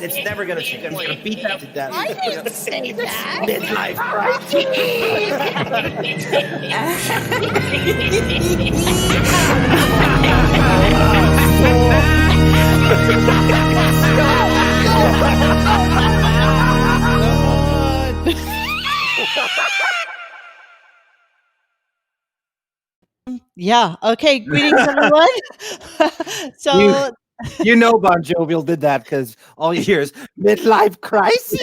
It's never gonna change. I'm gonna beat that to death. I didn't say that. Midlife crisis. Yeah. Okay. Greetings, everyone. So You know Bon Jovial did that because all you hear is midlife crisis.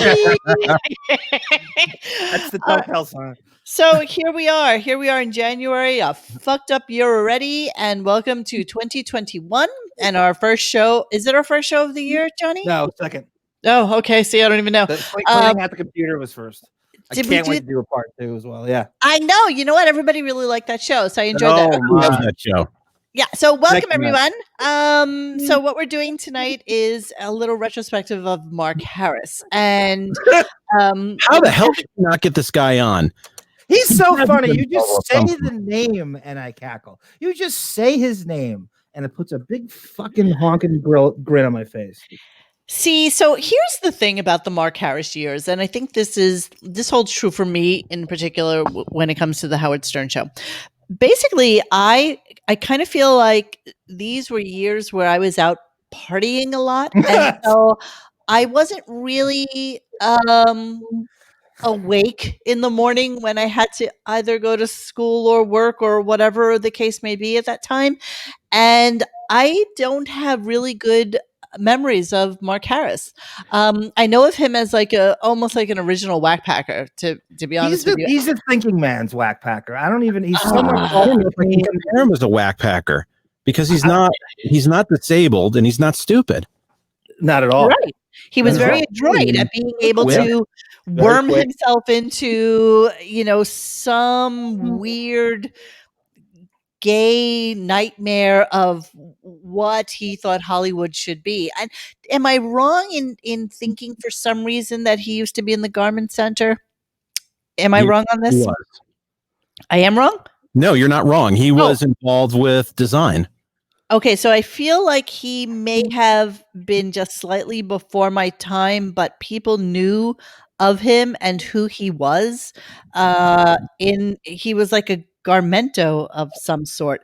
That's the Telltale song. So here we are. Here we are in January, a fucked up year already, and welcome to 2021 and our first show. Is it our first show of the year, Johnny? No, second. Oh, okay. See, I don't even know. The cleaning at the computer was first. I Did we can't wait do- to do a part 2 as well. Yeah. I know. You know what? Everybody really liked that show, so I enjoyed that. Love that show. Yeah. So welcome, Thank you, everyone. So what we're doing tonight is a little retrospective of Mark Harris, and How the hell did you not get this guy on? He's so He funny. hasn't You been just told say something. the name and I cackle. You just say his name and it puts a big fucking honking grin on my face. See, so here's the thing about the Mark Harris years, and I think this holds true for me in particular when it comes to the Howard Stern show. Basically, I kind of feel like these were years where I was out partying a lot, and so I wasn't really awake in the morning when I had to either go to school or work or whatever the case may be at that time. And I don't have really good memories of Mark Harris. I know of him as almost like an original wackpacker, to be honest with you. He's a thinking man's wackpacker. I don't even. He's so much. I don't know if I can compare him as a whackpacker because he's not disabled and he's not stupid. Not at all. Right. He was very adroit at being able to worm himself into, some weird gay nightmare of what he thought Hollywood should be. And am I wrong in thinking for some reason that he used to be in the garment center? Am I wrong on this? I am wrong? No, you're not wrong. He was involved with design. Okay, so I feel like he may have been just slightly before my time, but people knew of him and who he was. He was like a garmento of some sort.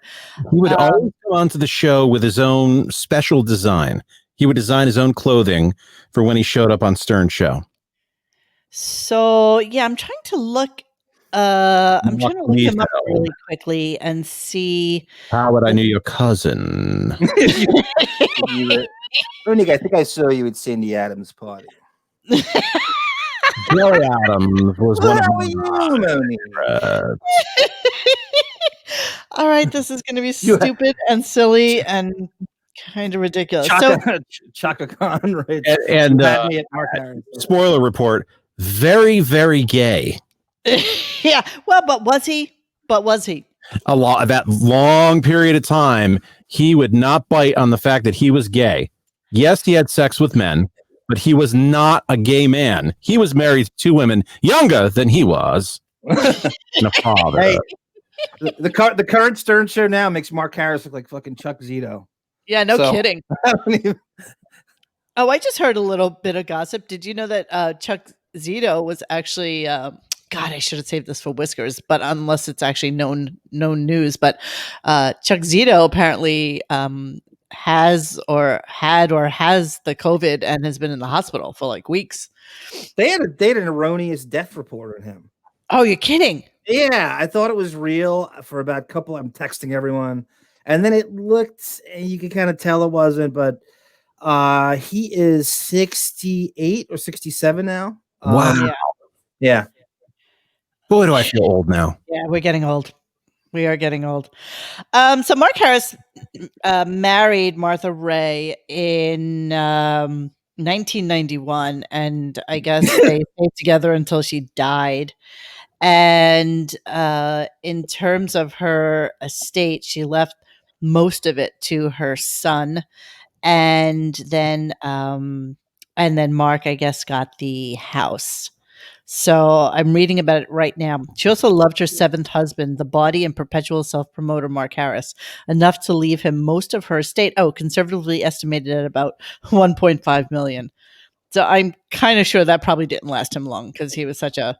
He would always come onto the show with his own special design. He would design his own clothing for when he showed up on Stern's show. So yeah, I'm trying to look. I'm trying to look him up really quickly and see. How would I know your cousin? Monique, I think I saw you at Cindy Adams' party. Joey Adams was one of Monique? All right, this is going to be stupid and silly and kind of ridiculous. Chaka Khan, right? And spoiler report: very, very gay. Yeah, well, but was he? A lot of that long period of time, he would not bite on the fact that he was gay. Yes, he had sex with men, but he was not a gay man. He was married to 2 women younger than he was. And a father. Hey, the current Stern show now makes Mark Harris look like fucking Chuck Zito. Yeah, no kidding. Oh, I just heard a little bit of gossip. Did you know that Chuck Zito was actually God, I should have saved this for Whiskers, but unless it's actually known news. But Chuck Zito apparently has the COVID and has been in the hospital for like weeks. They had an erroneous death report on him. Oh, you're kidding? Yeah, I thought it was real for about a couple. I'm texting everyone, and then it looked, and you could kind of tell it wasn't. But he is 68 or 67 now. Wow. Yeah. Boy, do I feel old now. Yeah, we're getting old. We are getting old. So Mark Harris married Martha Ray in 1991, and I guess they stayed together until she died. And in terms of her estate, she left most of it to her son, and then Mark, I guess, got the house. So I'm reading about it right now. She also loved her seventh husband, the body and perpetual self-promoter Mark Harris, enough to leave him most of her estate. Oh, conservatively estimated at about 1.5 million. So I'm kind of sure that probably didn't last him long because he was such a,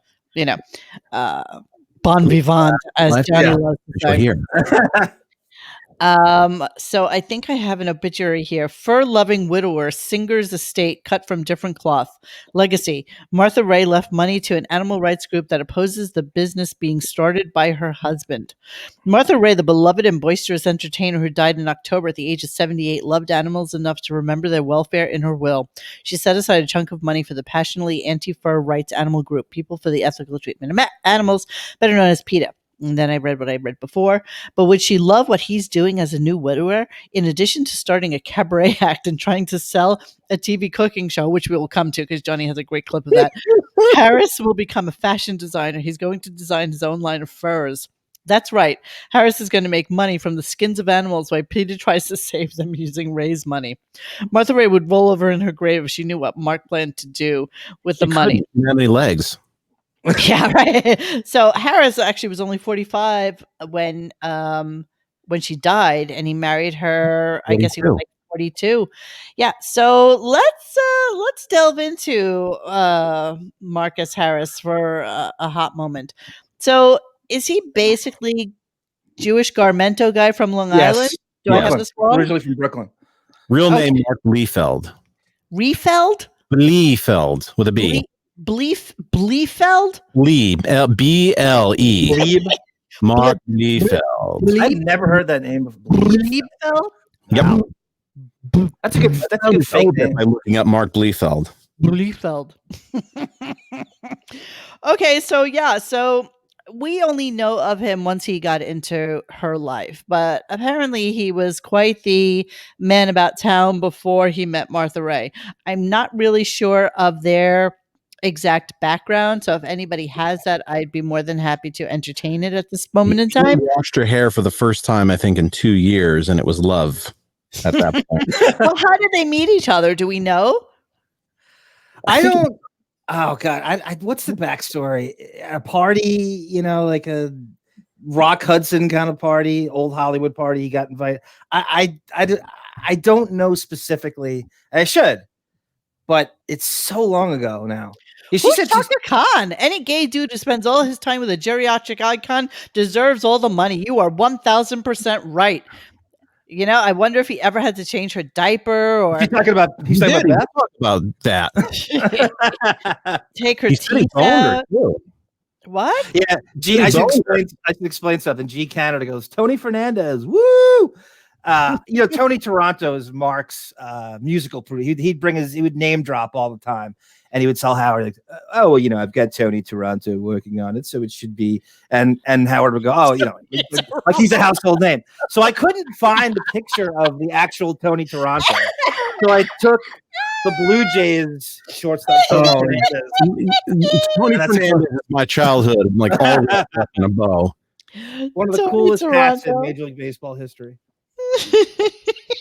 bon vivant, as Johnny loves to say. Here. So I think I have an obituary here. Fur-loving widower, Singer's estate cut from different cloth. Legacy. Martha Ray left money to an animal rights group that opposes the business being started by her husband. Martha Ray, the beloved and boisterous entertainer who died in October at the age of 78, loved animals enough to remember their welfare in her will. She set aside a chunk of money for the passionately anti-fur rights animal group, People for the Ethical Treatment of Animals, better known as PETA. And then I read what I read before. But would she love what he's doing as a new widower? In addition to starting a cabaret act and trying to sell a TV cooking show, which we will come to because Johnny has a great clip of that, Harris will become a fashion designer. He's going to design his own line of furs. That's right. Harris is going to make money from the skins of animals while Peter tries to save them using Ray's money. Martha Ray would roll over in her grave if she knew what Mark planned to do with the money. She didn't have any legs. Yeah, right. So Harris actually was only 45 when she died, and he married her. 42. I guess he was like 42. Yeah. So let's delve into Marcus Harris for a hot moment. So is he basically Jewish Garmento guy from Long Island? Do I have this wrong? Originally from Brooklyn. Real name Mark Liefeld. Liefeld? Liefeld with a B. Bliefeld? Lieb, B-L-E. Lieb. Mark Liefeld. I've never heard that name before. Bliefeld? Yep. That's a good fake name. By looking up Mark Liefeld. Bliefeld. Okay, so we only know of him once he got into her life, but apparently he was quite the man about town before he met Martha Ray. I'm not really sure of their exact background, so if anybody has that, I'd be more than happy to entertain it at this moment in time. She washed her hair for the first time, I think, in 2 years, and it was love at that point. Well, how did they meet each other? Do we know? I don't. Oh God! I what's the backstory? A party, like a Rock Hudson kind of party, old Hollywood party. He got invited. I don't know specifically. I should, but it's so long ago now. Who's Chaka Khan? Any gay dude who spends all his time with a geriatric icon deserves all the money. You are 1,000% right. I wonder if he ever had to change her diaper or. He's talking about that. Take her teeth out. What? Yeah, I should explain something. G Canada goes, Tony Fernandez, woo! Tony Toronto is Mark's musical producer. He would name drop all the time, and he would tell Howard, like, I've got Tony Toronto working on it, so it should be. And Howard would go, like he's a household name. So I couldn't find a picture of the actual Tony Toronto, so I took the Blue Jays shortstop. Tony Fernandez is my childhood. I'm like all wrapped up in a bow. One of the coolest hats in Major League Baseball history.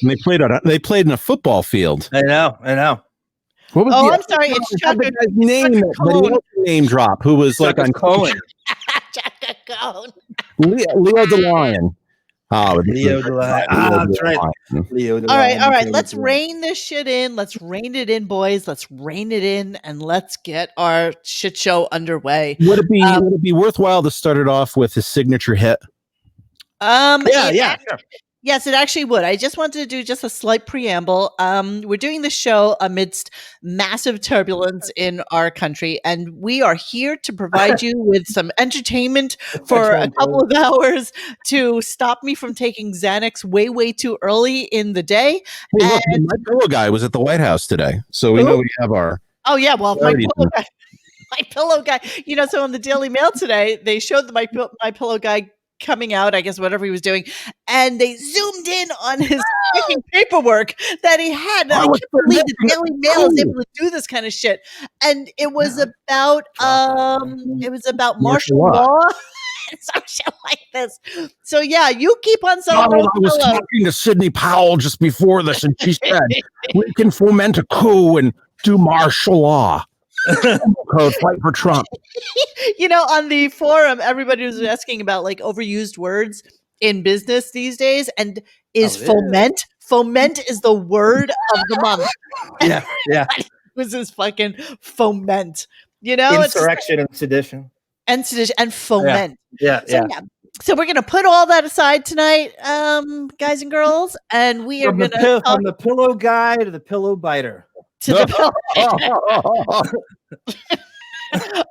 And they played in a football field. I know. What was I'm sorry. It's Chaka name drop. Who was Chaka on Cohen? Chaka Cohen. Leo DeLion. Oh, Leo DeLion. That's right. Leo DeLion. All right. Let's rein this shit in. Let's rein it in, boys. Let's rein it in, and let's get our shit show underway. Would it be worthwhile to start it off with his signature hit? Yeah, sure. Yes, it actually would. I just wanted to do just a slight preamble. We're doing this show amidst massive turbulence in our country, and we are here to provide you with some entertainment for a couple of hours to stop me from taking Xanax way too early in the day. Hey, look, my pillow guy was at the White House today, so we know we have our. Oh yeah, well, my pillow guy. So on the Daily Mail today, they showed my pillow guy coming out, I guess, whatever he was doing, and they zoomed in on his freaking paperwork that he had. I can't believe the Daily Mail is able to do this kind of shit. And it was about martial law and some shit like this. So yeah, you keep on saying. I was talking to Sidney Powell just before this, and she said we can foment a coup and do martial law. Code fight for Trump. On the forum, everybody was asking about like overused words in business these days, and is foment. Foment is the word of the month. Yeah. Was this fucking foment? Insurrection and sedition. And foment. Yeah. So we're gonna put all that aside tonight, guys and girls, and we are gonna talk from the pillow guy to the pillow biter. to the pillow.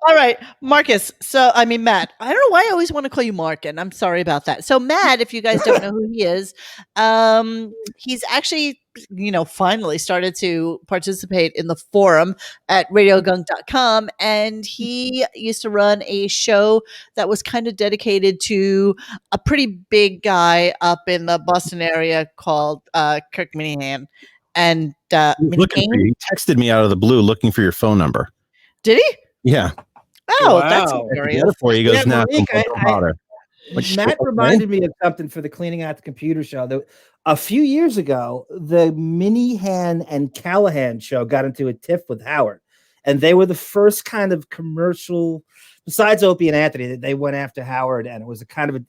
All right, Marcus. Matt. I don't know why I always want to call you Mark, and I'm sorry about that. So Matt, if you guys don't know who he is, he's actually, finally started to participate in the forum at radiogunk.com, and he used to run a show that was kind of dedicated to a pretty big guy up in the Boston area called Kirk Minihan. And He texted me out of the blue looking for your phone number. Did he? Yeah. Oh, wow. That's hilarious. He goes, now. Matt reminded me of something for the Cleaning Out the Computer show. A few years ago, the Minihan and Callahan show got into a tiff with Howard, and they were the first kind of commercial, besides Opie and Anthony, that they went after Howard, and it was a kind of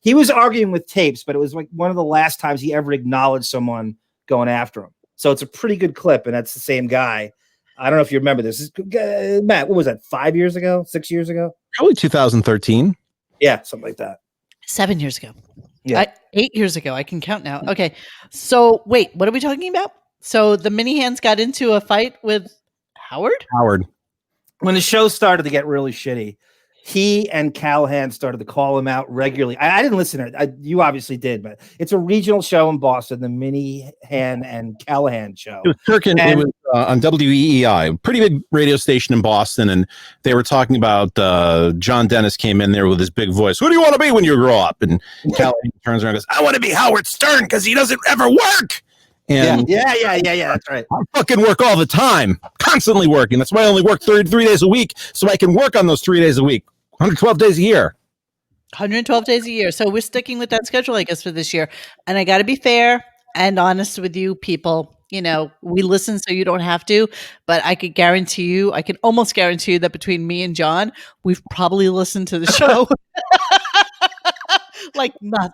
he was arguing with tapes, but it was like one of the last times he ever acknowledged someone going after him. So it's a pretty good clip, and that's the same guy. I don't know if you remember this. Matt, what was that, 5 years ago, 6 years ago? Probably 2013. Yeah, something like that. 7 years ago. Yeah. 8 years ago. I can count now. Okay. So wait, what are we talking about? So the Minihans got into a fight with Howard? When the show started to get really shitty, he and Callahan started to call him out regularly. I didn't listen to it. You obviously did, but it's a regional show in Boston, the Minihan and Callahan show. It was Kirk, and it was on WEEI, pretty big radio station in Boston, and they were talking about John Dennis came in there with his big voice. Who do you want to be when you grow up? And Callahan turns around and goes, I want to be Howard Stern because he doesn't ever work. And yeah, that's right. I fucking work all the time, constantly working. That's why I only work 33 days a week, so I can work on those 3 days a week, 112 days a year. 112 days a year. So we're sticking with that schedule, I guess, for this year. And I got to be fair and honest with you people. We listen so you don't have to, but I can almost guarantee you that between me and John, we've probably listened to the show. like none.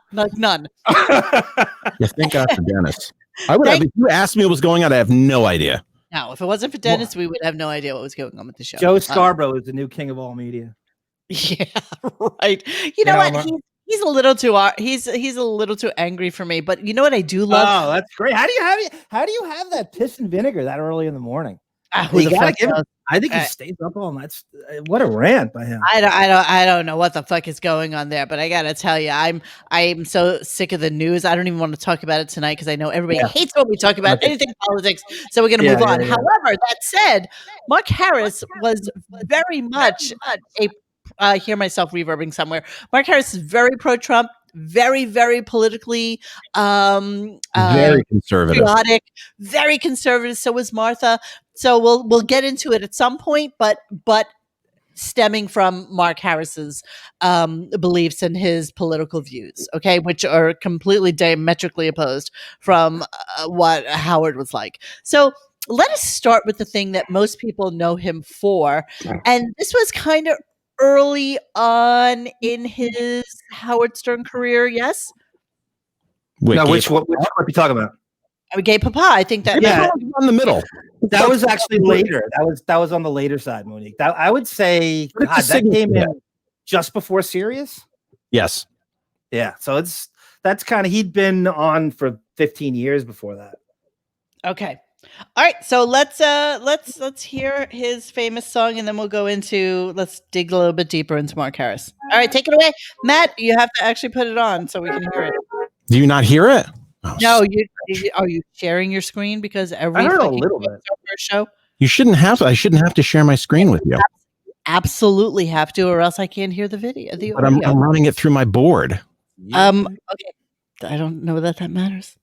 Yeah, thank God for Dennis. If you asked me what was going on, I have no idea. No, if it wasn't for Dennis, we would have no idea what was going on with the show. Joe Scarborough is the new king of all media. Yeah, right. You know what? He's a little too he's a little too angry for me. But you know what I do love? Oh, that's great. How do you have that piss and vinegar that early in the morning? You gotta give him, I think he stays up all night. What a rant by him. I don't know what the fuck is going on there, but I gotta tell you, I'm so sick of the news. I don't even want to talk about it tonight because I know everybody hates when we talk about anything politics. So we're gonna move on. Yeah. However, that said, Mark Harris was very much I hear myself reverbing somewhere. Mark Harris is very pro-Trump, very, very politically very conservative, patriotic, very conservative. So is Martha. So we'll get into it at some point, but stemming from Mark Harris's beliefs and his political views, okay, which are completely diametrically opposed from what Howard was like. So let us start with the thing that most people know him for, and this was kind of early on in his Howard Stern career, yes? Wait, no, what are you talking about? Gay Papa. I think that on the middle. That was actually later. That was on the later side, Monique. I would say that came in just before Sirius. Yes. Yeah. So that's kind of, he'd been on for 15 years before that. Okay. All right, so let's hear his famous song, and then let's dig a little bit deeper into Mark Harris. All right, take it away, Matt. You have to actually put it on so we can hear it. Do you not hear it? Oh, no, are you sharing your screen because I heard a little bit. Show. You shouldn't have to. I shouldn't have to share my screen with you. Absolutely have to, or else I can't hear the video. But I'm running it through my board. Okay, I don't know that matters.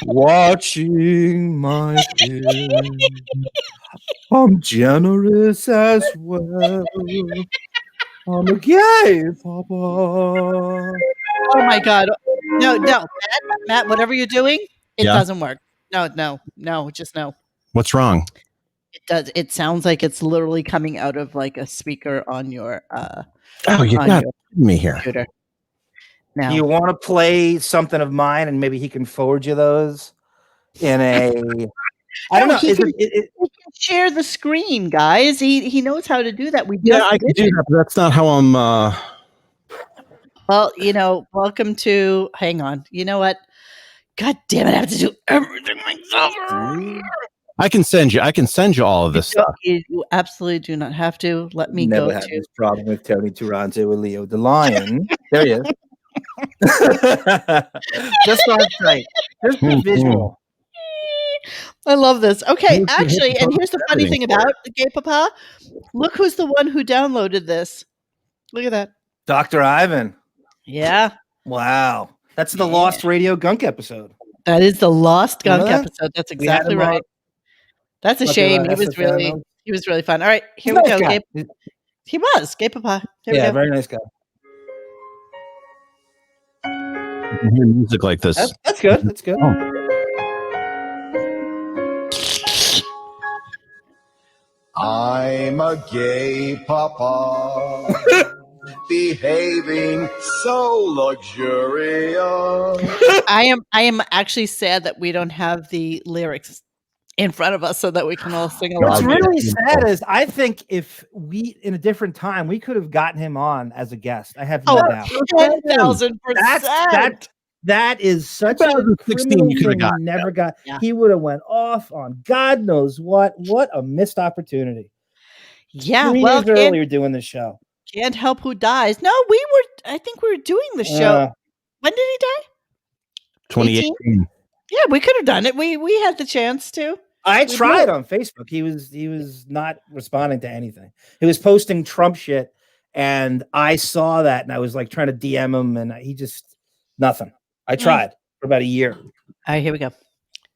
Watching my kid. I'm generous as well. I'm a gay papa. Oh my God. No, Matt, whatever you're doing, it doesn't work. No, just no. What's wrong? It does. It sounds like it's literally coming out of like a speaker on your Oh, you on got your me here. computer. Do Now, you want to play something of mine, and maybe he can forward you those in a? I don't know. he Is can, it, he can share the screen, guys. He knows how to do that. We Yeah, just I can did do it. that, but that's not how I'm. Well, welcome to. Hang on. You know what? God damn it! I have to do everything myself. I can send you all of this stuff. You absolutely do not have to. Let me never go had to. this problem with Tony Toronto or Leo the Lion. There he is. Just on site. Just the visual. I love this. Okay, Here's the actually, and here's the funny editing thing for about the Gay Papa. Look who's the one who downloaded this. Look at that. Dr. Ivan. Yeah. Wow. That's the Yeah. Lost Radio Gunk episode. That is the Lost Gunk Remember that? episode. That's We had exactly him on. right. That's a Talking shame. about He was really fun. All right, here He's we a nice go. guy. He was Gay Papa. Here we Yeah, go. very nice guy. You can hear music like this. That's good. That's good. Oh. I'm a gay papa, behaving so luxurious. I am actually sad that we don't have the lyrics in front of us so that we can all sing along. What's Yeah. really sad is I think if we, in a different time, we could have gotten him on as a guest. I have no doubt. 10,000%. That is such a 2016 criminal you could have thing. gotten He never got. Yeah. He would have went off on God knows what. What a missed opportunity. Yeah, 3 well, years earlier doing the show. can't help who dies. No, I think we were doing the show. When did he die? 2018. Yeah, we could have done it. We had the chance to. I We tried did. on Facebook. He was not responding to anything. He was posting Trump shit, and I saw that, and I was like trying to DM him, and he just nothing. I tried for about a year. All right, here we go.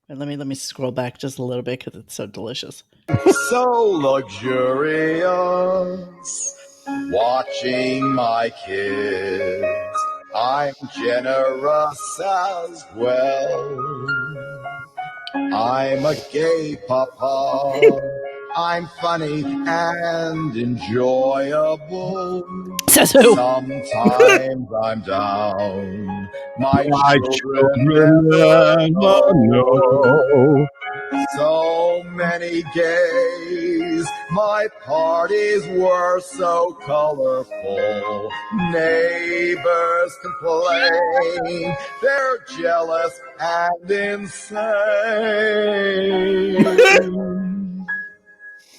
Let me scroll back just a little bit because it's so delicious. So luxurious, watching my kids. I'm generous as well. I'm a gay papa. I'm funny and enjoyable. Says who? Sometimes I'm down. My children never never know. So many gays, my parties were so colorful. Neighbors complain, they're jealous and insane.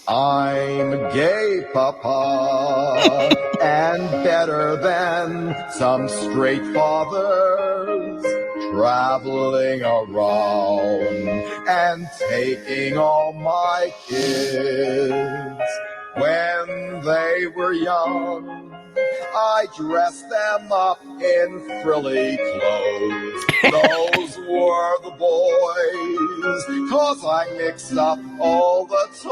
I'm a gay papa, and better than some straight fathers, traveling around and taking all my kids. When they were young, I dressed them up in frilly clothes. Those were the boys, 'cause I mixed up all the toys.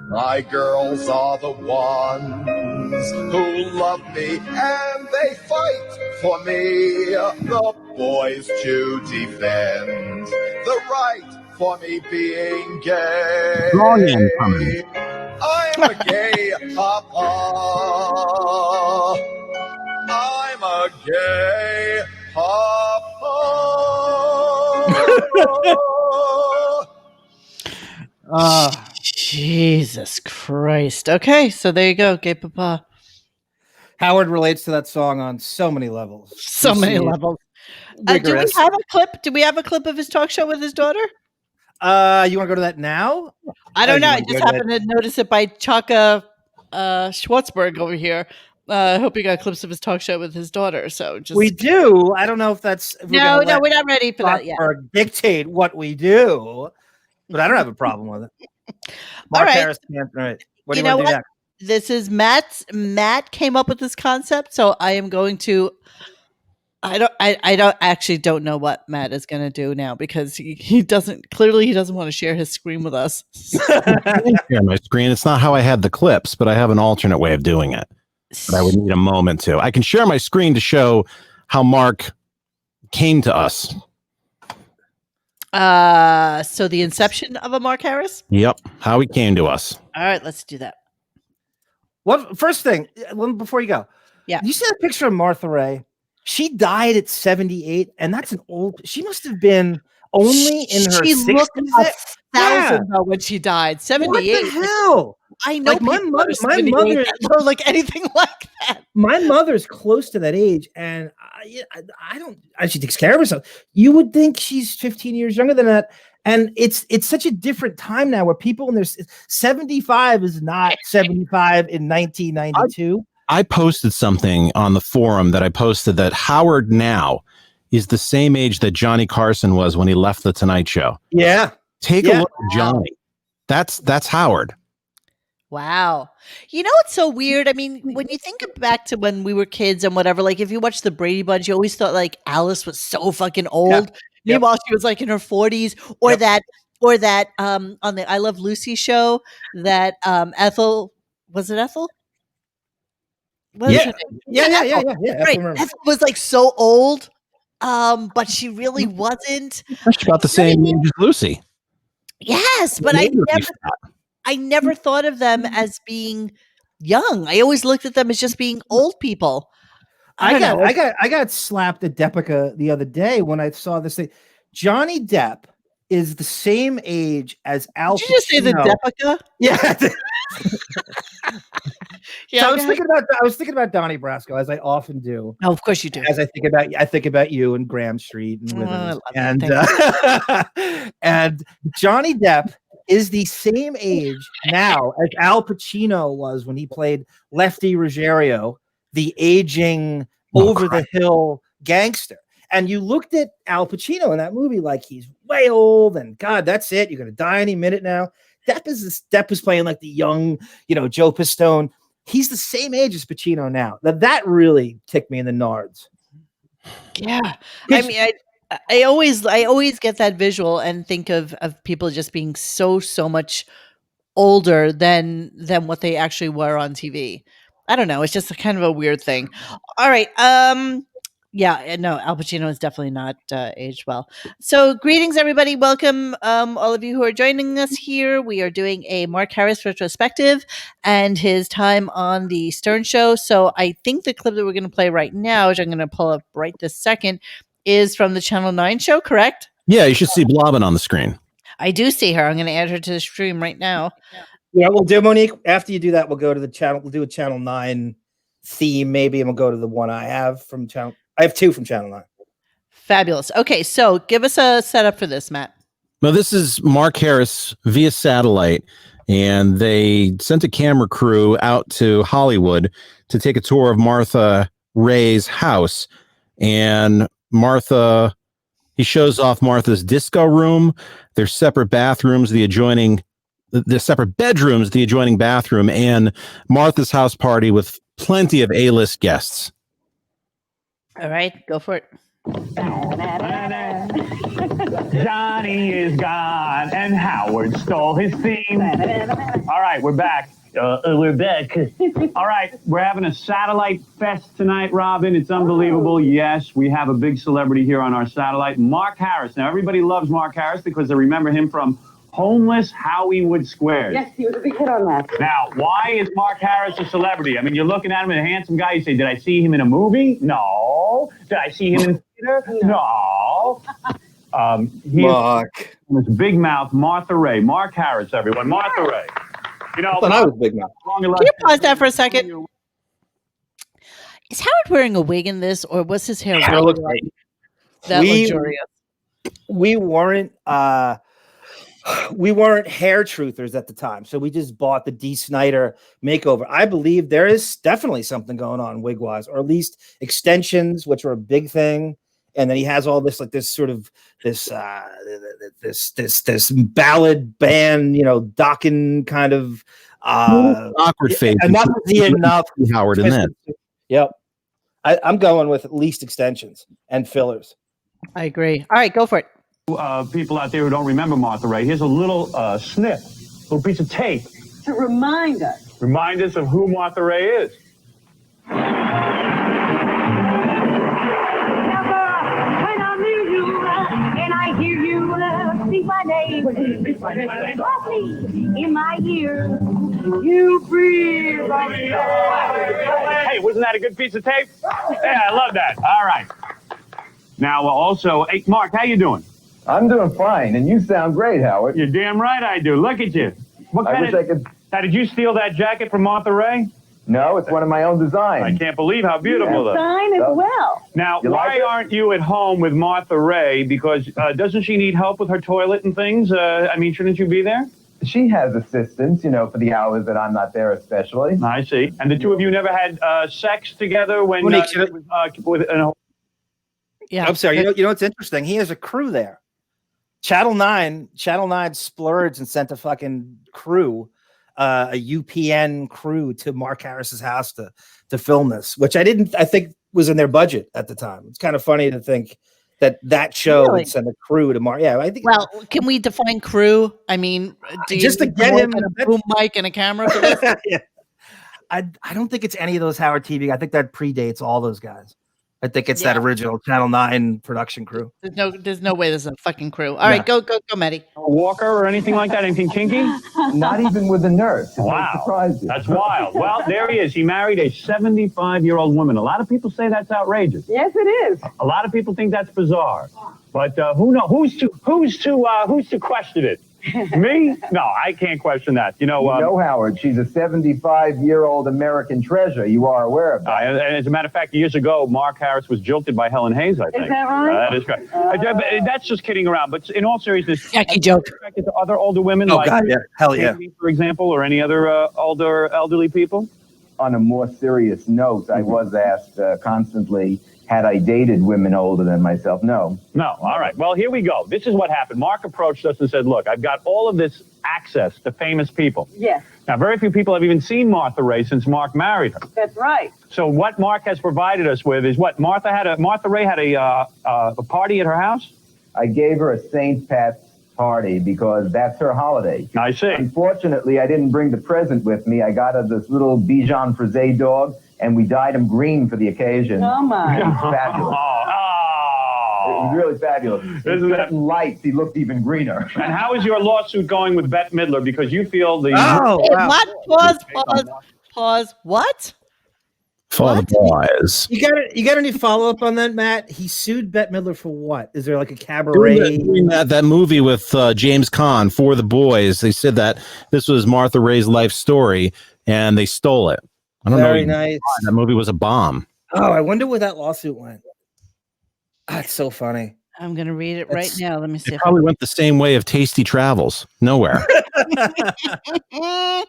My girls are the ones who love me and they fight for me. The boys to defend the right for me being gay. Wrong end coming. I'm a gay papa. I'm a gay papa. Jesus Christ. Okay, so there you go, Gay Papa. Howard relates to that song on so many levels. So You many see it levels. Do we rigorous. have a clip? Do we have a clip of his talk show with his daughter? You want to go to that now? I don't you know. I wanna just go to happened to notice it by Chaka Schwartzberg over here. I hope you got clips of his talk show with his daughter. So just We do. I don't know if that's if we're no, gonna let we're not ready for that yet. Schwartzberg dictate what we do, but I don't have a problem with it. All right. Harris can't. All right. What do You you know want to do what? next? This is Matt came up with this concept, so I am going to. I don't know what Matt is going to do now because he doesn't want to share his screen with us. Share my screen. It's not how I had the clips, but I have an alternate way of doing it. But I would need a moment to. I can share my screen to show how Mark came to us? So the inception of a Mark Harris? Yep. How he came to us. All right, let's do that. What first thing before you go? Yeah. You see that picture of Martha Ray? She died at 78, and that's an old. She must have been only in her 60s. She looked 1,000 though when she died. 78. What the hell? I know Like my people mother, that are 78 that look like anything like that. My mother's close to that age, and I don't. She takes care of herself. You would think she's 15 years younger than that. And it's such a different time now where people in their 75 is not 75 in 1992. I posted something on the forum that I posted that Howard now is the same age that Johnny Carson was when he left the Tonight Show. Yeah. Take a look at Johnny. That's Howard. Wow. You know what's so weird? I mean, when you think back to when we were kids and whatever, like if you watch the Brady Bunch, you always thought like Alice was so fucking old. Yeah. Meanwhile, she was like in her 40s, or that on the I Love Lucy show that Ethel, was it Ethel? What was her name? Yeah. Right. Ethel was like so old, but she really wasn't. She's about the same age as Lucy. Yes, but I never thought of them as being young. I always looked at them as just being old people. I got slapped at Depica the other day when I saw this thing. Johnny Depp is the same age as Al Pacino. Did you just say the Depica? Yeah. Yeah, so I was thinking about Donnie Brasco, as I often do. Oh, of course you do. As I think about you and Graham Street and and Johnny Depp is the same age now as Al Pacino was when he played Lefty Ruggiero, the aging over-the-hill gangster. And you looked at Al Pacino in that movie like he's way old and God, that's it. You're going to die any minute now. Depp is playing like the young, Joe Pistone. He's the same age as Pacino now. That really kicked me in the nards. Yeah. I mean, I always get that visual and think of people just being so much older than what they actually were on TV. I don't know. It's just a kind of a weird thing. All right. Yeah, no, Al Pacino is definitely not aged well. So greetings, everybody. Welcome, all of you who are joining us here. We are doing a Mark Harris retrospective and his time on the Stern Show. So I think the clip that we're going to play right now, which I'm going to pull up right this second, is from the Channel 9 show, correct? Yeah, you should see Blobbin on the screen. I do see her. I'm going to add her to the stream right now. Yeah, we'll do, Monique. After you do that, we'll go to the channel. We'll do a Channel 9 theme, maybe, and we'll go to the one I have from Channel. I have two from Channel 9. Fabulous. Okay, so give us a setup for this, Matt. Well, this is Mark Harris via satellite, and they sent a camera crew out to Hollywood to take a tour of Martha Ray's house. And he shows off Martha's disco room, their separate bathrooms, the separate bedrooms, the adjoining bathroom, and Martha's house party with plenty of A-list guests. All right, go for it. Johnny is gone and Howard stole his theme. All right, we're back. We're back. All right, we're having a satellite fest tonight, Robin. It's unbelievable. Yes, we have a big celebrity here on our satellite, Mark Harris. Now, everybody loves Mark Harris because they remember him from Homeless Hollywood Squares. Yes, he was a big hit on that. Now, why is Mark Harris a celebrity? I mean, you're looking at him as a handsome guy. You say, did I see him in a movie? No. Did I see him in theater? No. Mark. His big mouth, Martha Ray. Mark Harris, everyone. Martha Ray. I thought I was big mouth. Can you pause that for a second? Is Howard wearing a wig in this, or was his hair really that luxurious? We weren't hair truthers at the time, so we just bought the D. Snyder makeover. I believe there is definitely something going on wig wise, or at least extensions, which are a big thing. And then he has all this, like this sort of this ballad band, Dokken kind of awkward face. Enough is enough. Howard in that. Yep. I'm going with at least extensions and fillers. I agree. All right, go for it. People out there who don't remember Martha Ray, here's a little snip, a little piece of tape. To remind us. Remind us of who Martha Ray is. When speak my name. Softly in my ear. You breathe like Hey, wasn't that a good piece of tape? Yeah, I love that. All right. Now, also, hey, Mark, how you doing? I'm doing fine, and you sound great, Howard. You're damn right I do. Look at you. I wish I could. Now, did you steal that jacket from Martha Ray? No, it's one of my own designs. I can't believe how beautiful that is. sign as well. Now, You why like it? aren't you at home with Martha Ray? Because doesn't she need help with her toilet and things? I mean, shouldn't you be there? She has assistance, for the hours that I'm not there, especially. I see. And the two of you never had sex together when Monique, Yeah. I'm sorry. You know what's interesting? He has a crew there. Channel 9 splurged and sent a fucking crew, a UPN crew to Mark Harris's house to film this, which I think was in their budget at the time. It's kind of funny to think that show Really? would send a crew to Mark. Yeah, I think. Well, can we define crew? I mean, Just to need get more him- than a boom mic and a camera for this? Yeah. I don't think it's any of those Howard TV. I think that predates all those guys. I think it's that original Channel 9 production crew. There's no way there's a fucking crew. All right, go, Maddie. a walker or anything like that? Anything kinky? Not even with a nurse. Wow. Surprised you. That's wild. Well, there he is. He married a 75-year-old woman. A lot of people say that's outrageous. Yes, it is. A lot of people think that's bizarre. But who knows? Who's to question it? Me? No, I can't question that. Howard, she's a 75-year-old American treasure. You are aware of that. And as a matter of fact, years ago, Mark Harris was jilted by Helen Hayes, I think. Is that right? That is correct. That's just kidding around. But in all seriousness, Yucky joke. attracted to other older women, Oh like God, yeah, hell yeah. Amy, for example, or any other older elderly people? On a more serious note, I was asked constantly, had I dated women older than myself? No. No. All right. Well, here we go. This is what happened. Mark approached us and said, look, I've got all of this access to famous people. Yes, Now, very few people have even seen Martha Ray since Mark married her. that's right. So what Mark has provided us with is what Martha Ray had a party at her house. I gave her a St. Pat's party because that's her holiday. I see. Unfortunately, I didn't bring the present with me. I got her this little Bichon Frise dog, and we dyed him green for the occasion. Oh, my. It was fabulous. It was really fabulous. Isn't that- In lights, he looked even greener. And how is your lawsuit going with Bette Midler? Because you feel the Hey, what? Pause. What? For the boys. You got any follow up on that, Matt? He sued Bette Midler for what? Is there like a cabaret? Doing that movie with James Caan, For the Boys, they said that this was Martha Ray's life story and they stole it. I don't Very know. nice. That movie was a bomb. Oh, I wonder where that lawsuit went. That's so funny. I'm going to read it right now. Let me see. It probably went the same way of Tasty Travels. Nowhere. All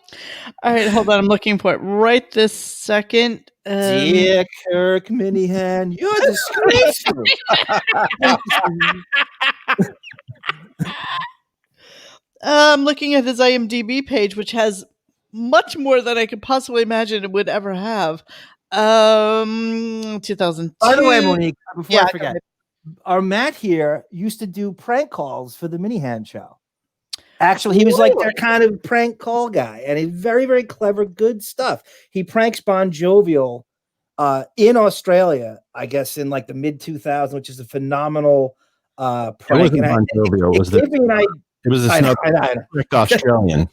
right, hold on. I'm looking for it right this second. Dear Kirk Minihan, you're disgraceful. I'm looking at his IMDb page, which has much more than I could possibly imagine it would ever have. 2002. By the way, Monique, before Yeah, I forget, our Matt here used to do prank calls for the Minihan show. Actually, he was like their kind of prank call guy, and he's very, very clever, good stuff. He pranks Bon Jovial in Australia, I guess, in like the mid 2000s, which is a phenomenal prank. It wasn't Bon Jovial. It was it was a trick Australian.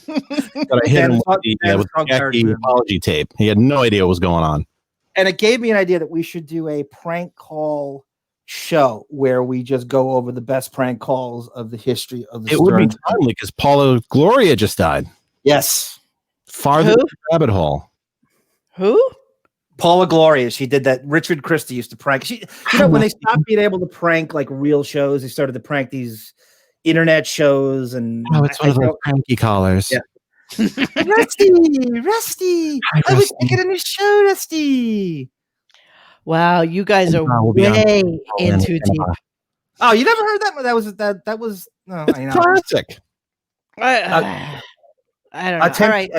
But I hit him with the Jackie apology tape. He had no idea what was going on. And it gave me an idea that we should do a prank call show where we just go over the best prank calls of the history of the It would be timely because Paula Gloria just died. Yes. Farther than the rabbit hole. Who? Paula Gloria. She did that. Richard Christie used to prank. When they stopped being able to prank like real shows, they started to prank these internet shows. And it's one of those cranky callers. Yeah. Rusty. Hi, I was Rusty. thinking in the show, Rusty. Wow, you guys are We'll be on- way in too deep. Oh, you never heard that? That was no, It's I know. classic. I don't know. All right.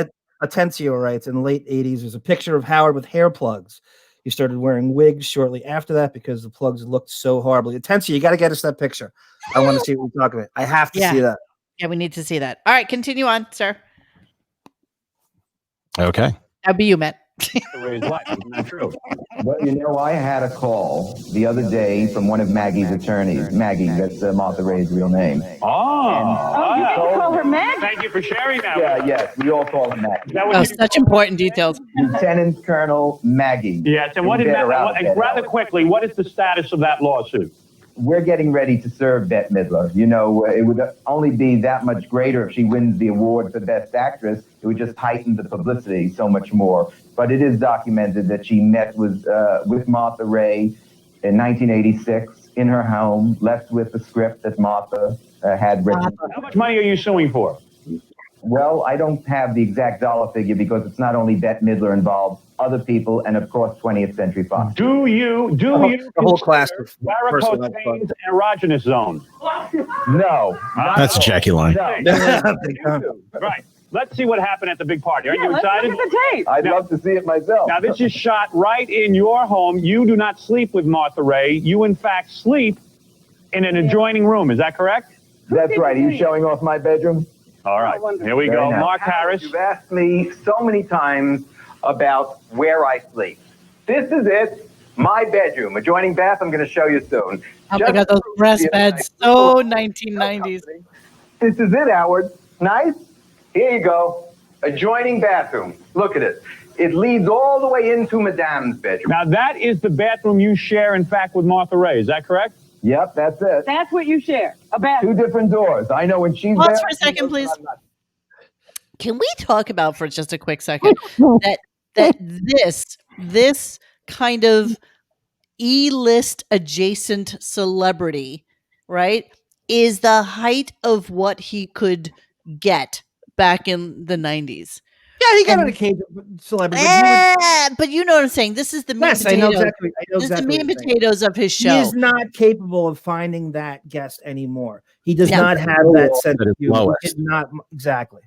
Atencio writes, in the late 80s, there's a picture of Howard with hair plugs. He started wearing wigs shortly after that because the plugs looked so horribly. Atencio, you got to get us that picture. I want to see what we're talking about. I have to see that. Yeah, we need to see that. All right, continue on, sir. Okay. That'd be you, Matt. Ray's life. Isn't that true? Well, you know, I had a call the other day from one of Maggie's attorneys. Maggie, that's Martha Ray's real name. Oh, you get to call her Maggie. Thank you for sharing that. Yeah, yes, we all call her Maggie. That was Oh, such important details. Lieutenant Colonel Maggie. Yes, and what did that, rather quickly, what is the status of that lawsuit? We're getting ready to serve Bette Midler. You know, it would only be that much greater if she wins the award for Best Actress. It would just heighten the publicity so much more. But it is documented that she met with Martha Ray in 1986 in her home, left with the script that Martha had written. How much money are you suing for? Well, I don't have the exact dollar figure because it's not only Bette Midler involved, other people, and of course, 20th Century Fox. Do you the whole class of varicose veins and erogenous zone? No. That's a Jackie line. No. Right. Let's see what happened at the big party. Aren't you Let's excited? look at the tape. I'd love to see it myself. Now, this is shot right in your home. You do not sleep with Martha Ray. You, in fact, sleep in an adjoining room. Is that correct? That's right. Are you showing off my bedroom? All right. Here we go. Very nice. Mark Harris. You've asked me so many times about where I sleep. This is it. My bedroom. Adjoining bath, I'm going to show you soon. Oh my God, those breast beds. So 1990s. This is it, Howard. Nice? Here you go. Adjoining bathroom. Look at it. It leads all the way into Madame's bedroom. Now, that is the bathroom you share, in fact, with Martha Ray. Is that correct? Yep, that's it. That's what you share. A bathroom. Two different doors. I know when she's Pause there. for a second, please. Can we talk about for just a quick second that this kind of E-list adjacent celebrity, right, is the height of what he could get back in the 90s. Yeah, he got an occasional celebrity. But you know what I'm saying. This is the meat Yes, and I know potatoes. exactly. This is the meat and potatoes of his show. He is not capable of finding that guest anymore. He does No. not have that sense of humor. lowest. He did not exactly.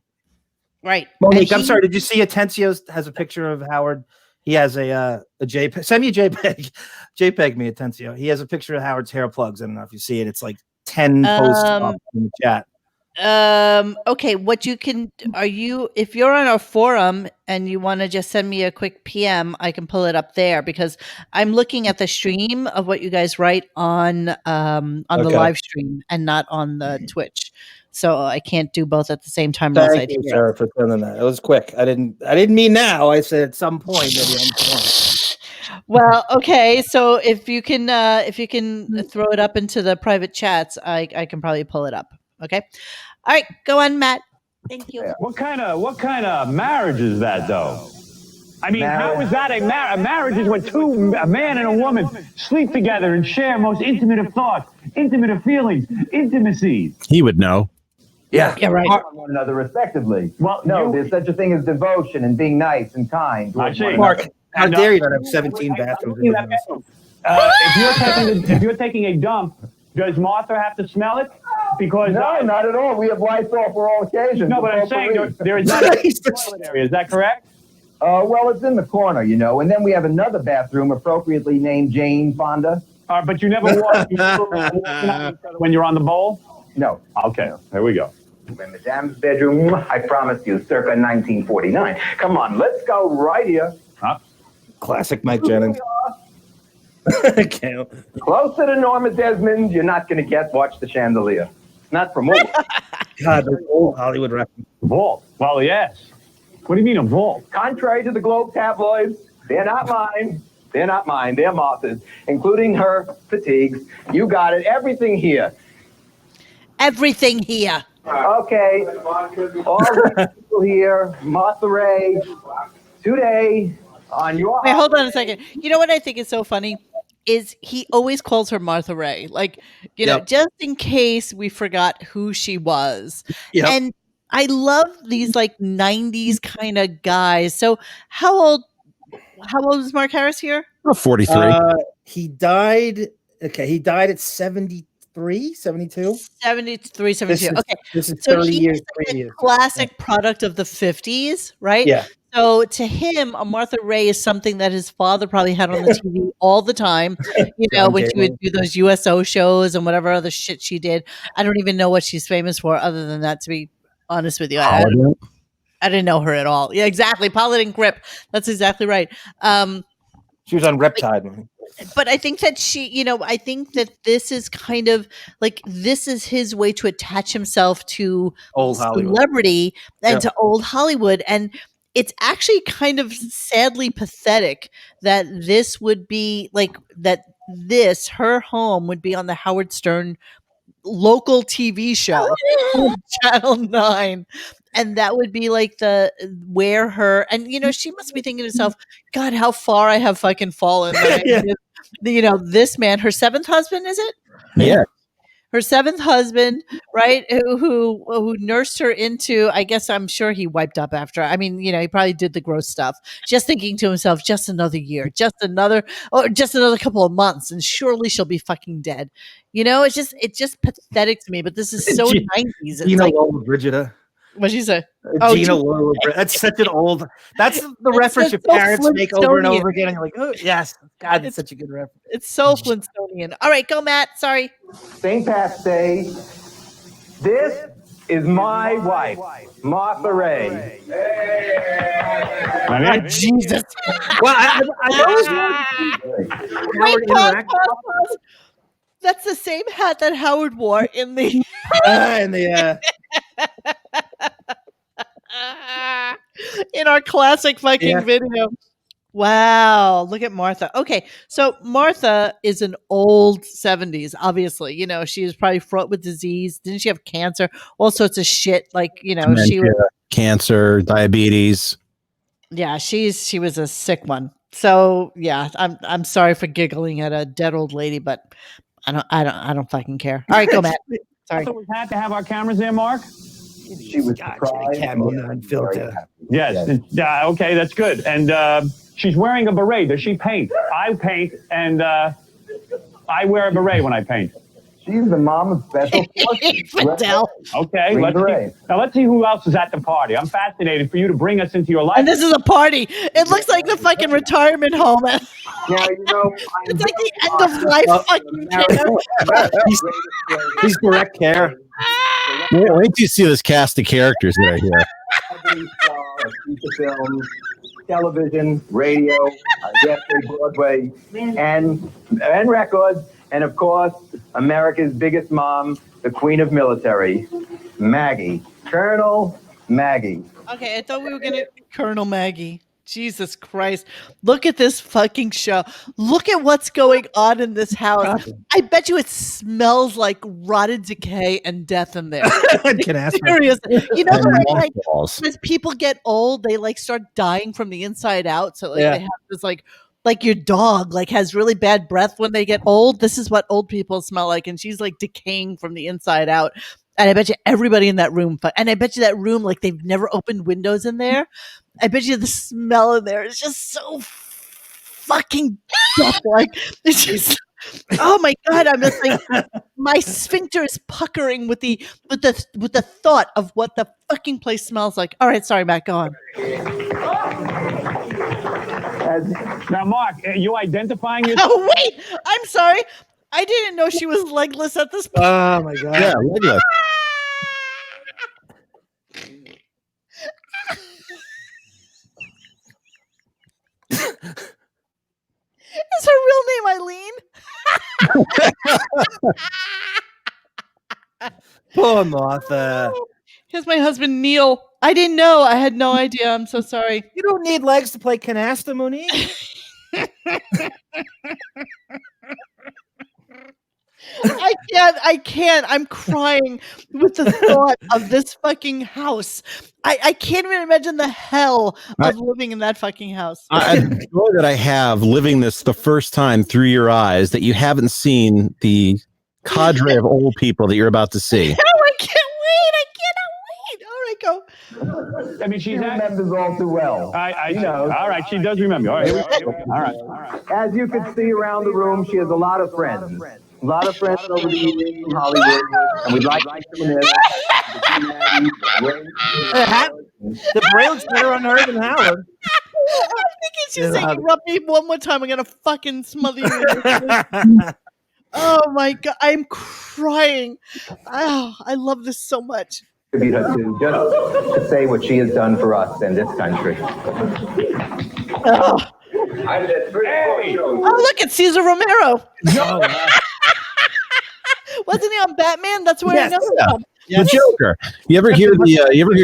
Right. Monique, And I'm sorry. Did you see Atencio has a picture of Howard? He has a JPEG. Send me a JPEG. JPEG me Atencio. He has a picture of Howard's hair plugs. I don't know if you see it. It's like 10 posts up in the chat. Okay, what you can if you're on our forum and you want to just send me a quick PM, I can pull it up there because I'm looking at the stream of what you guys write on the live stream and not on the Twitch. So I can't do both at the same time. Thank you, sir, for sending that. It was quick. I didn't mean now. I said at some point maybe on the forum. Well, okay. So if you can throw it up into the private chats, I can probably pull it up. Okay. All right, go on, Matt. Thank you. What kind of marriage is that, though? I mean, how is that a marriage? A marriage is when a man and a woman sleep together and share most intimate of thoughts, intimate of feelings, intimacies. He would know. Yeah, right. On one another, respectively. Well, no, there's such a thing as devotion and being nice and kind. I see. Mark, how dare you not have 17 bathrooms? In If you're taking a dump, does Martha have to smell it? Because no, not at all. We have lights off for all occasions. No, but I'm saying there is not a toilet area. Is that correct? Well, it's in the corner, you know. And then we have another bathroom appropriately named Jane Fonda. But you never walk when you're on the bowl? No. Okay, here we go. In Madame's bedroom, I promise you, circa 1949. Come on, let's go right here. Huh? Classic Mike Jennings. Closer to Norma Desmond, you're not going to watch the chandelier. It's not for movies. God, those old Hollywood references. Vault. Well, yes. What do you mean a vault? Contrary to the Globe tabloids, they're not mine. They're not mine. They're Martha's, including her fatigues. You got it. Everything here. Everything here. Okay. All the people here, Martha Ray, today on your... Wait, hold on a second. You know what I think is so funny? Is he always calls her Martha Ray. Like, you know, just in case we forgot who she was. Yep. And I love these like 90s kind of guys. So how old is Mark Harris here? 43. He died at 73, 72? 73, 72. Okay. This is 30 years previous. Classic product of the 50s, right? Yeah. So to him, a Martha Ray is something that his father probably had on the TV all the time. You know, when she would do those USO shows and whatever other shit she did. I don't even know what she's famous for other than that, to be honest with you. I didn't know her at all. Yeah, exactly. Paula didn't grip. That's exactly right. She was on Riptide. But I think that I think that this is kind of like this is his way to attach himself to Old Hollywood. celebrity and Yeah. to old Hollywood. And it's actually kind of sadly pathetic that this would be like that. Her home would be on the Howard Stern local TV show on Channel 9. And that would be like where her, and she must be thinking to herself, God, how far I have fucking fallen. That Yeah. This man, her seventh husband, is it? Yeah. Her seventh husband, right? Who nursed her into, I guess I'm sure he wiped up after. I mean, he probably did the gross stuff, just thinking to himself, just another year, just another couple of months, and surely she'll be fucking dead. It's just pathetic to me. But this is so 90s. It's Gina like, Lola Brigida. what'd she say? Gina Lola Brigida. That's such an old. That's the reference your so parents make over and Flintstonian. over again. And you're like, oh yes, God, that's such a good reference. It's so Flintstonian. All right, go, Matt. Sorry. St. Pat's Day. This is my wife, Martha Ray. Jesus. Well, I always wanted to see Howard interact. Pause. That's the same hat that Howard wore in the in our classic Viking video. Wow, look at Martha. Okay, so Martha is an old 70s, obviously. She was probably fraught with disease. Didn't she have cancer? All sorts of shit. Like, Dementia, she was cancer, diabetes. Yeah, she was a sick one. So yeah, I'm sorry for giggling at a dead old lady, but I don't fucking care. All right, go, Matt. Sorry. So we had to have our cameras there, Mark? She was surprised. Camo non-filter. Yes. Okay, that's good. And she's wearing a beret. Does she paint? I paint, and I wear a beret when I paint. She's the mom of special forces. Fidel. Okay, Green let's beret. let's see who else is at the party. I'm fascinated for you to bring us into your life. And this is a party. It looks like the fucking retirement home. Now, It's like the end of life fucking care. He's direct care. Wait till you see this cast of characters that are here. Feature films, television, radio, Broadway, and records, and of course, America's biggest mom, the Queen of Military, Maggie, Colonel Maggie. Okay, I thought we were gonna Colonel Maggie. Jesus Christ. Look at this fucking show. Look at what's going on in this house. I bet you it smells like rotted decay and death in there. Seriously. The way, like, as people get old, they like start dying from the inside out. So like they have this like your dog like has really bad breath when they get old. This is what old people smell like, and she's like decaying from the inside out. And I bet you everybody in that room, and I bet you that room, like they've never opened windows in there. I bet you the smell in there is just so fucking death-like. It's just, oh my God, I'm just like, my sphincter is puckering with the thought of what the fucking place smells like. All right, sorry, Matt, go on. Now, Mark, are you identifying yourself? Oh wait, I'm sorry. I didn't know she was legless at this point. Oh my God. Yeah, legless. Is her real name Eileen? Poor Martha. Here's my husband Neil. I didn't know. I had no idea. I'm so sorry. You don't need legs to play canasta, Monique. I can't. I'm crying with the thought of this fucking house. I can't even imagine the hell of living in that fucking house. The joy that I have living this the first time through your eyes, that you haven't seen the cadre of old people that you're about to see. No, I can't wait. I cannot wait. All right, go. I mean, She remembers all too well. I know. All right, she does remember. All right, here we go. All right. As you can see around the room, she has a lot of friends. A lot of friends over the years from Hollywood, and we'd like them in The braille's better on her than Howard. I'm thinking she's saying, rub me one more time. I'm going to fucking smother you. Oh my God. I'm crying. Oh, I love this so much. tribute her to, just to say what she has done for us and this country. Oh, I did 3 shows. look, it's Cesar Romero. Oh, wow. Wasn't he on Batman? That's where Yes. I know him from. Yes. The Joker. You ever hear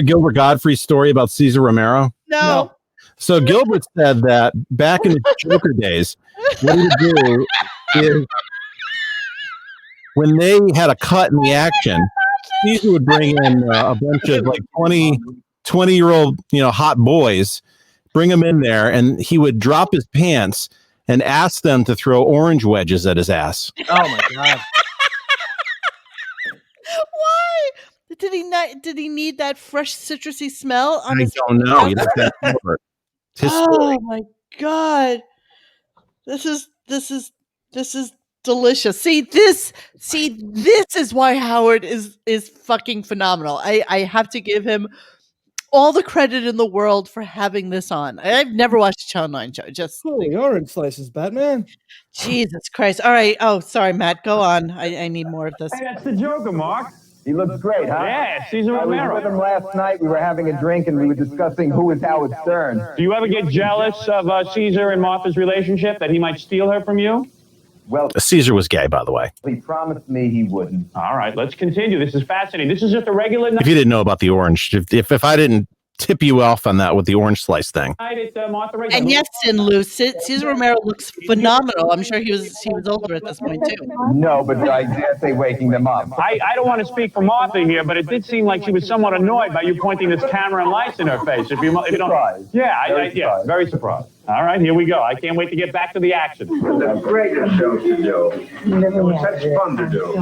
Gilbert Gottfried's story about Cesar Romero? No. So Gilbert said that back in his Joker days, what he would do is when they had a cut in the action, Caesar would bring in a bunch of like 20-year-old, hot boys, bring them in there, and he would drop his pants and ask them to throw orange wedges at his ass. Oh my God. Why? Did he need that fresh citrusy smell on I his don't know. You'd have to ask Gilbert. It's his story. Oh my God. This is delicious. See, this is why Howard is fucking phenomenal. I have to give him all the credit in the world for having this on. I've never watched a Channel 9 show. Just Holy orange slices, Batman. Jesus Christ. All right. Oh, sorry, Matt. Go on. I need more of this. Hey, that's the Joker, Mark. He looks great, huh? Yeah, Cesar I was Romero. with him last night. We were having a drink and we were discussing who is Howard Stern. Do you ever get jealous of Caesar and Martha's relationship, that he might steal her from you? Well, Caesar was gay, by the way. he promised me he wouldn't. All right, let's continue. This is fascinating. This is just a regular If you didn't know about the orange, if I didn't tip you off on that with the orange slice thing. night at Martha Reagan. And yes, Sin Lou, Cesar Romero looks phenomenal. I'm sure he was older at this point too. No, but I dare say waking them up. I don't want to speak for Martha here, but it did seem like she was somewhat annoyed by you pointing this camera and lights in her face. If you don't, Surprised. yeah, very surprised. All right, here we go. I can't wait to get back to the action. The greatest shows to do. It was such fun to do.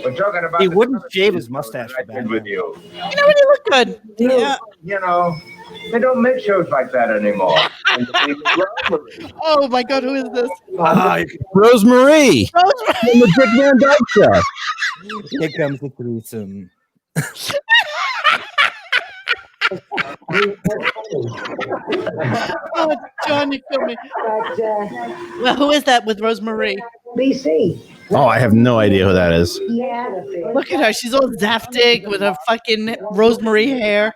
We're talking about He the wouldn't shave his mustache I for did with you. You know what? He looked good. Yeah. You know, they don't make shows like that anymore. Oh my God, who is this? Rosemary. From the Dick Van Dyke Show. Here comes the threesome. Oh, John, you killed me. Well, who is that with Rosemary? BC. Oh, I have no idea who that is. Yeah. Look at her. She's all zaftig with her fucking Rosemary hair.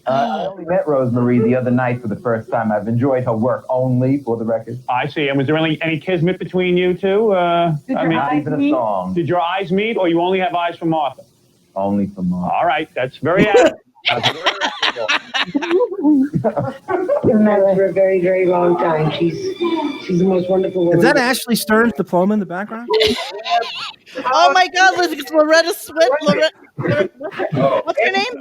I only met Rosemary the other night for the first time. I've enjoyed her work only, for the record. I see. And was there any kismet between you two? Not even a song. Did your eyes meet, or you only have eyes for Martha? Only for Mark. All right, that's very accurate. Been married for a very, very long time. She's the most wonderful woman. Is that Ashley Stern's diploma in the background? Oh my God, it's Loretta Swit. What's her name?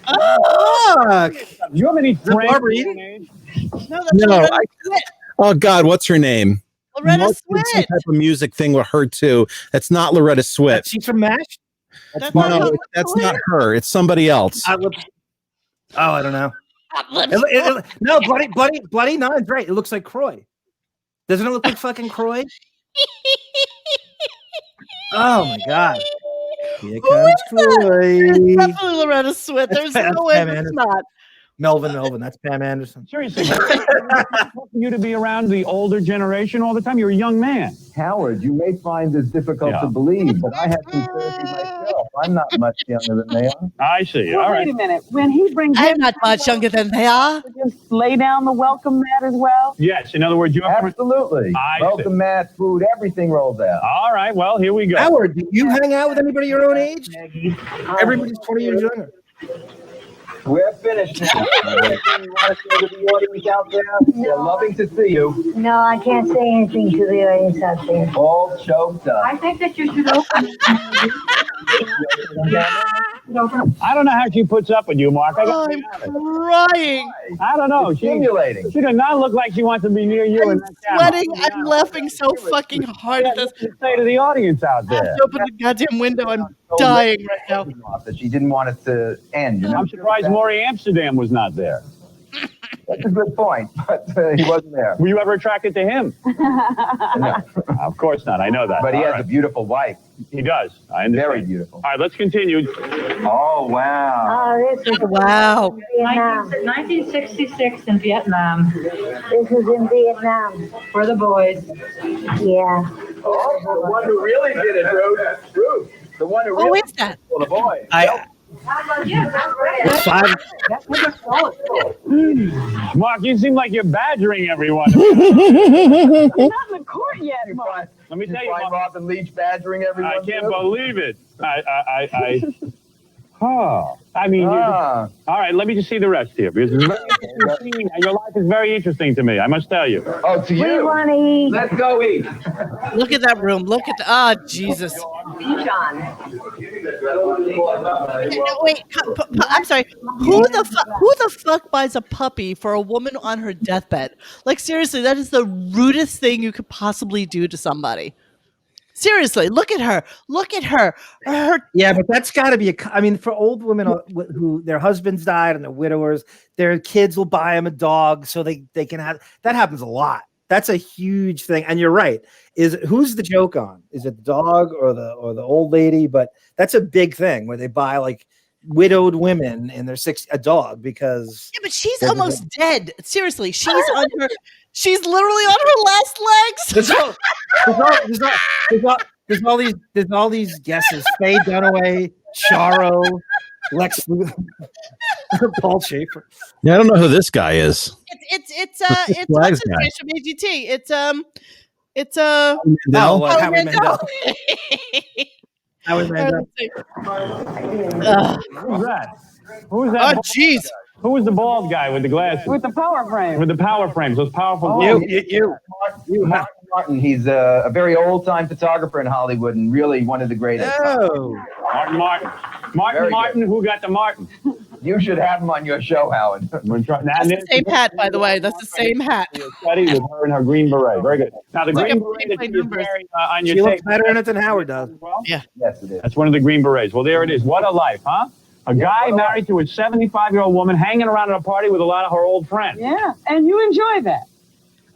Fuck. Do you have any friends? Barbara your Eden? age? No, that's No, Loretta Swit. Oh God, what's her name? Loretta Mark did some Swit. type of music thing with her too. That's not Loretta Swit. She's from MASH? That's No, Loretta that's Swit. not her. It's somebody else. I don't know. No, Bloody Nine's right. It looks like Croy. Doesn't it look like fucking Croy? Oh my God. Here Who is comes that? Croy. It's definitely Loretta Swit. There's That's no way Pam it's Anderson. not. Melvin. That's Pam Anderson. Seriously, for you to be around the older generation all the time. You're a young man. Howard, you may find this difficult to believe, but I had some therapy myself. I'm not much younger than they are. I see. All Wait right. a minute. When he brings I'm in, not much younger than they are. just lay down the welcome mat as well. Yes. In other words, you have. Absolutely. I see. Welcome mat, food, everything rolls out. All right. Well, here we go. Howard, do you hang out with anybody your own age? Everybody's 20 years younger. We're finished now. You want to say to the audience out there? We're loving to see you. No, I can't say anything to the audience out there. All choked up. I think that you should open. I don't know how she puts up with you, Mark. I'm crying. I don't know. Stimulating. She does not look like she wants to be near you. I'm sweating. I'm laughing so fucking hard at this. Say to the audience out I have there. to open the goddamn window. I'm dying right now. That she didn't want it to end. You know? I'm surprised Maury Amsterdam was not there. That's a good point, but he wasn't there. Were you ever attracted to him? No. Of course not. I know that. But he All has right. a beautiful wife. He does. I understand. Very beautiful. All right, let's continue. Oh, wow. Oh, this is Wow. Vietnam. 1966 in Vietnam This is in Vietnam. for the boys. Yeah. Oh, the one who really did it, Ruth. The one who Who really is that? for the boy. It's five. Mark, you seem like you're badgering everyone. Not in the court yet, Mark. Let me tell you, Find Mark, Robin Leach badgering everyone. I can't believe it. I mean, all right, let me just see the rest here. Because it's very interesting. Your life is very interesting to me, I must tell you. Oh, to you. Ronnie. Let's go eat. Look at that room. Look at the Jesus. John. No, wait, I'm sorry. Who the fuck buys a puppy for a woman on her deathbed? Like seriously, that is the rudest thing you could possibly do to somebody. Seriously, look at her. Look at her. Yeah, but that's got to be I mean, for old women who their husbands died and they're widowers, their kids will buy them a dog so they can have. That happens a lot. That's a huge thing, and you're right. Who's the joke on? Is it the dog or the old lady? But that's a big thing where they buy like widowed women and they're a dog because yeah, but she's almost dead. Seriously, she's literally on her last legs. There's all these guesses. Faye Dunaway, Charo, Lex Luthor, Paul Schaefer. Yeah, I don't know who this guy is. It's Flags what's his guy. name from AGT. It's Howie Howie Mandel. Howie Mandel. Who's that? Who's that? Oh, jeez. Who was the bald guy with the glasses? With the power frame. With the power frames, those powerful You. Martin Martin. He's a very old-time photographer in Hollywood and really one of the greatest. Oh. Martin, who got the Martin? You should have him on your show, Howard. That's the same hat, by the way. That's the same hat. Study with her and her green beret. Very good. Now, the green beret that she's wearing on your She looks tape. better in it than Howard does. Yeah. Yes, it is. That's one of the green berets. Well, there it is. What a life, huh? A guy married to a 75-year-old woman hanging around at a party with a lot of her old friends. Yeah, and you enjoy that.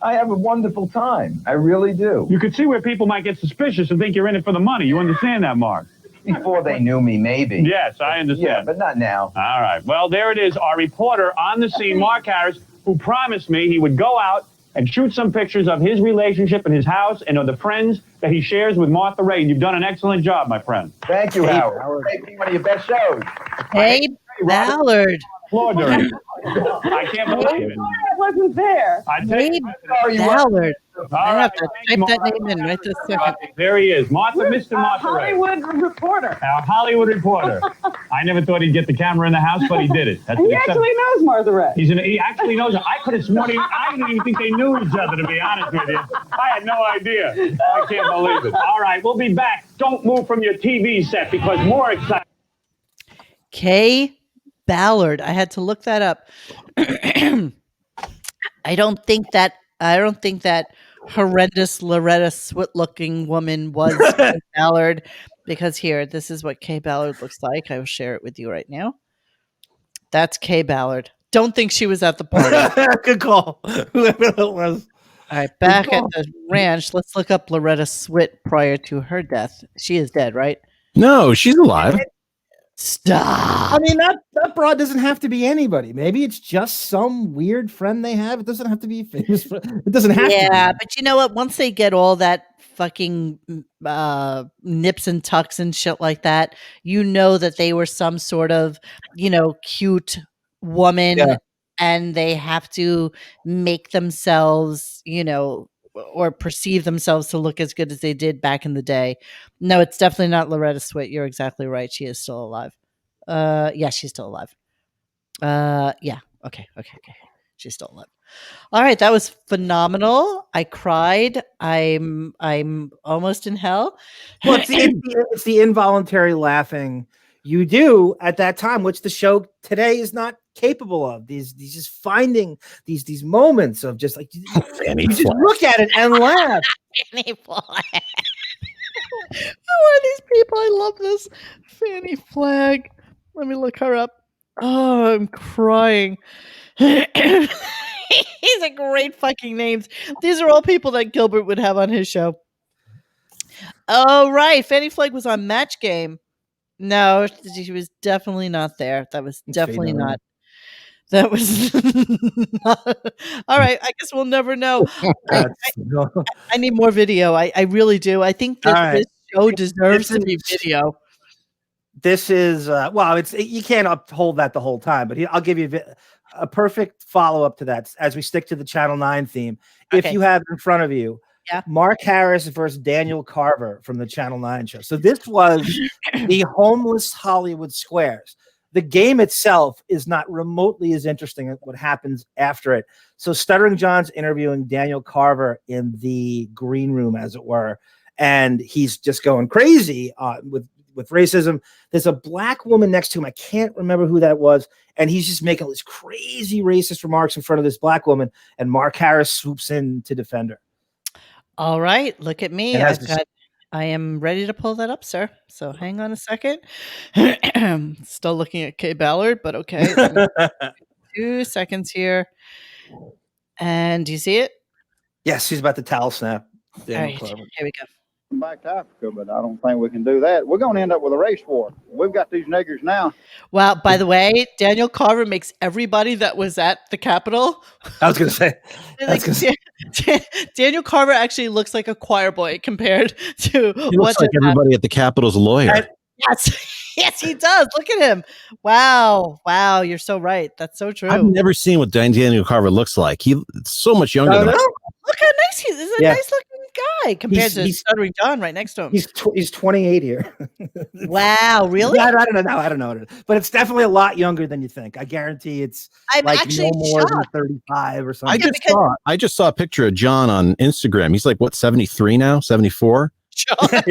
I have a wonderful time. I really do. You could see where people might get suspicious and think you're in it for the money. You understand that, Mark? Before they knew me, maybe. Yes, I understand. Yeah, but not now. All right. Well, there it is. Our reporter on the scene, Mark Harris, who promised me he would go out and shoot some pictures of his relationship and his house and of the friends that he shares with Martha Ray. You've done an excellent job, my friend. Thank you, Howard. It's been one of your best shows. Hey, Ballard. I can't believe it. I wasn't there. Hey, Ballard. I have to type that name in right this second. There he is. Mr. Martha Ray. Hollywood reporter. Our Hollywood reporter. I never thought he'd get the camera in the house, but he did it. He actually knows Martha Ray. He actually knows her. I could have sworn I didn't even think they knew each other, to be honest with you. I had no idea. I can't believe it. All right, we'll be back. Don't move from your TV set because more exciting. Kay Ballard. I had to look that up. I don't think that horrendous Loretta Swit looking woman was Kay Ballard, because here, this is what Kay Ballard looks like. I will share it with you right now. That's Kay Ballard. Don't think she was at the party. Good call. Whoever it was. All right, back at the ranch, let's look up Loretta Swit prior to her death. She is dead, right? No, she's alive. Stop. I mean, that broad doesn't have to be anybody. Maybe it's just some weird friend they have. It doesn't have to be famous. It doesn't have to be. Yeah, but you know what? Once they get all that fucking nips and tucks and shit like that, you know that they were some sort of, cute woman, and they have to make themselves, or perceive themselves to look as good as they did back in the day. No, it's definitely not Loretta Swit. You're exactly right. She is still alive. Yeah, she's still alive. Yeah. Okay. She's still alive. All right, that was phenomenal. I cried. I'm almost in hell. Well, it's the involuntary laughing you do at that time, which the show today is not capable of. These just finding these moments of just like you just look at it and laugh. Fanny Flag. Who are these people? I love this. Fanny Flag. Let me look her up. Oh, I'm crying. These are great fucking names. These are all people that Gilbert would have on his show. Oh, right. Fanny Flag was on Match Game. No, she was definitely not there. That was definitely not. That was not. All right. I guess we'll never know. I need more video. I really do. I think that this show deserves to be video. This is you can't uphold that the whole time, but I'll give you a perfect follow-up to that as we stick to the Channel 9 theme. If you have it in front of you, Mark Harris versus Daniel Carver from the Channel 9 show. So this was the homeless Hollywood Squares. The game itself is not remotely as interesting as what happens after it. So Stuttering John's interviewing Daniel Carver in the green room, as it were, and he's just going crazy with racism. There's a black woman next to him. I can't remember who that was. And he's just making all these crazy racist remarks in front of this black woman. And Mark Harris swoops in to defend her. All right. Look at me. I am ready to pull that up, sir. So hang on a second. Still looking at Kay Ballard, but okay. 2 seconds here. And do you see it? Yes, she's about to towel snap. All right. Here we go. Back to Africa, but I don't think we can do that. We're going to end up with a race war. We've got these niggers now. Wow. By the way, Daniel Carver makes everybody that was at the Capitol. I was going to say. Daniel Carver actually looks like a choir boy compared to he looks like everybody at the Capitol's lawyer. Yes, he does. Look at him. Wow. You're so right. That's so true. I've never seen what Daniel Carver looks like. He's so much younger than us. Look how nice he is. He's a nice looking guy compared to Stuttering John right next to him. He's 28 here. Wow, really? I don't know. But it's definitely a lot younger than you think. I guarantee it's actually no more than 35 or something. I just saw a picture of John on Instagram. He's like, what, 73 now? 74? John.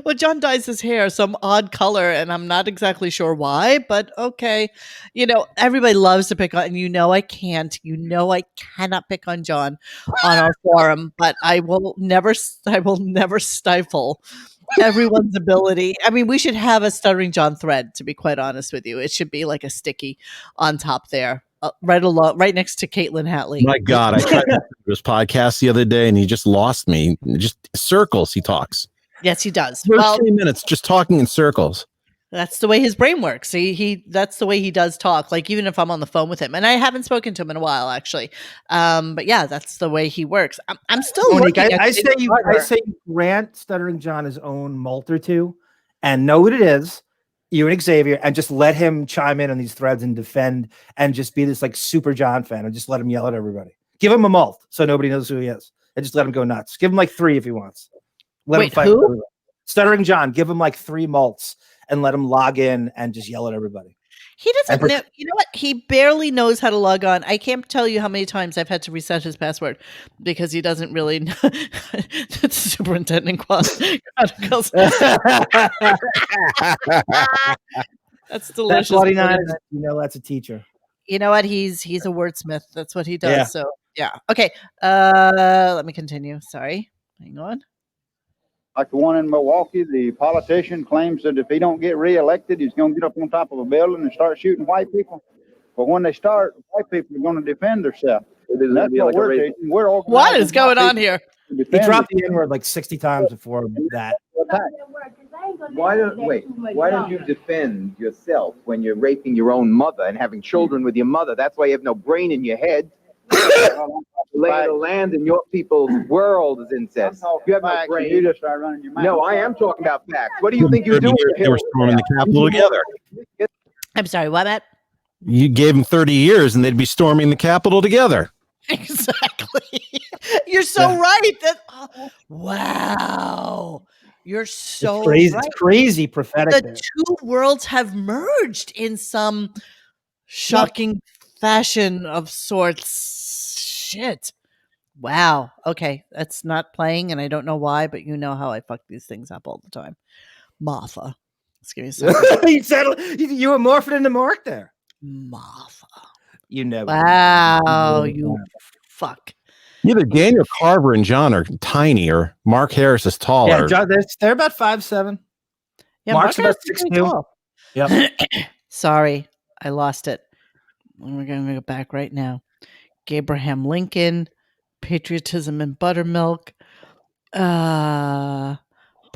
Well, John dyes his hair some odd color, and I'm not exactly sure why, but okay. Everybody loves to pick on, and I can't. I cannot pick on John on our forum, but I will never stifle everyone's ability. I mean, we should have a Stuttering John thread, to be quite honest with you. It should be like a sticky on top there. Right next to Caitlin Hatley. My God, I tried to do this podcast the other day, and he just lost me. Just circles he talks. Yes, he does. 13 minutes just talking in circles. That's the way his brain works. That's the way he does talk. Like, even if I'm on the phone with him, and I haven't spoken to him in a while, actually. But yeah, that's the way he works. I'm still Monique, looking. I say you grant Stuttering John his own malt or two, and know what it is. You and Xavier, and just let him chime in on these threads and defend, and just be this like super John fan, and just let him yell at everybody. Give him a malt so nobody knows who he is, and just let him go nuts. Give him like 3 if he wants. Let him fight. Who? Stuttering John. Give him like 3 malts and let him log in and just yell at everybody. He doesn't know. You know what? He barely knows how to log on. I can't tell you how many times I've had to reset his password because he doesn't really know. That's Superintendent Chronicles. That's delicious. That's that's a teacher. You know what? He's a wordsmith. That's what he does. Yeah. So yeah. Okay. Let me continue. Sorry. Hang on. Like the one in Milwaukee, the politician claims that if he don't get reelected, he's going to get up on top of a building and start shooting white people. But when they start, white people are going to defend themselves. That's what we're teaching. What is going on here? He dropped the N-word like 60 times before that. Why don't you defend yourself when you're raping your own mother and having children with your mother? That's why you have no brain in your head. Lay of the land in your people's world is incest. You have no brain. You just start running your mouth. No, I am talking about facts. What do you think you're doing? They were storming the Capitol together. I'm sorry, what, Matt? You gave them 30 years, and they'd be storming the Capitol together. Exactly. You're so right. Wow. You're so it's crazy. right. It's crazy prophetic. The two worlds have merged in some shocking fashion of sorts. Shit. Wow. Okay. That's not playing, and I don't know why, but you know how I fuck these things up all the time. Martha. Let's give you a second. You were morphing into Mark there. Martha. You know. Wow. You fuck. Either Daniel Carver and John are tiny, or Mark Harris is taller. Yeah, John, they're about 5'7". Yeah, Mark's about 6'2". Yep. Sorry, I lost it. We're going to go back right now. Abraham Lincoln, patriotism and buttermilk. Everything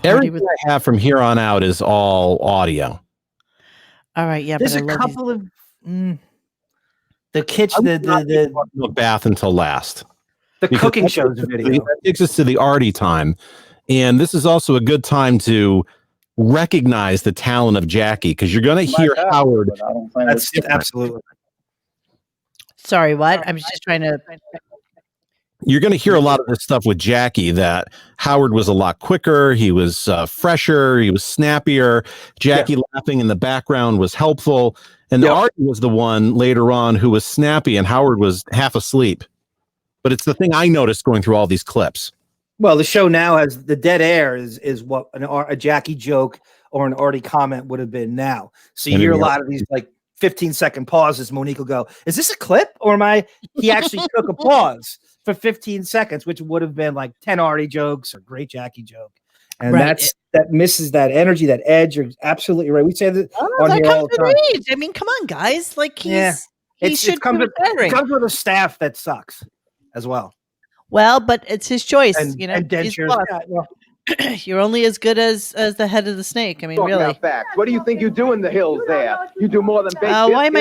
I have from here on out is all audio. All right, yeah. There's but a couple of the kitchen, the bath until last. The cooking shows video. That takes us to the arty time, and this is also a good time to recognize the talent of Jackie, because you're going to hear Howard. That's absolutely. Sorry, what? I'm just trying to. You're going to hear a lot of this stuff with Jackie, that Howard was a lot quicker. He was fresher. He was snappier. Jackie laughing in the background was helpful. And Artie was the one later on who was snappy, and Howard was half asleep. But it's the thing I noticed going through all these clips. Well, the show now has the dead air is what a Jackie joke or an Artie comment would have been now. So you hear a lot of these like 15-second pauses. Monique will go, "Is this a clip or am I?" He actually took a pause for 15 seconds, which would have been like 10 Artie jokes or great Jackie joke. And that misses that energy, that edge. You're absolutely right. We say that on here all the time. I mean, come on, guys. Like he it comes with a staff that sucks as well. Well, but it's his choice, and dentures. You're only as good as the head of the snake. I mean, really. Facts. What do you think you do in the hills there? You do more than bake why am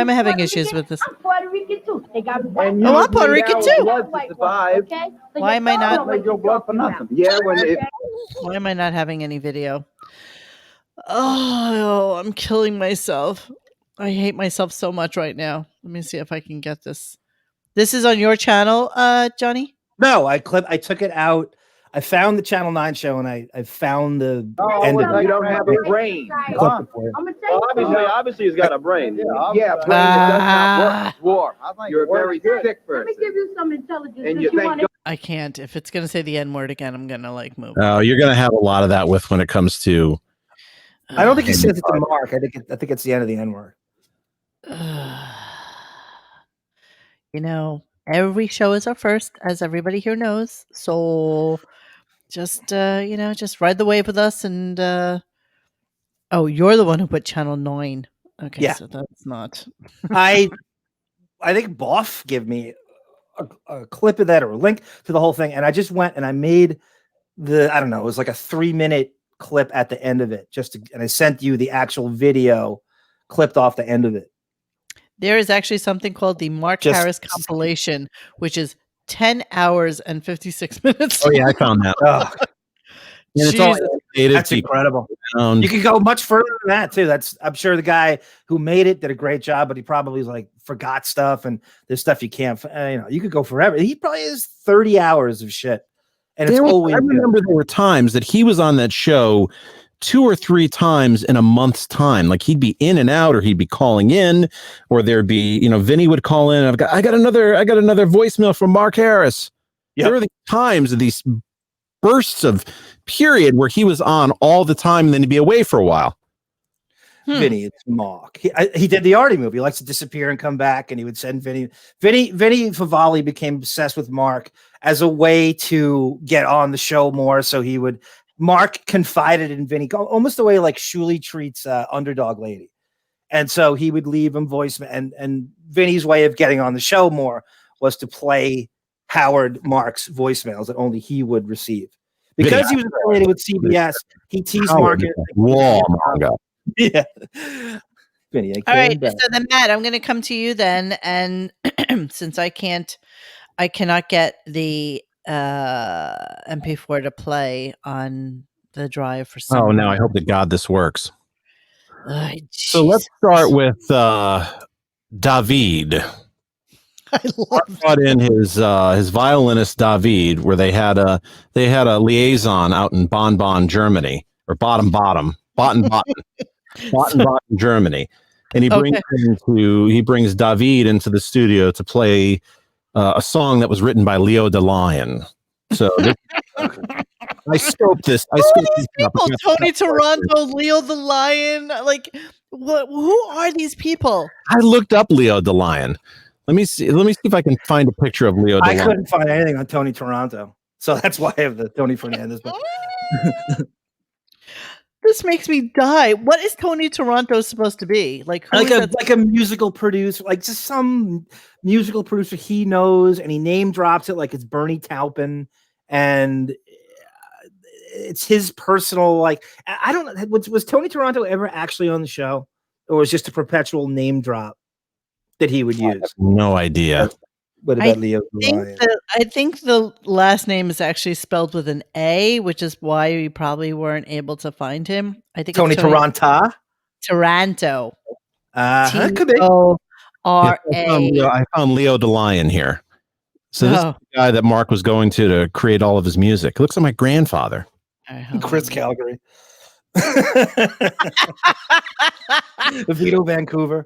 I having issues with this? I'm Puerto Rican too. They got I'm Puerto Rican too. Okay? Why am I not? Your blood for nothing. Yeah, why am I not having any video? Oh, I'm killing myself. I hate myself so much right now. Let me see if I can get this. This is on your channel, Johnny? No, I took it out. I found the Channel 9 show, and I found the end of it. You don't have a brain. Obviously, he's got a brain. Yeah, brain that does not work. You're a very sick person. Let me give you some intelligence. And you think I can't. If it's going to say the N-word again, I'm going to like move. Oh, you're going to have a lot of that when it comes to. I don't think he says it to Mark. I think it's the end of the N-word. You know, every show is our first, as everybody here knows. So just just ride the wave with us. And you're the one who put Channel 9. Okay, so that's not. I think Boff gave me a clip of that or a link to the whole thing, and I just went and I made it was like a 3-minute clip at the end of it, and I sent you the actual video clipped off the end of it. There is actually something called the Mark Harris compilation, which is 10 hours and 56 minutes. Oh yeah, I found that. That's incredible. You can go much further than that too. I'm sure the guy who made it did a great job, but he probably like forgot stuff, and there's stuff you can't. You could go forever. He probably has 30 hours of shit, and I remember there were times that he was on that show 2 or 3 times in a month's time. Like he'd be in and out, or he'd be calling in, or there'd be, Vinny would call in. I got another voicemail from Mark Harris. Yep. There were these times of these bursts of period where he was on all the time, and then he'd be away for a while. Vinny, it's Mark. He did the Artie movie. He likes to disappear and come back, and he would send Vinny. Vinny Favale became obsessed with Mark as a way to get on the show more. So Mark confided in Vinny, almost the way like Shuli treats Underdog Lady. And so he would leave him voicemail, and Vinny's way of getting on the show more was to play Howard Mark's voicemails that only he would receive. Because he was affiliated with CBS, he teased Mark. Yeah. Vinny, all right. So then, Matt, I'm going to come to you then. And since I cannot get the MP4 to play on the drive for some. Oh no! I hope to God this works. So let's start with David. I brought in his violinist David, where they had a liaison out in Bonn, Germany, or Baden, Germany, and he brings David into the studio to play a song that was written by Leo DeLion. So I scoped this. People, Tony Toronto, Leo DeLion. Like, who are these people? I looked up Leo DeLion. Let me see if I can find a picture of Leo DeLion. I couldn't find anything on Tony Toronto, so that's why I have the Tony Fernandez. This makes me die. What is Tony Toronto supposed to be? Like a musical producer, like just some musical producer he knows, and he name drops it like it's Bernie Taupin, and it's his personal, like, I don't know. Was Tony Toronto ever actually on the show, or was it just a perpetual name drop that he would use? No idea. What about Leo the think Lion? I think the last name is actually spelled with an A, which is why we probably weren't able to find him. I think Tony it's Tony Taranta? Taranto. That could be. Yeah, T-O-R-A. I found Leo the Lion here. So this is the guy that Mark was going to create all of his music. It looks like my grandfather. Chris Calgary. Vito Vancouver.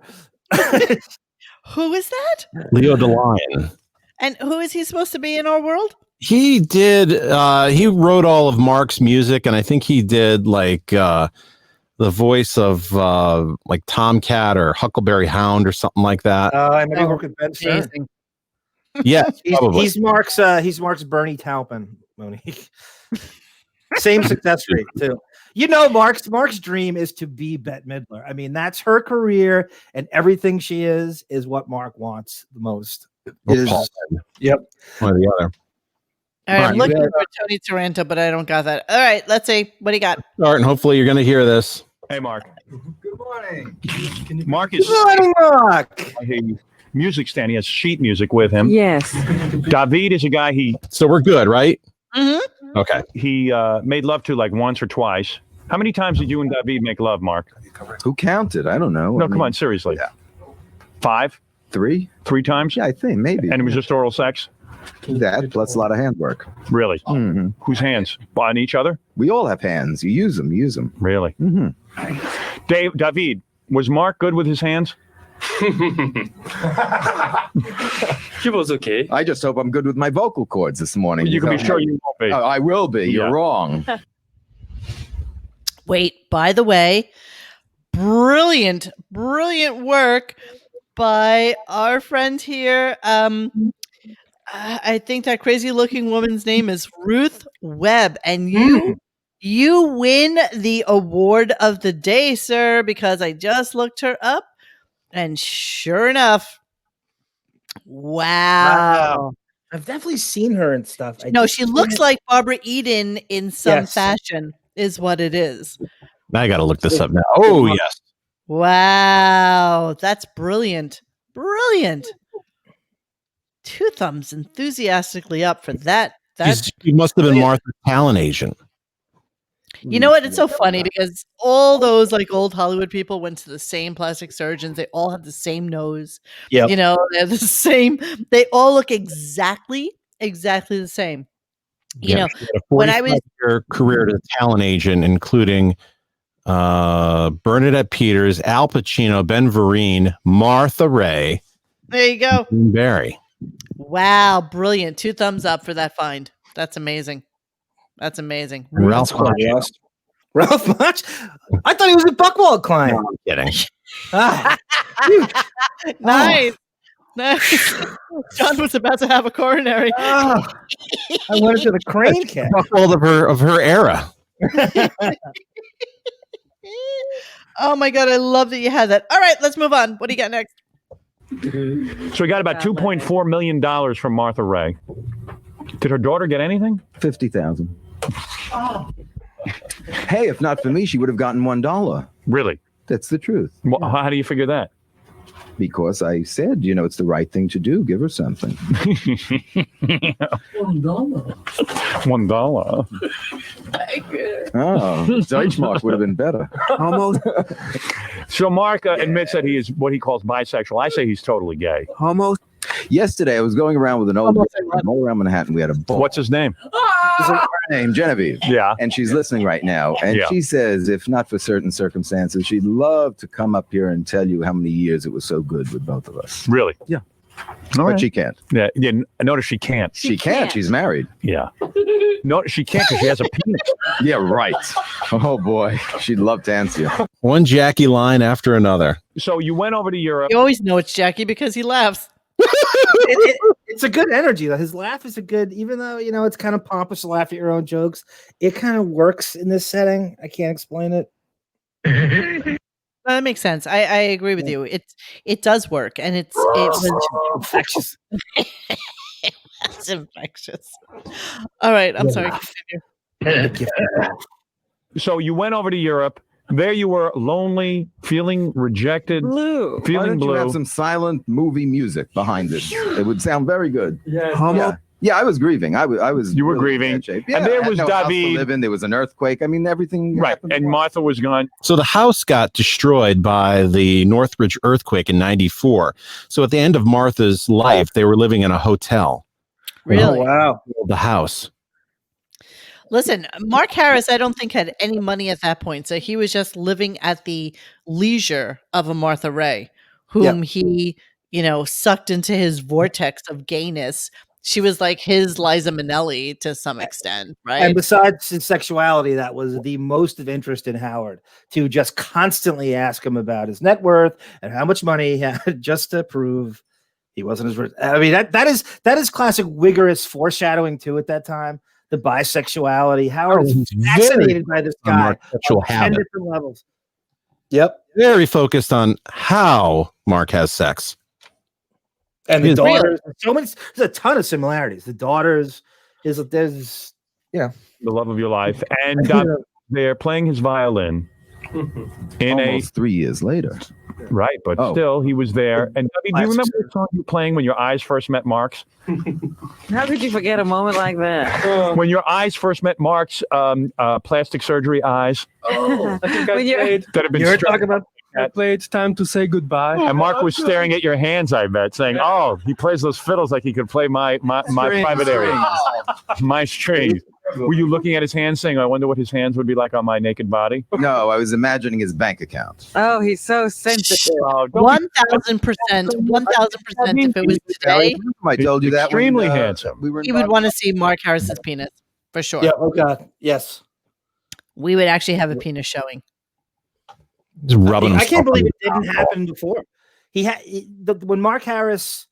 Who is that? Leo the Lion. And who is he supposed to be in our world? He did. He wrote all of Mark's music, and I think he did like the voice of like Tomcat or Huckleberry Hound or something like that. I maybe work with Ben Stern. Yeah, probably. He's Mark's Bernie Taupin, Monique. Same success rate too. You know, Mark's dream is to be Bette Midler. I mean, that's her career, and everything she is what Mark wants the most. It is. Yep. One or the other. All right, I'm looking for Tony Taranto, but I don't got that. All right, let's see. What do you got? Start, and hopefully you're going to hear this. Hey, Mark. Good morning. Mark is Good morning, Mark. a music stand. He has sheet music with him. Yes. David is a guy So we're good, right? Mm-hmm. Okay. he made love to like once or twice. How many times did you and David make love, Mark? Who counted? I don't know. No, come on, seriously. Yeah. 5? 3? 3 times? Yeah, I think maybe. And it was just oral sex? That plus a lot of handwork. Really? Mm-hmm. Whose hands? On each other? We all have hands. You use them. Really? Mm-hmm. David, was Mark good with his hands? He was okay. I just hope I'm good with my vocal cords this morning. You can be sure you won't be. I will be. You're wrong. Wait, by the way, brilliant work by our friend here. I think that crazy looking woman's name is Ruth Webb, and you win the award of the day, sir, because I just looked her up, and sure enough, wow. I've definitely seen her and stuff. No, she looks like Barbara Eden in some fashion, is what it is. I got to look this up now. Oh, yes. Wow, that's brilliant. Brilliant. 2 thumbs enthusiastically up for that. She must have been Martha's talent agent. You know what? It's so funny because all those like old Hollywood people went to the same plastic surgeons. They all have the same nose. Yep. You know, they're the same. They all look exactly the same. You know, she had a when I was 45-year career as a talent agent, including Bernadette Peters, Al Pacino, Ben Vereen, Martha Ray. There you go. And Barry. Wow, brilliant. 2 thumbs up for that find. That's amazing. That's amazing. And Ralph Macchio. Ralph Macchio? I thought he was a Buckwald client. No, I'm kidding. Nice. Nice. John was about to have a coronary. I went into the crane cat. Buckwald of her era. Oh my God, I love that you had that. All right, let's move on. What do you got next? So we got about $2.4 million from Martha Ray. Did her daughter get anything? 50,000. Hey, if not for me, she would have gotten $1. Really? That's the truth. Well, how do you figure that? Because I said, it's the right thing to do. Give her something. $1. Oh, Deutschmark would have been better. Almost. So Mark admits that he is what he calls bisexual. I say he's totally gay. Almost. Yesterday, I was going around with an old lady all around Manhattan. We had a ball. What's his name? Her name, Genevieve. Yeah. And she's listening right now. And she says, if not for certain circumstances, she'd love to come up here and tell you how many years it was so good with both of us. Really? Yeah. All but right. she can't. Yeah. Notice she can't. She can't. She's married. Yeah. No, she can't because she has a penis. Yeah, right. Oh, boy. She'd love to answer you. One Jackie line after another. So you went over to Europe. You always know it's Jackie because he laughs. It's a good energy. His laugh is a good, even though, it's kind of pompous to laugh at your own jokes. It kind of works in this setting. I can't explain it. That makes sense. I agree with you. It does work, and it was infectious. It's infectious. All right, I'm sorry. Continue. So you went over to Europe. there you were, lonely, feeling rejected, Why feeling don't you blue. have some silent movie music behind this? It would sound very good. Yeah. Yeah, I was grieving. I was. You were really in grieving. bad shape. Yeah, And there I had was no house to David. live in. There was an earthquake. I mean, everything. Right, happened and at once. Martha was gone. So the house got destroyed by the Northridge earthquake in 94. So at the end of Martha's life, they were living in a hotel. Really? Oh, wow. The house. Listen, Mark Harris, I don't think had any money at that point, so he was just living at the leisure of a Martha Ray, whom he, sucked into his vortex of gayness. She was like his Liza Minnelli to some extent, right? And besides his sexuality, that was the most of interest in Howard, to just constantly ask him about his net worth and how much money he had, just to prove he wasn't as rich. I mean, that is classic vigorous foreshadowing too at that time. The bisexuality. Howard is fascinated by this guy sexual on 10 habit. different levels. Yep. Very focused on how Mark has sex. And the It's daughters, there's a ton of similarities. The daughters there's the love of your life, and they're playing his violin in Almost 3 years later. Right, but still, he was there. And do you remember the song you were playing when your eyes first met Mark's? How could you forget a moment like that? When your eyes first met Mark's plastic surgery eyes. Oh, I think I played. That have been You're talking about. I played "Time to Say Goodbye," and Mark was staring at your hands, I bet, saying, "Oh, he plays those fiddles like he could play my private area, my strings." Were you looking at his hands, saying, "I wonder what his hands would be like on my naked body"? No, I was imagining his bank account. Oh, he's so sensitive. 1,000%. 1,000%. If it was today, I told you that. Extremely handsome. he would want to see Mark Harris's penis for sure. Yeah. Oh God. Yes. We would actually have a penis showing. Just rubbing I can't himself believe on it didn't happen before. When Mark Harris,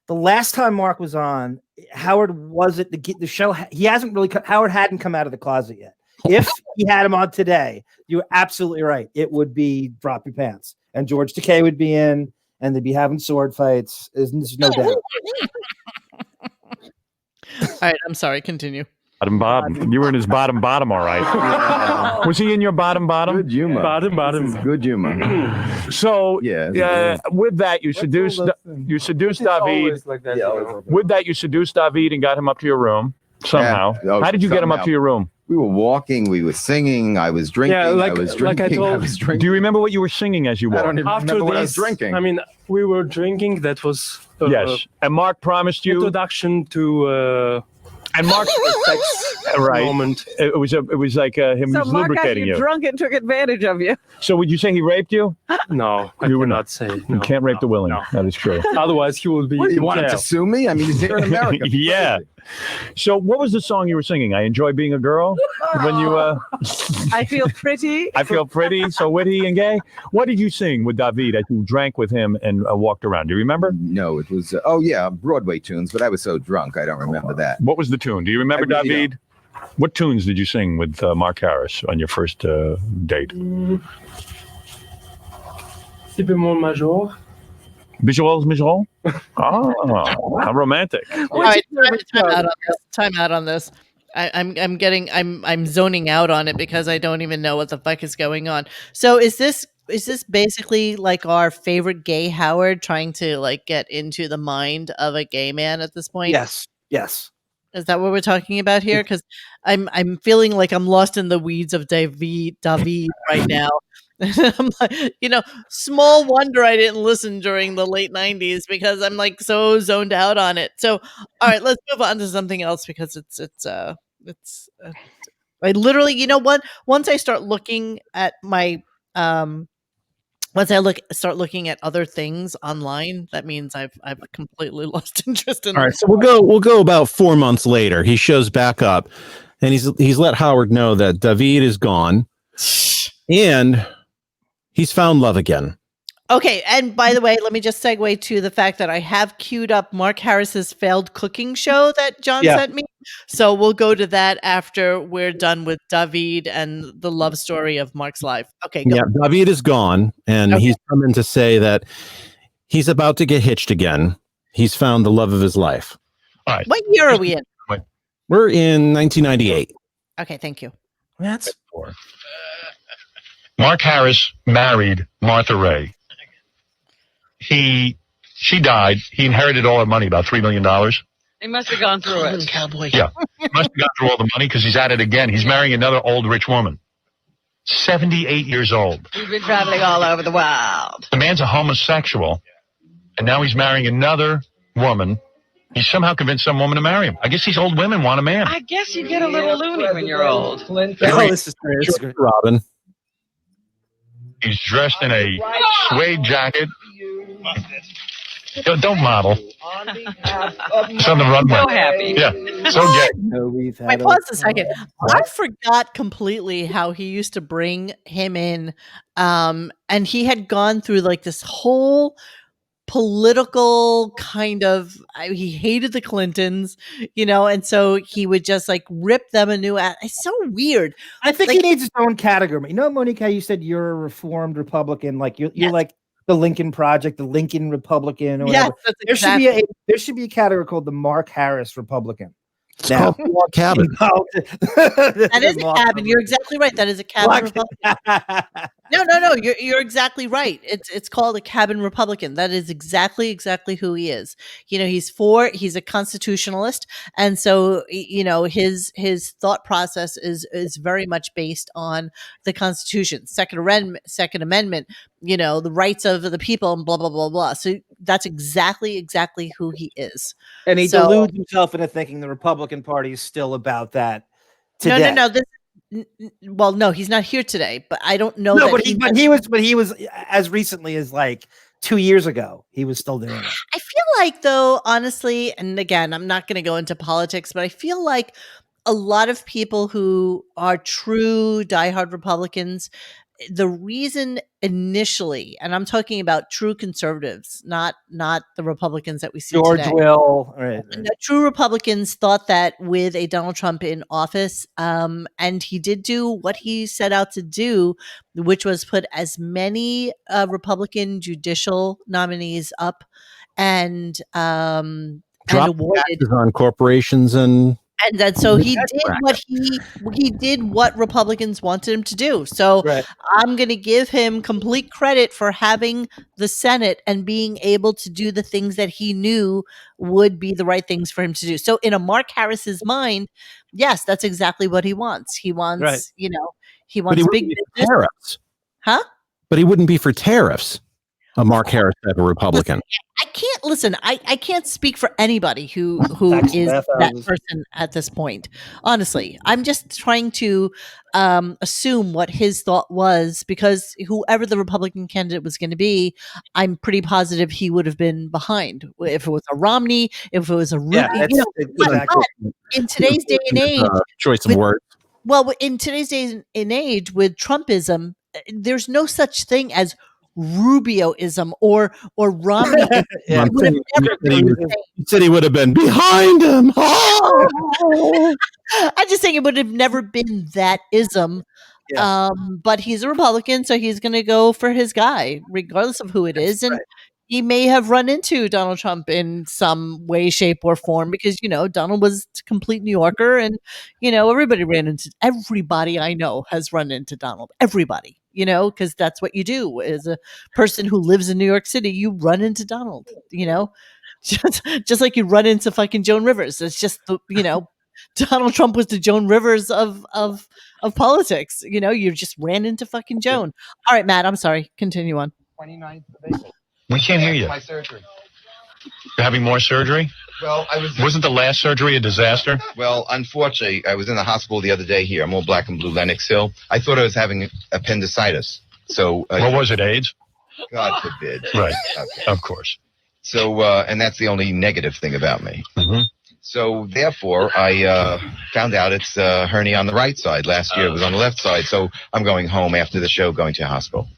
the last time Mark was on, Howard was at the show. He hasn't really. Howard hadn't come out of the closet yet. If he had him on today, you're absolutely right. It would be drop your pants, and George Takei would be in, and they'd be having sword fights. There's no doubt. All right, I'm sorry. Continue. Bottom. You were in his bottom, all right. Was he in your bottom? Good humor. Bottom. This is good humor. So, yeah. With that, you seduced David. Always like that. With that, you seduced David and got him up to your room somehow. Yeah. Oh, How did you get him up to your room? We were walking. We were singing. I was drinking. Yeah, I was drinking. I was drinking. Do you remember what you were singing as you walked? I don't even remember what I was drinking. I mean, we were drinking. That was yes. And Mark promised you introduction to. And Mark's right. Moment. It was like him So Mark got lubricating you drunk and took advantage of you. So would you say he raped you? No, I would not say. No. You can't rape the willing. No. That is true. Otherwise, he will be. What, you in wanted jail. to sue me? I mean, he's here in America. Yeah. So what was the song you were singing? I enjoy being a girl. When you I feel pretty. I feel pretty, so witty and gay. What did you sing with David as you drank with him and walked around? Do you remember? No, it was Broadway tunes, but I was so drunk I don't remember that. What was the tune? Do you remember, David? What tunes did you sing with Mark Harris on your first date? Si bemol major. Visuals. Oh, how romantic. All right, time out on this. I'm zoning out on it because I don't even know what the fuck is going on. So is this basically like our favorite gay Howard trying to like get into the mind of a gay man at this point? Yes. Is that what we're talking about here? Because I'm feeling like I'm lost in the weeds of David right now. I'm like, small wonder I didn't listen during the late 90s because I'm like so zoned out on it. So, all right, let's move on to something else because I literally, once I start looking at my, once I start looking at other things online, that means I've completely lost interest in. All right, so we'll go about 4 months later. He shows back up, and he's let Howard know that David is gone, and he's found love again. Okay, and by the way, let me just segue to the fact that I have queued up Mark Harris's failed cooking show that John sent me. So we'll go to that after we're done with David and the love story of Mark's life. Okay, go. Yeah, David is gone, and he's come in to say that he's about to get hitched again. He's found the love of his life. All right. What year are we in? We're in 1998. Okay, thank you. That's Mark Harris married Martha Ray. She died. He inherited all her money, about $3 million. He must have gone through it. Cowboy. Yeah. He must have gone through all the money because he's at it again. He's marrying another old rich woman. 78 years old. He's been traveling all over the world. The man's a homosexual, and now he's marrying another woman. He somehow convinced some woman to marry him. I guess these old women want a man. I guess you get a little loony when you're old. Oh, this is great. This is great. Robin. He's dressed in a suede jacket. Don't model. It's on the runway. So happy. Yeah, so gay. Wait, pause a second. I forgot completely how he used to bring him in, and he had gone through like this whole political kind of. He hated the Clintons, and so he would just like rip them a new. It's so weird. I think he needs his own category. Monica, you said you're a reformed Republican, like you're like the Lincoln Project, the Lincoln Republican, or whatever. Yes, there should be a category called the Mark Harris Republican. It's called a log cabin. That is a cabin. You're exactly right. That is a cabin Republican. No. You're exactly right. It's called a cabin Republican. That is exactly who he is. He's a constitutionalist, and so his thought process is very much based on the Constitution, Second Amendment. The rights of the people, and blah blah blah blah. So that's exactly who he is. And he deludes himself into thinking the Republican Party is still about that today. No. No, he's not here today. But I don't know. No, but he was as recently as like 2 years ago. He was still doing it. I feel like, though, honestly, and again, I'm not going to go into politics, but I feel like a lot of people who are true diehard Republicans, the reason initially, and I'm talking about true conservatives, not the Republicans that we see George today. Will, right. The true Republicans thought that with a Donald Trump in office, and he did do what he set out to do, which was put as many Republican judicial nominees up and Drop awarded taxes on corporations and then so he did what Republicans wanted him to do. So I'm going to give him complete credit for having the Senate and being able to do the things that he knew would be the right things for him to do. So in a Mark Harris's mind, yes, that's exactly what he wants. He wants, he wants big business. Tariffs. Huh? But he wouldn't be for tariffs. A Mark Harris type of Republican. I can't listen. I can't speak for anybody who is that person at this point. Honestly, I'm just trying to assume what his thought was, because whoever the Republican candidate was going to be, I'm pretty positive he would have been behind. If it was a Romney, if it was a Ruby, but in today's day and age, choice of words. Well, in today's day and age with Trumpism, there's no such thing as Rubioism or Romney. He said he would have been behind him. I'm just saying it would have never been that ism. But he's a Republican, so he's going to go for his guy, regardless of who it is. And he may have run into Donald Trump in some way, shape, or form, because, Donald was a complete New Yorker, and, everybody I know has run into Donald. Everybody. Because that's what you do as a person who lives in New York City. You run into Donald, just like you run into fucking Joan Rivers. It's just, Donald Trump was the Joan Rivers of politics. You just ran into fucking Joan. All right, Matt, I'm sorry. Continue on. 29th of April. We can't hear you. My surgery. You're having more surgery? Well, Wasn't the last surgery a disaster? Well, unfortunately, I was in the hospital the other day here. I'm all black and blue, Lenox Hill. I thought I was having appendicitis. So what was it, AIDS? God forbid. Right. Okay. Of course. So, and that's the only negative thing about me. Mm-hmm. So, therefore, I found out it's a hernia on the right side. Last year it was on the left side. So I'm going home after the show, going to the hospital.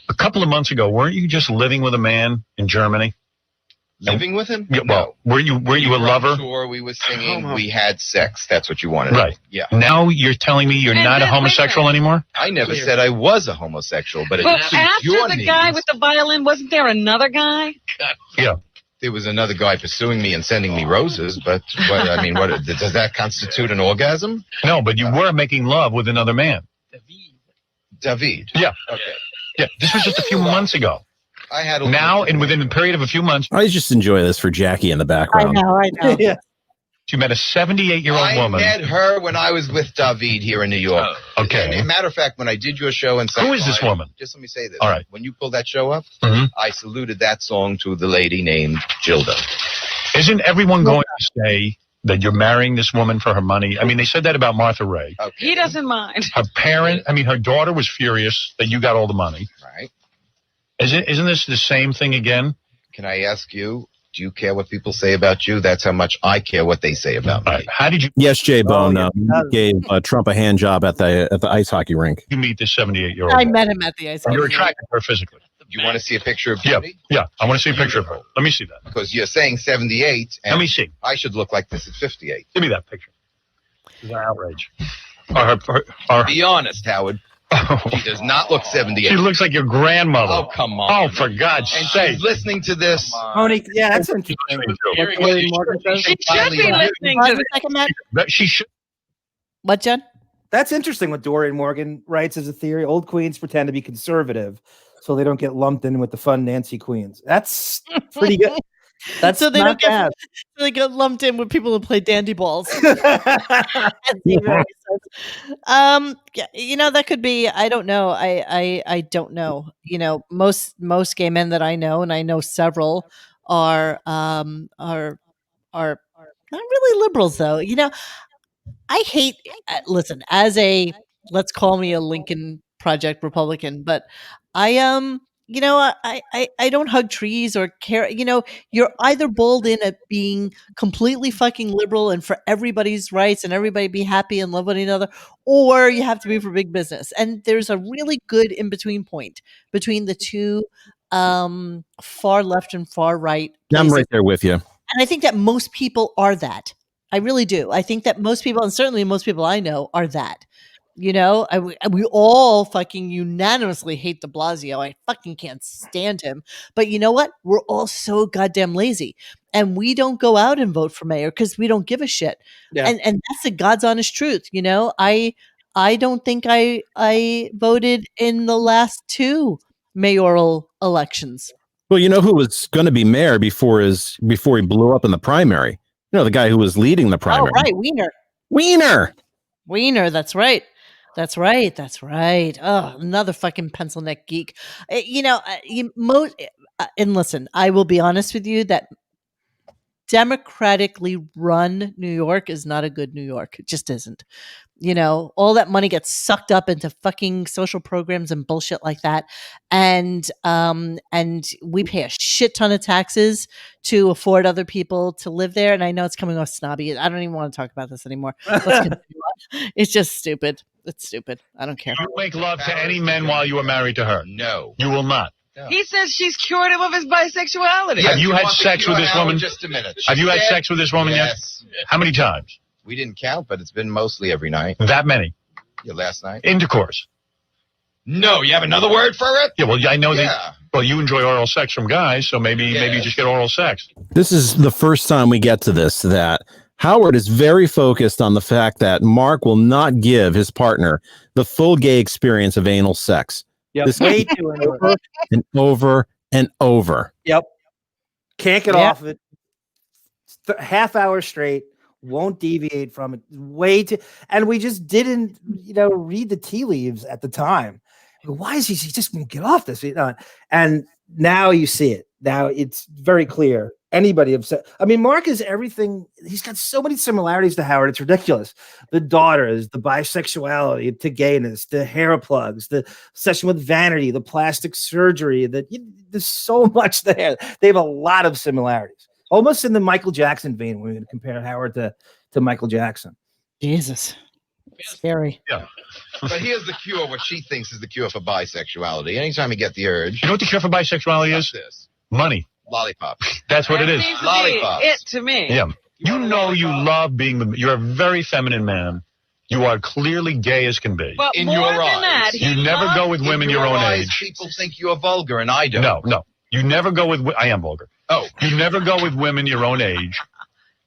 A couple of months ago, weren't you just living with a man in Germany? Living with him? Yeah, well, were you a lover? Sure, we were singing. We had sex. That's what you wanted. Right. Yeah. Now you're telling me you're not a homosexual anymore? I never said I was a homosexual, but Well, it suits after your the needs. guy with the violin, wasn't there another guy? Yeah. There was another guy pursuing me and sending me roses, but what does that constitute an orgasm? No, but you were making love with another man. David. Yeah. Okay. Yeah. This was just a few months ago. I had Now, and within a period of a few months, I just enjoy this for Jackie in the background. I know. Yeah. you met a 78-year-old woman. I met her when I was with David here in New York. Okay. And, as a matter of fact, when I did your show in Who is this woman? Just let me say this. All right. When you pulled that show up, Mhm. I saluted that song to the lady named Gilda. Isn't everyone going to say that you're marrying this woman for her money? I mean, they said that about Martha Ray. Okay. He doesn't mind. Her daughter was furious that you got all the money. Right. Isn't this the same thing again? Can I ask you, do you care what people say about you? That's how much I care what they say about me. How did you Yes, Jay Bone yeah. gave Trump a hand job at the ice hockey rink. meet this 78-year-old? I met him at the ice. You're attracted to her physically. Do you want to see a picture of Yeah, Judy? yeah. I want to see a picture of her. Let me see that. Because you're saying 78, and Let me see. I should look like this at 58. Give me that picture. This is an outrage. Be honest, Howard. She does not look 78. She looks like your grandmother. Oh, come on. Oh, for God's And sake. she's listening to this. Tony, yeah, that's interesting. She should be listening to this. She should. What, Jen? That's interesting what Dorian Morgan writes as a theory. Old queens pretend to be conservative so they don't get lumped in with the fun Nancy queens. That's pretty good. That's so they not don't bad. they get lumped in with people who play dandy balls. Yeah, that could be. I don't know. I don't know. Most gay men that I know, and I know several, are not really liberals though. I hate. Listen, as a let's call me a Lincoln Project Republican, but I I don't hug trees or care. You're either bold in at being completely fucking liberal and for everybody's rights and everybody be happy and love one another, or you have to be for big business. And there's a really good in between point between the two far left and far right I'm places. right there with you. And I think that most people are that. I really do. I think that most people, and certainly most people I know, are that. We all fucking unanimously hate de Blasio. I fucking can't stand him. But you know what? We're all so goddamn lazy. And we don't go out and vote for mayor because we don't give a shit. Yeah. And that's the God's honest truth. I don't think I voted in the last 2 mayoral elections. Well, you know who was going to be mayor before he blew up in the primary? The guy who was leading the primary. Oh, right. Wiener. That's right. Oh, another fucking pencil neck geek. And listen, I will be honest with you that democratically run New York is not a good New York. It just isn't. All that money gets sucked up into fucking social programs and bullshit like that. And we pay a shit ton of taxes to afford other people to live there. And I know it's coming off snobby. I don't even want to talk about this anymore. Let's continue on. It's just stupid. It's stupid. I don't care. You make love to any men while you were married to her? No. You will not. No. He says she's cured him of his bisexuality. Have you had sex with this woman? Just a minute. Have you had sex with this woman yet? Yes. How many times? We didn't count, but it's been mostly every night. That many? Yeah, last night. Intercourse. No, you have another word for it? Yeah, well, I know that. Well, you enjoy oral sex from guys, so maybe you just get oral sex. This is the first time we get to this, that Howard is very focused on the fact that Mark will not give his partner the full gay experience of anal sex. Yep. This Way too over and over and over. Yep. Can't get off it. Half hour straight. Won't deviate from it. Way too. And we just didn't, read the tea leaves at the time. Why is he just won't get off this? And now you see it. Now it's very clear. Anybody upset. I mean, Mark is everything. He's got so many similarities to Howard. It's ridiculous. The daughters, the bisexuality, to gayness, the hair plugs, the obsession with vanity, the plastic surgery. There's so much there. They have a lot of similarities. Almost in the Michael Jackson vein when we compare Howard to Michael Jackson. Jesus. Scary. Yeah. But here's the cure, what she thinks is the cure for bisexuality. Anytime you get the urge. You know what the cure for bisexuality is? This. Money. Lollipop. That's what it is. Lollipops. It to me. Yeah. You love you're a very feminine man. You are clearly gay as can be. But in more your than eyes. that, You never go with women your own eyes, age. People think you're vulgar, and I don't. No. You never go with. I am vulgar. Oh. You never go with women your own age.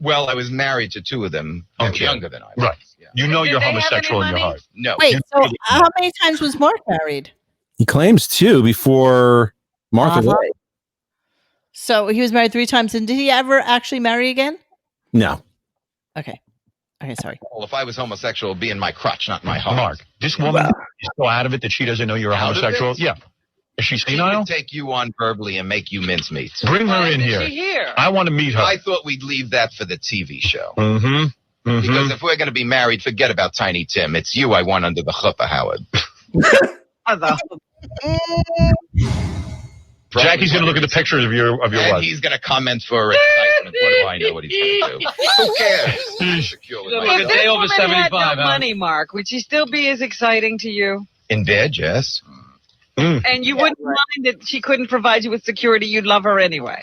Well, I was married to 2 of them. They were younger than I was. Right. Yeah. You know Did you're they have homosexual any in your money? heart. No. Wait, You so know how many times was Mark married? He claims 2 before Martha. Way. So he was married 3 times, and did he ever actually marry again? No. Okay, sorry. Well, if I was homosexual, it'd be in my crotch, not my heart. Mark, this woman is so out of it that she doesn't know you're a Out of homosexual. it? Yeah. Is she She senile? could take you on verbally and make you mincemeats. Bring her in Is here. she here? I want to meet her. I thought we'd leave that for the TV show. Mm-hmm. Because if we're going to be married, forget about Tiny Tim. It's you I want under the chuppah, Howard. Jackie's going to look at the pictures of your And wife. he's going to comment for excitement. What do I know what he's going to do? Who cares? I'm secure with If myself. this woman had no money, Mark, would she still be as exciting to you? In bed, yes. And you wouldn't mind that she couldn't provide you with security? You'd love her anyway.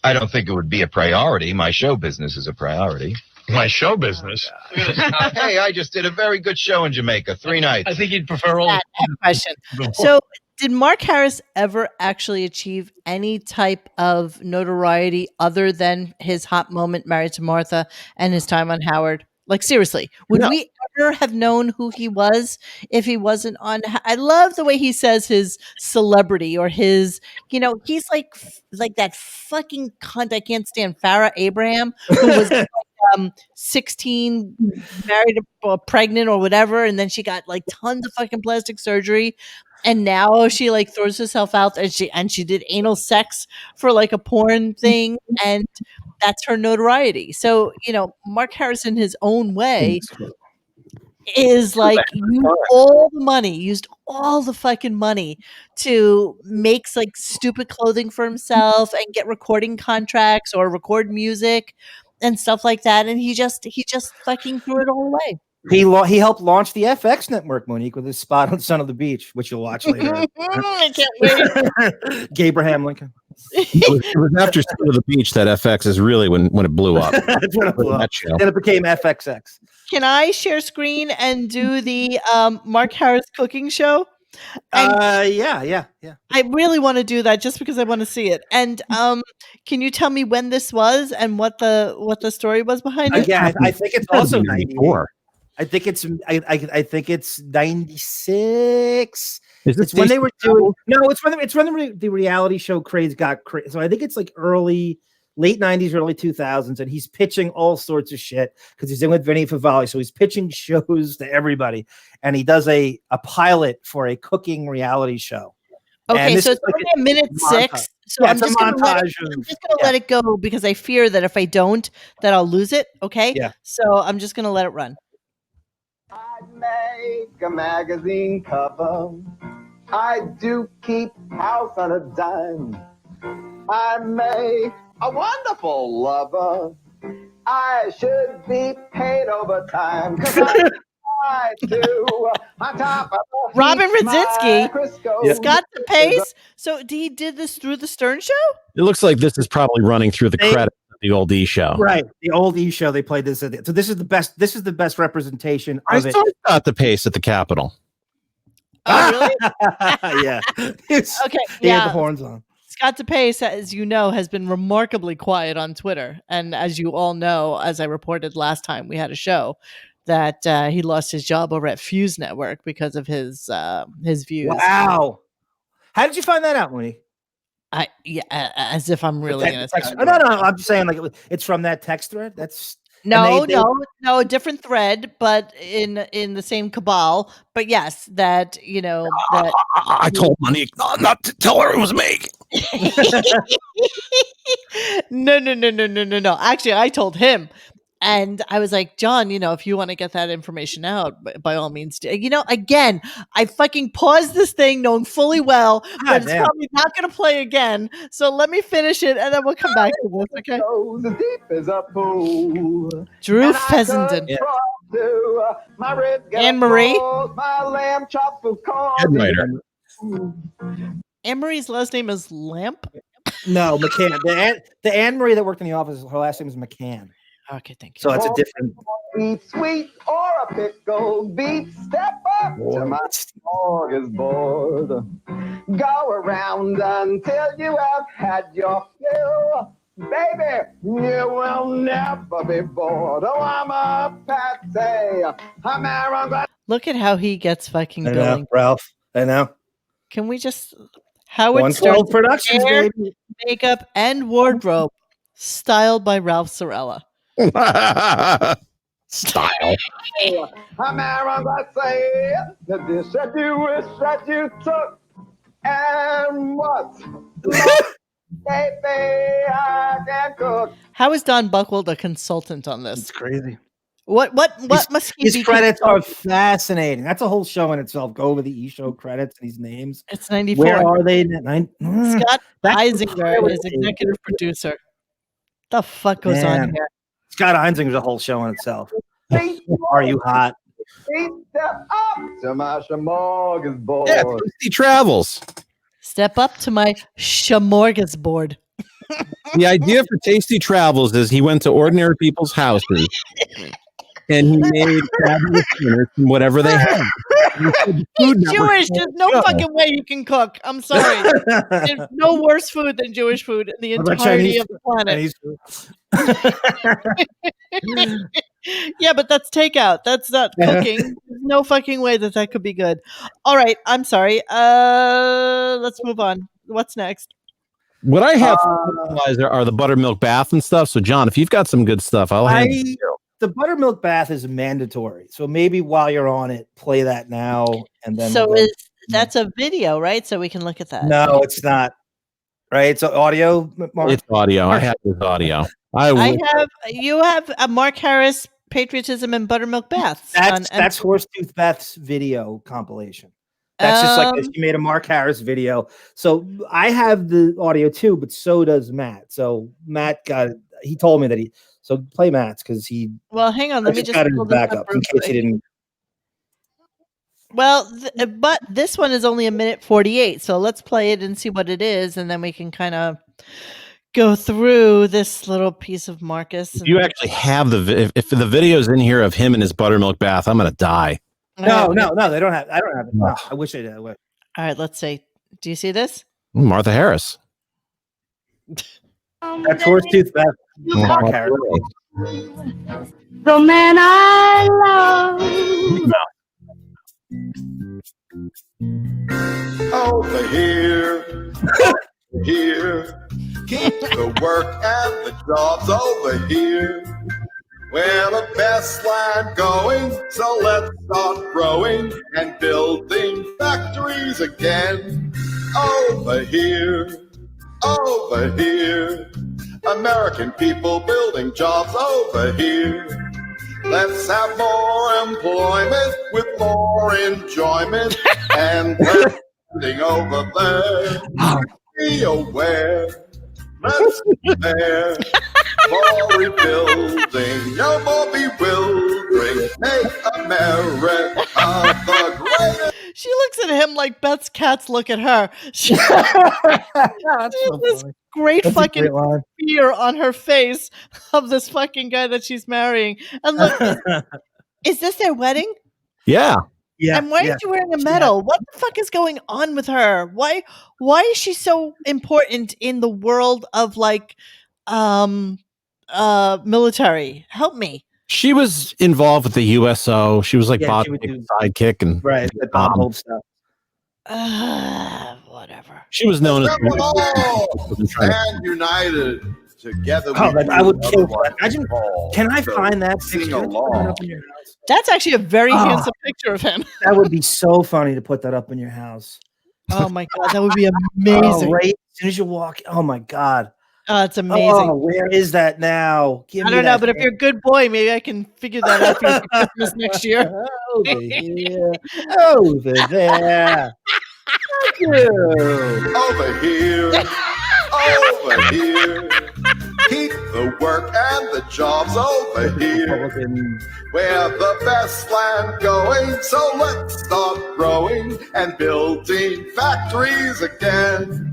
I don't think it would be a priority. My show business is a priority. My show business? Hey, I just did a very good show in Jamaica, 3 nights. I think you'd prefer all. Question. So, did Mark Harris ever actually achieve any type of notoriety other than his hot moment married to Martha and his time on Howard? Like, seriously, would we ever have known who he was if he wasn't on? I love the way he says his celebrity or his, he's like that fucking cunt I can't stand, Farrah Abraham, who was 16, married or pregnant or whatever, and then she got like tons of fucking plastic surgery. And now she like throws herself out and she did anal sex for like a porn thing, and that's her notoriety. So, Mark Harris in his own way is like used all the fucking money to make like stupid clothing for himself and get recording contracts or record music and stuff like that. And he just fucking threw it all away. He helped launch the FX network, Monique, with his spot on Son of the Beach, which you'll watch later. I can't wait. Gabraham Lincoln. It was after Son of the Beach that FX is really when it blew up. That's when it blew up. That show. Then it became FXX. Can I share screen and do the Mark Harris cooking show? Yeah. I really want to do that just because I want to see it. And can you tell me when this was and what the story was behind it? Yeah, I think it's also 94. I think it's 96. It's when they were doing it's when the reality show craze got crazy. So I think it's like late 90s, early 2000s, and he's pitching all sorts of shit because he's in with Vinny Favale. So he's pitching shows to everybody, and he does a pilot for a cooking reality show. Okay, so it's only a minute 6. So I'm just going to let it go because I fear that if I don't, that I'll lose it. Okay. Yeah. So I'm just going to let it run. I'd make a magazine cover. I do keep house on a dime. I make a wonderful lover. I should be paid overtime because I do on top of Robin Radzinski, Scott DePace. So he did this through the Stern Show? It looks like this is probably running through the credits of the old E show. Right, the old E show. They played this. So this is the best. This is the best representation of I it. saw Scott DePace at the Capitol. Oh, really? Yeah. Okay. He had the horns on. Scott DePace, as you know, has been remarkably quiet on Twitter. And as you all know, as I reported last time we had a show, that he lost his job over at Fuse Network because of his views. Wow. How did you find that out, Winnie? As if I'm really going to. No. I'm just saying, like it's from that text thread. That's no, a different thread, but in the same cabal. But yes, that that I told Monique not to tell her it was me. No. Actually, I told him. And I was like, John, if you want to get that information out, by all means, again, I fucking paused this thing knowing fully well that it's probably not going to play again. So let me finish it and then we'll come back to this, okay? Deep as a pool. Drew Fessenden. Anne-Marie. Anne-Marie's last name is Lamp? No, McCann. The Anne-Marie that worked in the office, her last name is McCann. Okay, thank you. So it's a different. Beef sweet or a pickled beef, step up to my smorgasbord. Go around until you have had your fill. Baby, you will never be bored. Oh, I'm a Patsy. I'm Aaron. Look at how he gets fucking I know, billing. Ralph. I know. Can we just Howard 112 Stern Productions, hair, baby. makeup, and wardrobe, styled by Ralph Sorella. Style. I'm Aaron. I say the dish that you wish that you took, and what? Baby, I can cook. How is Don Buchwald a consultant on this? It's crazy. What must he His be? credits are fascinating. That's a whole show in itself. Go over the E-show credits and these names. It's 94. Where are they? Scott That's Eisinger is crazy. executive producer. The fuck goes on Man. here? Scott Einzinger's a whole show in itself. Are you hot? Step up to my smorgasbord. Yeah, Tasty Travels. Step up to my smorgasbord. The idea for Tasty Travels is he went to ordinary people's houses and he made fabulous dinners from whatever they had. He's Jewish. There's no fucking way you can cook. I'm sorry. There's no worse food than Jewish food in the entirety of the planet. Yeah, but that's takeout. That's not cooking. There's no fucking way that could be good. All right. I'm sorry. Let's move on. What's next? What I have are the buttermilk bath and stuff. So, John, if you've got some good stuff, I'll hand it to you. The buttermilk bath is mandatory. So maybe while you're on it, play that now. And then So that's a video, right? So we can look at that. No, it's not. Right? It's audio, Mark? It's audio. I have this audio. You have a Mark Harris Patriotism and Buttermilk Baths. That's Horsetooth Beth's video compilation. That's just like she made a Mark Harris video. So I have the audio too, but so does Matt. So Matt he told me that so play Matt's because he. Well, hang on. Let me just got it pull back this up in case he didn't. Well, but this one is only 1:48, so let's play it and see what it is, and then we can kind of go through this little piece of Marcus. If you actually have if the video's in here of him in his buttermilk bath, I'm gonna die. No, they don't have. I don't have it. No, I wish I did. All right, let's see. Do you see this? Martha Harris. That's Horsetooth Beth. Mark Harris. The man I love. Over here, here. Keep the work and the jobs over here. We're the best land going, so let's start growing and building factories again. Over here, over here. American people building jobs over here. Let's have more employment with more enjoyment and landing over there. Be aware, let's be there for rebuilding. No more bewildering. Make America the greatest. She looks at him like Beth's cats look at her. She this great fucking fear on her face of this fucking guy that she's marrying. And look, is this their wedding? Yeah. Yeah. And why is she wearing a medal? What the fuck is going on with her? Why is she so important in the world of like military? Help me. She was involved with the USO. She was like Bob's sidekick and right, the Donald stuff. Whatever. She was known as and united together. I would kill that. Imagine, can I find that picture? Up in your house? That's actually a very handsome picture of him. That would be so funny to put that up in your house. Oh my god, that would be amazing. Right as soon as you walk, oh my god. It's amazing. Oh, where is that now? I don't know, but if you're a good boy, maybe I can figure that out for you for Christmas next year. Over here. Over there. Thank you. Over here. Over here. Keep the work and the jobs over here. We're the best land going, so let's start growing and building factories again.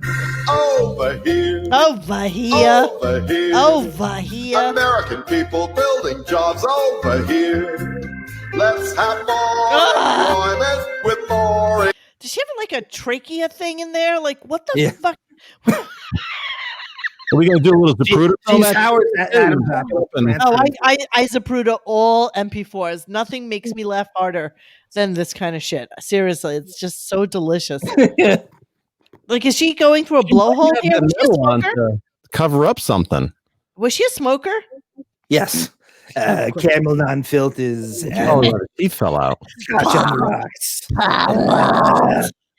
Over here. Over here. Over here. Over here. American people building jobs over here. Let's have more employment with more. Does she have like a trachea thing in there? Like, what the fuck? Are we going to do a little Zapruder? She's Howard Adams. I Zapruder all MP4s. Nothing makes me laugh harder than this kind of shit. Seriously, it's just so delicious. Like, is she going through a blowhole here? Was she a smoker? To cover up something. Was she a smoker? Yes. Camel non-filth is. Her teeth fell out. Scotch on the rocks.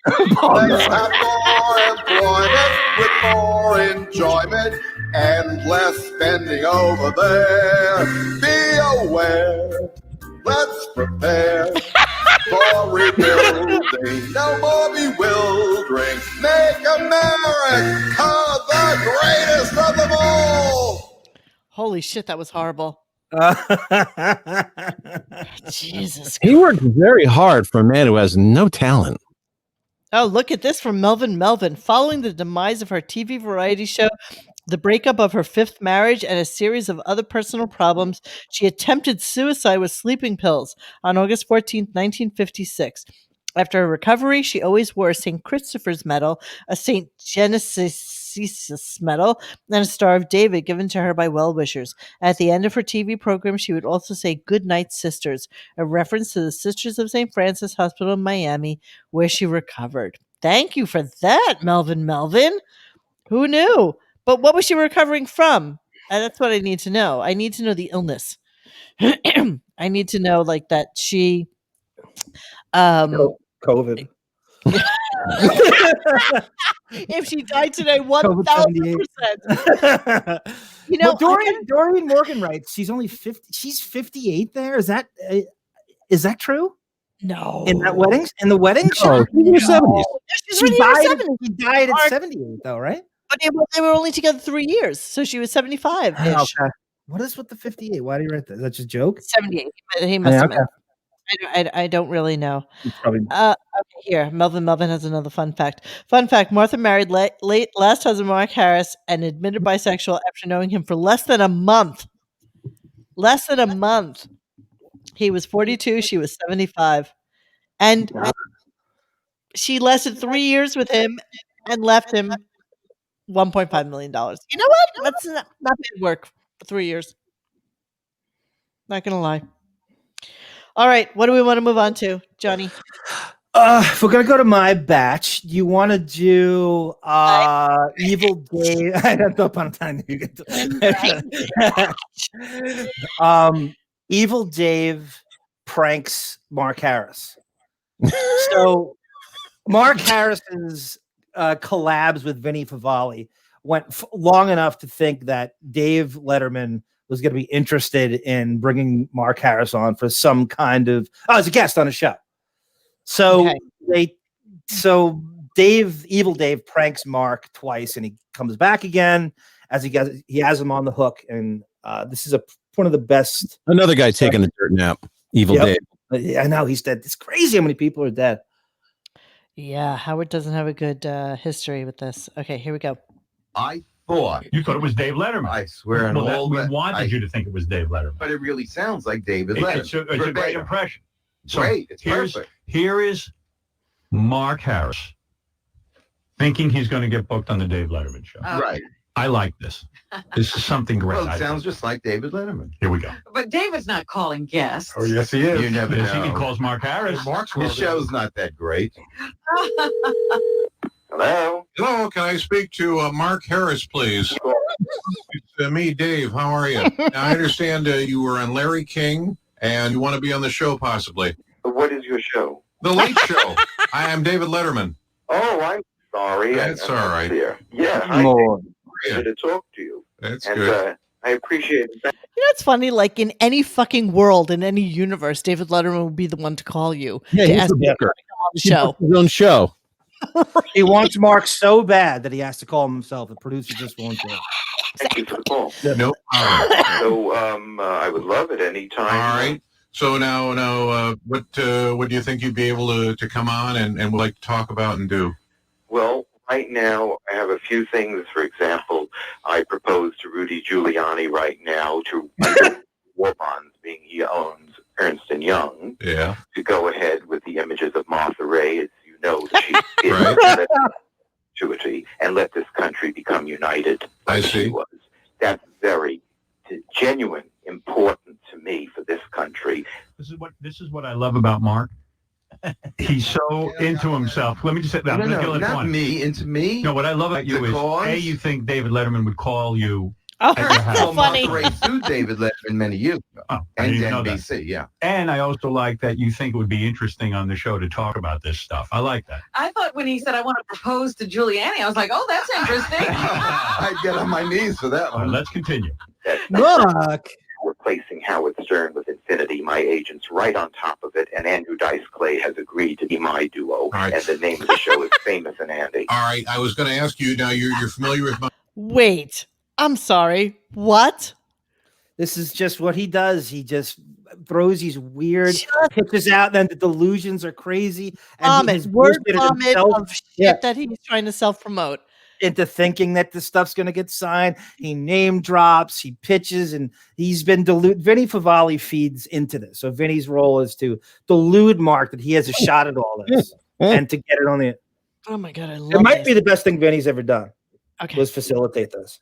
Let's have more employment with more enjoyment and less spending over there. Be aware. Let's prepare for rebuilding. No more bewildering. Make America the greatest of them all. Holy shit, that was horrible. Jesus. He worked very hard for a man who has no talent. Oh, look at this from Melvin Melvin. Following the demise of her TV variety show, the breakup of her fifth marriage, and a series of other personal problems, she attempted suicide with sleeping pills on August 14th, 1956. After her recovery, she always wore a St. Christopher's medal, a St. Genesis medal, and a Star of David given to her by well-wishers. At the end of her TV program, she would also say, "Good night, sisters," a reference to the Sisters of St. Francis Hospital in Miami, where she recovered. Thank you for that, Melvin Melvin. Who knew? But what was she recovering from? That's what I need to know. I need to know the illness. I need to know, like, that she COVID. If she died today, 1,000%. You know, Dorian Morgan writes she's only 50. She's 58. There is that true? No. In the wedding No, she's in her 70s. She died at 78, though, right? But they were only together 3 years, so she was 75. Okay. What is with the 58? Why do you write that? Is that just a joke? 78. He must have been. I don't really know. Okay, here. Melvin has another fun fact. Fun fact, Martha married late last husband Mark Harris and admitted bisexual after knowing him for less than a month. Less than a month. He was 42, she was 75. And she lasted 3 years with him and left him $1.5 million. You know what? That's not bad work for 3 years. Not going to lie. All right, what do we want to move on to, Johnny? If we're gonna go to my batch, you want to do Evil Dave? I don't know upon a time you get to. Evil Dave pranks Mark Harris. So Mark Harris's collabs with Vinny Favale went long enough to think that Dave Letterman was going to be interested in bringing Mark Harris on for some kind of as a guest on a show. So Evil Dave pranks Mark twice, and he comes back again as he has him on the hook, and this is one of the best. Another guy taking a dirt nap. Evil Dave. I know he's dead. It's crazy how many people are dead. Yeah, Howard doesn't have a good history with this. Okay, here we go. You thought it was Dave Letterman. I swear on all we wanted you to think it was Dave Letterman. But it really sounds like David Letterman. It's a great impression. So Great, it's perfect. Here is Mark Harris thinking he's going to get booked on the Dave Letterman show. Right. I like this. This is something great. Well, it sounds just like David Letterman. Here we go. But David's not calling guests. Oh, yes, he is. You never know. He calls Mark Harris. His show's not that great. Hello? Hello, can I speak to Mark Harris, please? It's me, Dave. How are you? Now, I understand you were on Larry King, and you want to be on the show, possibly. What is your show? The Late Show. I am David Letterman. Oh, I'm sorry. That's all right. Yeah, I'm ready to talk to you. That's good. I appreciate it. You know, it's funny. Like in any fucking world, in any universe, David Letterman would be the one to call you. Yeah, to he's ask the you to booker. come on the show. His own show. He wants Mark so bad that he has to call him himself. The producer just won't do it. Thank you for the call. No problem. So I would love it anytime. All right. So now, what do you think you'd be able to come on and would like to talk about and do? Well, right now, I have a few things. For example, I propose to Rudy Giuliani right now to war bonds, being he owns Ernst & Young, to go ahead with the images of Martha Ray, as you know, that she is and let this country become united. I see. Was. That's very genuine, important to me for this country. This is what I love about Mark. He's so into himself. Let me just say that. No, not me. Into me. No, what I love about you is A, you think David Letterman would call you. Oh, that's so funny. Through David Letterman many years ago. Oh, I and didn't know that. NBC, yeah. And I also like that you think it would be interesting on the show to talk about this stuff. I like that. I thought when he said, I want to propose to Giuliani, I was like, oh, that's interesting. I'd get on my knees for that one. Let's continue. Look. Replacing Howard Stern with Infinity. My agent's right on top of it, and Andrew Dice Clay has agreed to be my duo. Right. And the name of the show is Famous and Andy. All right, I was going to ask you, now you're familiar with my... Wait, I'm sorry. What? This is just what he does. He just throws these weird pitches out, and then the delusions are crazy. And word vomit of shit that he's trying to self-promote. Into thinking that the stuff's going to get signed. He name drops, he pitches, and he's been deluded. Vinny Favale feeds into this. So Vinny's role is to delude Mark that he has a shot at all this and to get it on the... Oh my God, I love it. Might be the best thing Vinny's ever done. Okay. Was facilitate this.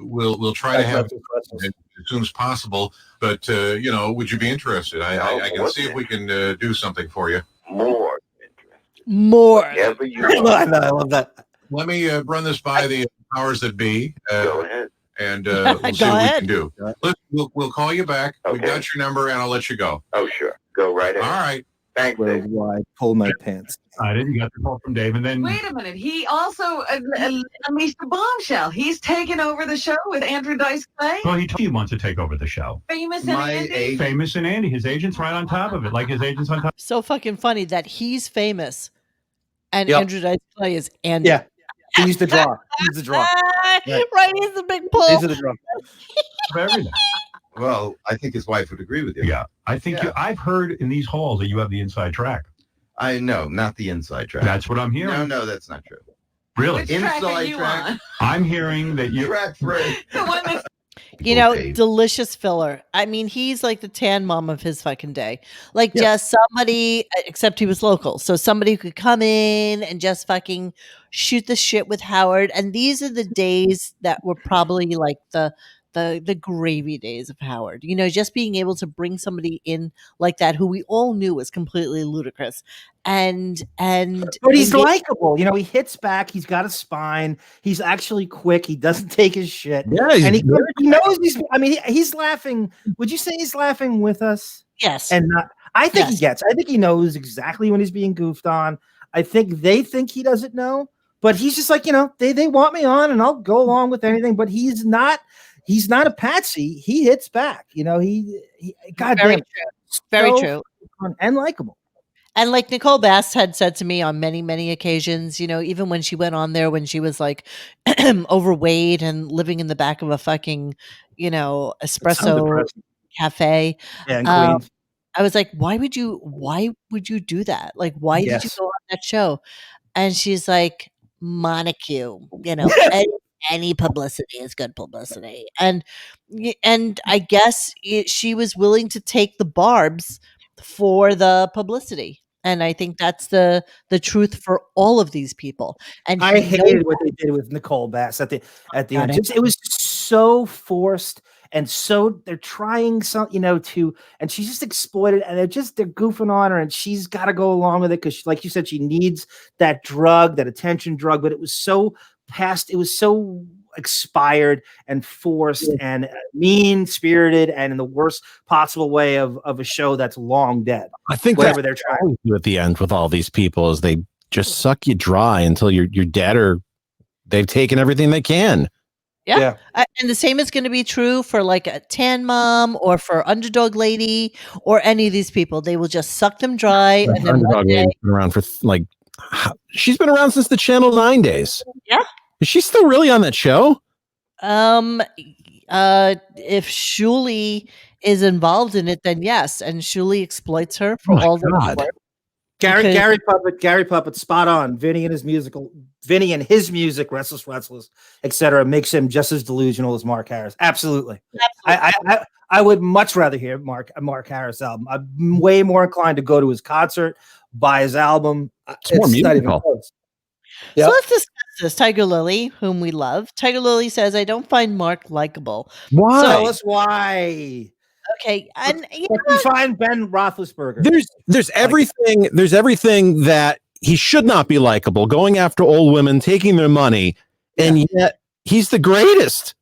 We'll try to have it as soon as possible, but would you be interested? I can see if we can do something for you. More. Whatever you want. I love that. Let me run this by the powers that be. Go ahead. And we'll see what we can do. We'll call you back. Okay. We got your number, and I'll let you go. Oh, sure. Go right ahead. All right. Thanks, Dave. Why pull my pants? I didn't get the call from Dave, and then Wait a minute. He also unleashed a bombshell. He's taken over the show with Andrew Dice Clay. well, he wants to take over the show. Famous and Andy. Famous and Andy, his agent's right on top of it, like his agent's on top. So fucking funny that he's famous and Yep. Andrew Dice Clay is Andy. Yeah. He's the draw. He's the draw. Right, he's the big pull. He's the draw. For everything. Well, I think his wife would agree with you. Yeah, I think I've heard in these halls that you have the inside track. I know, not the inside track. That's what I'm hearing. No, that's not true. Really? Which track are Inside you track. on? I'm hearing that you Track 3. The one that's You know, delicious filler. I mean, he's like the tan mom of his fucking day. Like just somebody, except he was local. So somebody who could come in and just fucking shoot the shit with Howard. And these are the days that were probably like the gravy days of Howard. You know, just being able to bring somebody in like that who we all knew was completely ludicrous. But he's likable. You know, he hits back. He's got a spine. He's actually quick. He doesn't take his shit. Yeah, and he knows he's. I mean, he's laughing. Would you say he's laughing with us? Yes. And not. I think he gets. I think he knows exactly when he's being goofed on. I think they think he doesn't know, but he's just like, you know, they want me on, and I'll go along with anything. But he's not. He's not a patsy. He hits back. You know, he goddamn, very true, and likable. And like Nicole Bass had said to me on many, many occasions, you know, even when she went on there when she was like overweight and living in the back of a fucking, you know, espresso cafe. Yeah, in Queens. I was like, why would you do that? Like, why did you go on that show? And she's like, Monaco, you know, any publicity is good publicity. And I guess she was willing to take the barbs for the publicity. And I think that's the truth for all of these people. And I hated what they did with Nicole Bass at the end. It was so forced and so they're trying and she's just exploited and they're goofing on her and she's got to go along with it because, like you said, she needs that drug, that attention drug. But it was so past. It was so expired and forced and mean-spirited and in the worst possible way of a show that's long dead. I think whatever that's they're trying to do at the end with all these people is they just suck you dry until you're dead or they've taken everything they can. Yeah. And the same is going to be true for like a Tan Mom or for Underdog Lady or any of these people. They will just suck them dry. And then Underdog Lady's been around for she's been around since the Channel 9 days. Yeah. Is she still really on that show? If Shuli is involved in it, then yes. And Shuli exploits her for all the work. Gary Puppet, spot on. Vinny and his music, Restless, etc., makes him just as delusional as Mark Harris. Absolutely. I would much rather hear Mark Harris album. I'm way more inclined to go to his concert, buy his album. It's more musical. So let's discuss this? Tiger Lily, whom we love. Tiger Lily says, "I don't find Mark likable." Why? Tell us why. Okay, and but you find Ben Roethlisberger. There's everything. There's everything that he should not be likable. Going after old women, taking their money, and yet he's the greatest.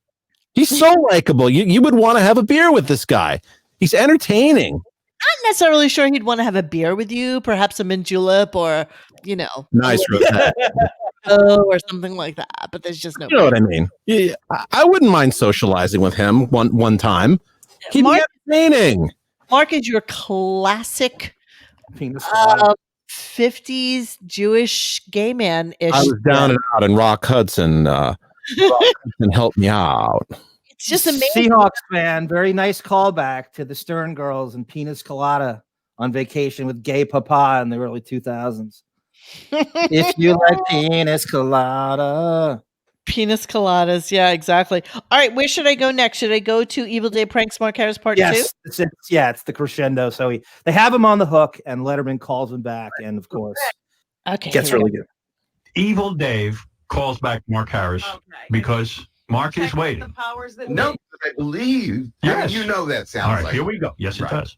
He's so likable. You would want to have a beer with this guy. He's entertaining. Not necessarily sure he'd want to have a beer with you, perhaps a mint julep or, Nice rosé. or something like that. But there's just no. You know what I mean? Yeah, I wouldn't mind socializing with him one time. He'd be entertaining. Mark is your classic 50s Jewish gay man-ish. I was down and out, and Rock Hudson. Rock Hudson helped me out. It's just amazing. Seahawks fan. Very nice callback to the Stern Girls and Penis Colada on vacation with Gay Papa in the early 2000s. If you like Penis Colada. Penis coladas, yeah, exactly. All right, where should I go next? Should I go to Evil Day Pranks Mark Harris Part 2? It's the crescendo. So they have him on the hook, and Letterman calls him back, and of course, gets really good. Evil Dave calls back Mark Harris because Mark is waiting. No, I believe. Yes. You know that sounds All right, like. here we go. Yes, it does.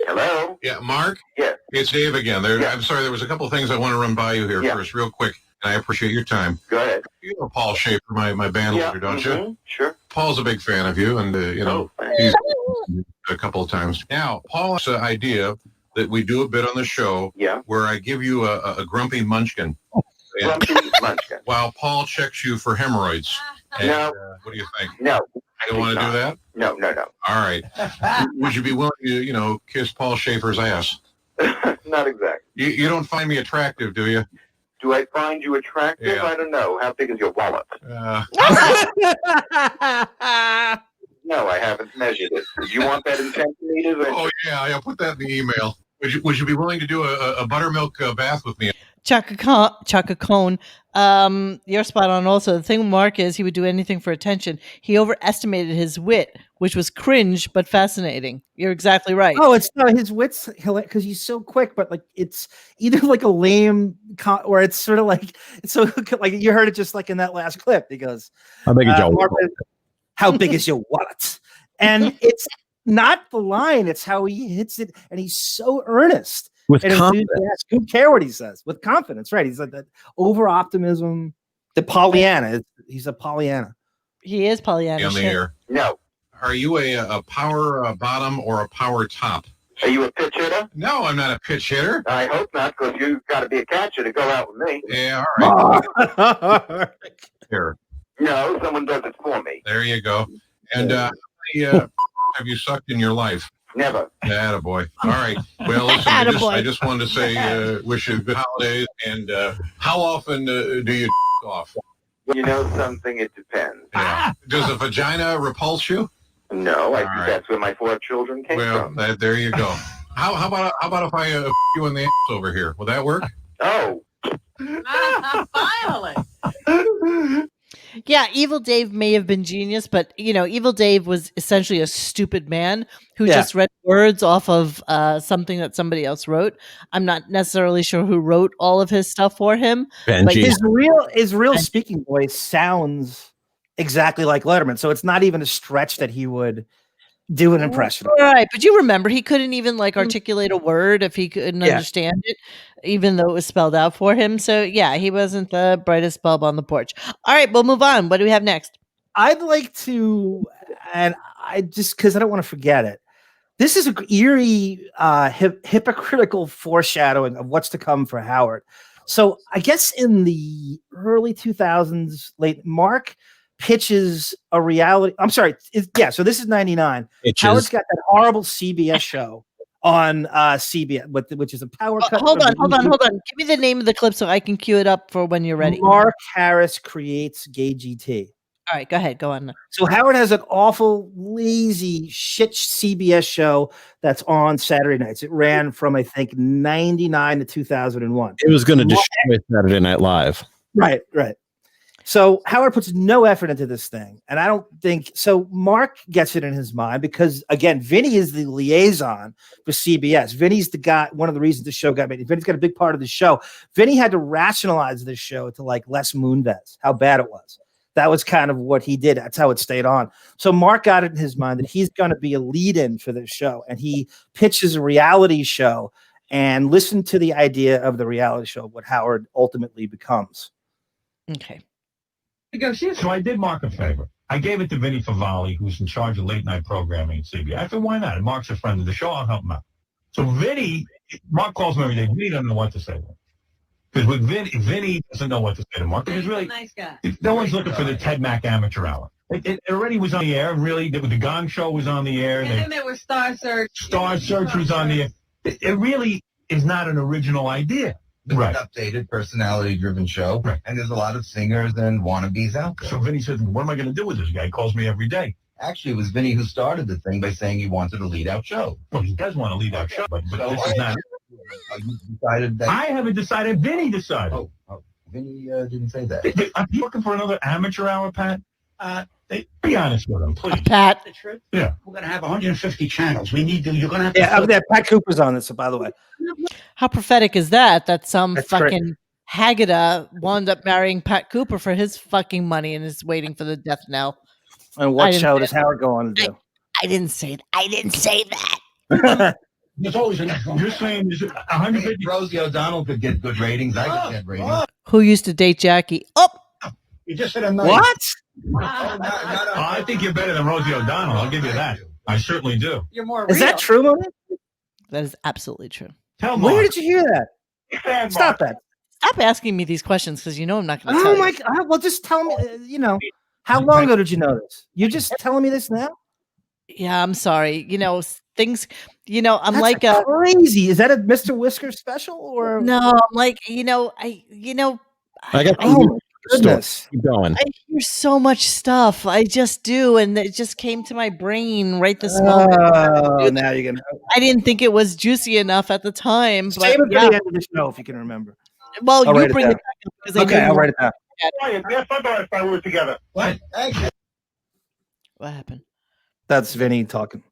Hello? Yeah, Mark? Yeah. It's Dave again. I'm sorry, there was a couple of things I want to run by you here first, real quick, and I appreciate your time. Go ahead. You know Paul Schaefer, my band leader, don't you? Sure. Paul's a big fan of you, and, he's a couple of times. Now, Paul has an idea that we do a bit on the show where I give you a grumpy munchkin. Grumpy munchkin. While Paul checks you for hemorrhoids. And, No. What do you think? No. You don't want to do that? No. All right. Would you be willing to, kiss Paul Schaefer's ass? Not exactly. You don't find me attractive, do you? Do I find you attractive? Yeah. I don't know. How big is your wallet? No, I haven't measured it. Do you want that in centimeters? Oh, yeah. I'll put that in the email. Would you be willing to do a buttermilk bath with me? Chaka Cone, you're spot on also. The thing with Mark is he would do anything for attention. He overestimated his wit, which was cringe but fascinating. You're exactly right. Oh, it's his wit's because he's so quick, but like it's either like a lame or it's sort of like it's so like you heard it just like in that last clip. He goes, "How big is your wallet?" How big is your wallet? And it's not the line; it's how he hits it, and he's so earnest. With and confidence. Who care what he says? With confidence, right? He's like that over optimism. The Pollyanna. He's a Pollyanna. He is Pollyanna. On the air. No. Are you a power bottom or a power top? Are you a pitch hitter? No, I'm not a pitch hitter. I hope not, because you've got to be a catcher to go out with me. Yeah, all right. Here. No, someone does it for me. There you go. And how many have you sucked in your life? Never. Attaboy. All right. Well, listen, I just wanted to say wish you good holidays. And how often do you off? You know something? It depends. Yeah. Does a vagina repulse you? No, I think that's where my 4 children came from. Well, there you go. How about if I you in the ass over here? Will that work? Oh. Finally. Yeah, Evil Dave may have been genius, but Evil Dave was essentially a stupid man who just read words off of something that somebody else wrote. I'm not necessarily sure who wrote all of his stuff for him. But his real speaking voice sounds exactly like Letterman, so it's not even a stretch that he would do an impression. Right, but you remember he couldn't even articulate a word if he couldn't understand it, even though it was spelled out for him. So yeah, he wasn't the brightest bulb on the porch. All right, we'll move on. What do we have next? I'd like to, and I just because I don't want to forget it. This is an eerie, hypocritical foreshadowing of what's to come for Howard. So I guess in the early 2000s, Mark pitches a reality. I'm sorry. So this is 99. Howard's got that horrible CBS show on CBS, which is a power cut. Hold on. Give me the name of the clip so I can cue it up for when you're ready. Mark Harris creates Gay GT. All right, go ahead. Go on. So Howard has an awful, lazy, shit CBS show that's on Saturday nights. It ran from, I think, 99 to 2001. It was going to destroy Saturday Night Live. Right. So Howard puts no effort into this thing. And I don't think so. Mark gets it in his mind because, again, Vinny is the liaison for CBS. Vinny's the guy, one of the reasons the show got made. Vinny's got a big part of the show. Vinny had to rationalize this show to like Les Moonves, how bad it was. That was kind of what he did. That's how it stayed on. So Mark got it in his mind that he's going to be a lead-in for this show. And he pitches a reality show and listened to the idea of the reality show, what Howard ultimately becomes. Okay. So I did Mark a favor. I gave it to Vinny Favale, who's in charge of late night programming at CBS. I said, why not? And Mark's a friend of the show. I'll help him out. So Mark calls me every day. Vinny doesn't know what to say to him. Because with Vinny doesn't know what to say to Mark. Because really, nice guy. No one's looking for the Ted Mack amateur hour. It already was on the air. Really, the Gunk show was on the air. And then there was Star Search. Star Search was on the air. It really is not an original idea. It's an updated, personality-driven show, and there's a lot of singers and wannabes out there. So Vinny said, what am I going to do with this guy? He calls me every day. Actually, it was Vinny who started the thing by saying he wanted a lead-out show. Well, he does want a lead-out show, but So this is not. You decided that... I haven't decided. Vinny decided. Oh, Vinny didn't say that. Are you looking for another amateur hour, Pat? Be honest with him, please. Pat. Yeah. We're going to have 150 channels. We need to, you're going to have to... Yeah, Pat Cooper's on this, by the way. How prophetic is that? That some That's fucking great. Haggada wound up marrying Pat Cooper for his fucking money and is waiting for the death knell. And what show does Howard go on to do? I didn't say that. There's always enough. You're saying there's 150. Rosie O'Donnell could get good ratings. I could get ratings. Who used to date Jackie? Oh, You just said a nice. What? I think you're better than Rosie O'Donnell. I'll give you that. I certainly do. You're more Is real. that true, Monique? that is absolutely true. Tell Where Mark. did you hear that? Stop that. Stop asking me these questions because you know I'm not going to tell Oh you. my God! Well, just tell me. How long ago did you know this? You're just telling me this now? Yeah, I'm sorry. Things. I'm That's like a crazy. Is that a Mr. Whisker special or no? I'm like I got Oh my goodness! Keep going. I hear so much stuff. I just do, and it just came to my brain right this moment. Oh, now you're gonna I didn't think it was juicy enough at the time, but save it for yeah. the end of the show if you can remember. Well, I'll you write it bring it down. back up because I Okay, know I'll you write it down. Yes, I thought we were together. What? What happened? That's Vinny talking.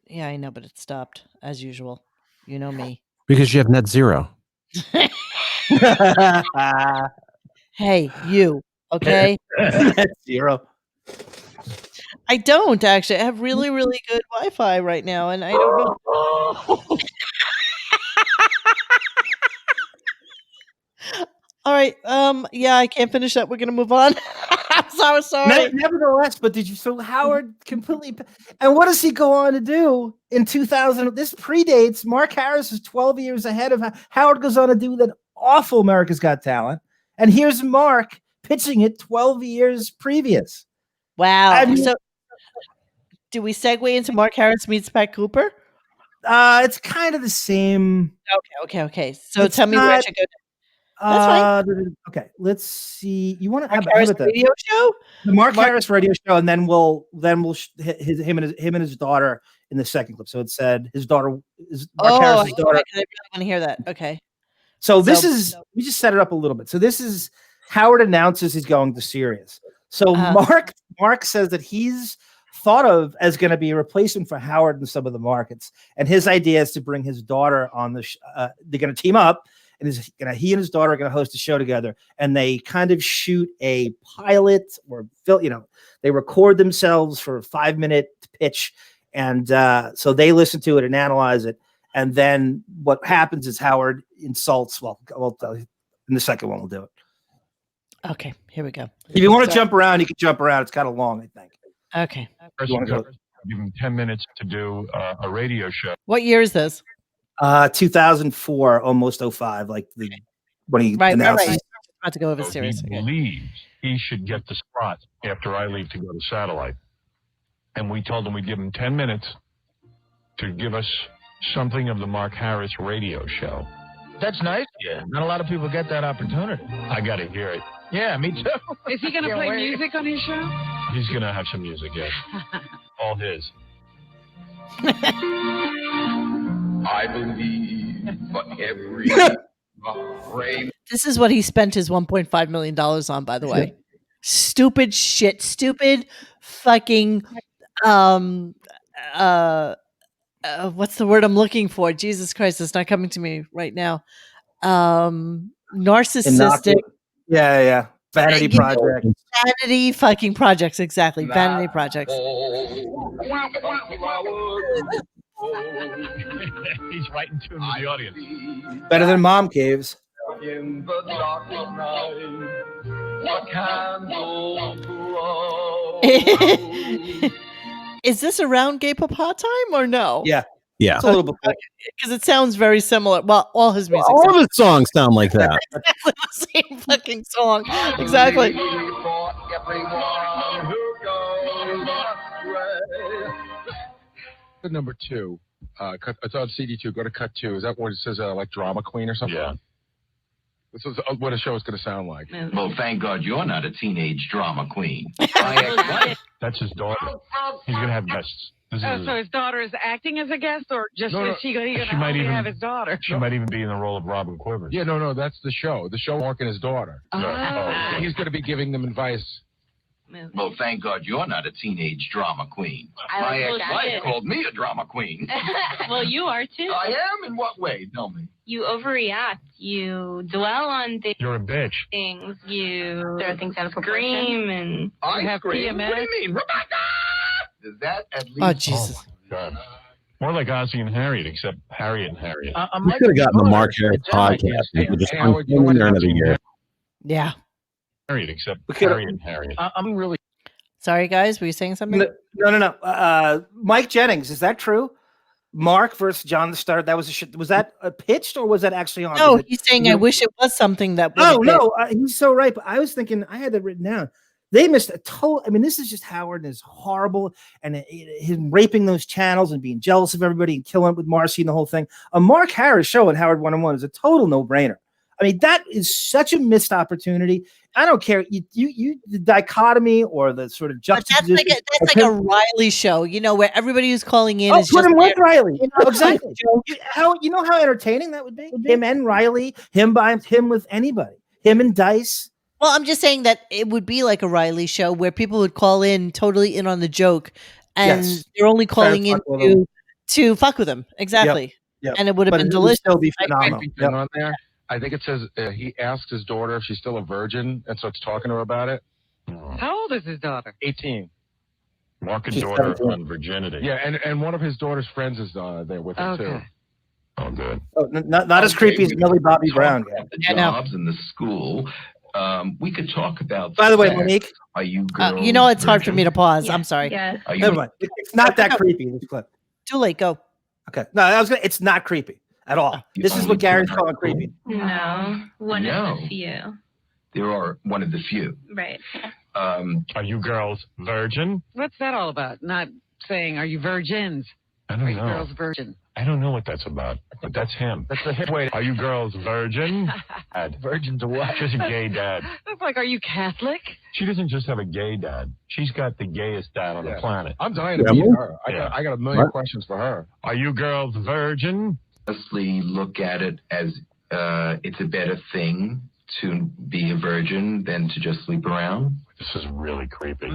Yeah, I know, but it stopped as usual. You know me. Because you have net zero. Hey, you. Okay. That's zero. I don't actually. I have really, really good Wi-Fi right now, and I don't know. All right. Yeah, I can't finish that. We're gonna move on. I'm so sorry. Nevertheless, but did you? So Howard completely. And what does he go on to do in 2000? This predates Mark Harris is 12 years ahead of Howard. Goes on to do that awful America's Got Talent, and here's Mark pitching it 12 years previous. Wow. I mean- So, do we segue into Mark Harris meets Pat Cooper? It's kind of the same. Okay. So It's tell me where I not- should go. That's Okay, let's see. You want to Mark have Harris about the radio show? the Mark Harris radio show, and then we'll him and his daughter in the second clip. So it said his daughter is Mark Harris's daughter. I really want to hear that. Okay. So this is we just set it up a little bit. So this is Howard announces he's going to Sirius. So Mark says that he's thought of as going to be a replacement for Howard in some of the markets, and his idea is to bring his daughter on the. They're going to team up, and he and his daughter are going to host a show together, and they kind of shoot a pilot or they record themselves for a 5-minute pitch, and so they listen to it and analyze it. And then what happens is Howard insults. Well, I'll tell you in the second one. We'll do it. Okay, here we go. If you want to jump around, you can jump around. It's kind of long, I think. Okay. You wanna go? Give him 10 minutes to do a radio show. What year is this? 2004, almost 05, like when he announced. Right. About to go over Sirius. He believes he should get the spot after I leave to go to satellite. And we told him we'd give him 10 minutes to give us something of the Mark Harris radio show. That's nice. Yeah, not a lot of people get that opportunity. I got to hear it. Yeah, me too. Is he going to play music on his show? He's going to have some music, yes. All his. I believe for every frame. This is what he spent his $1.5 million on, by the way. stupid shit, stupid fucking what's the word I'm looking for? Jesus Christ, it's not coming to me right now. Narcissistic. Yeah. Vanity project. Vanity fucking projects, exactly. Vanity projects. He's right in tune with the audience. Better than Mom Caves. Is this around Gay Papa time or no? Yeah. Yeah. It's a little before. Because it sounds very similar. Well, all his music. All of his songs sound like that. Exactly the same fucking song. Exactly. Number 2. It's on CD2. Go to cut 2. Is that what it says? Like drama queen or something? Yeah. This is what a show is going to sound like. Well, thank God you're not a teenage drama queen. That's his daughter. He's going to have guests. So his daughter is acting as a guest, or just No, no. is she going She might to even have his daughter? She might even be in the role of Robin Quivers. Yeah, no, that's the show. The show, Mark and his daughter. Ah. He's going to be giving them advice. Well, thank God you're not a teenage drama queen. I My like ex-wife that. called me a drama queen. Well, you are too. I am? In what way? Tell me. You overreact. You dwell on You're a bitch. things. You There are things out of scream and I have scream? What do PMS? you mean? Rebecca! Is that at least... Oh, Jesus. God. More like Ozzy and Harriet, except Harriet and Harriet. We could have gotten the Mark Harris podcast. We could just hung in there another year. Yeah. Harriet, except could've- Harriet and Harriet. I'm really... Sorry, guys. Were you saying something? No. Mike Jennings, is that true? Mark versus John the Star. That was a shit. Was that pitched or was that actually on? No, Was it- he's saying I wish it was something that. Oh would have no, he's so right. But I was thinking I had that written down. They missed a total. I mean, this is just Howard and his horrible and him raping those channels and being jealous of everybody and killing it with Marcy and the whole thing. A Mark Harris show at Howard 101 is a total no-brainer. I mean, that is such a missed opportunity. I don't care. You the dichotomy or the sort of But juxtaposition. that's like a Riley show, where everybody who's calling in Oh, is put just him with there. Riley. Exactly. You know how entertaining that would be? Him and Riley, him with anybody. Him and Dice. Well, I'm just saying that it would be like a Riley show where people would call in totally in on the joke, and Yes. they're only calling in fuck with him. to fuck with him. Exactly. Yep. And it would have But been it would delicious. still be I agree. phenomenal. Thing on there. I think it says he asked his daughter if she's still a virgin, and so it's talking to her about it. How old is his daughter? 18. Mark and She's daughter 17. on virginity. Yeah, and one of his daughter's friends is there with him too. Oh, good. Oh, not as creepy as Millie Bobby Brown. The jobs in the school. We could talk about. By the way, sex. Monique. Are you girls? It's hard for me to pause. I'm sorry. Yes. Are you Never mind. It's not that creepy. This clip. Too late. Go. Okay. No, it's not creepy at all. This is what Gary's calling creepy. No, one No. of the few. There are one of the few. Right. Are you girls virgin? What's that all about? Not saying, are you virgins? I Are don't you know. girls virgin? I don't know what that's about, but that's him. That's the hip way. Are you girls virgin? Dad. Virgin to what? Just a gay dad. That's like, are you Catholic? She doesn't just have a gay dad. She's got the gayest dad on the planet. I'm dying to Yeah, meet me? her. I got a million What? questions for her. Are you girls virgin? Honestly, look at it as it's a better thing to be a virgin than to just sleep around. This is really creepy.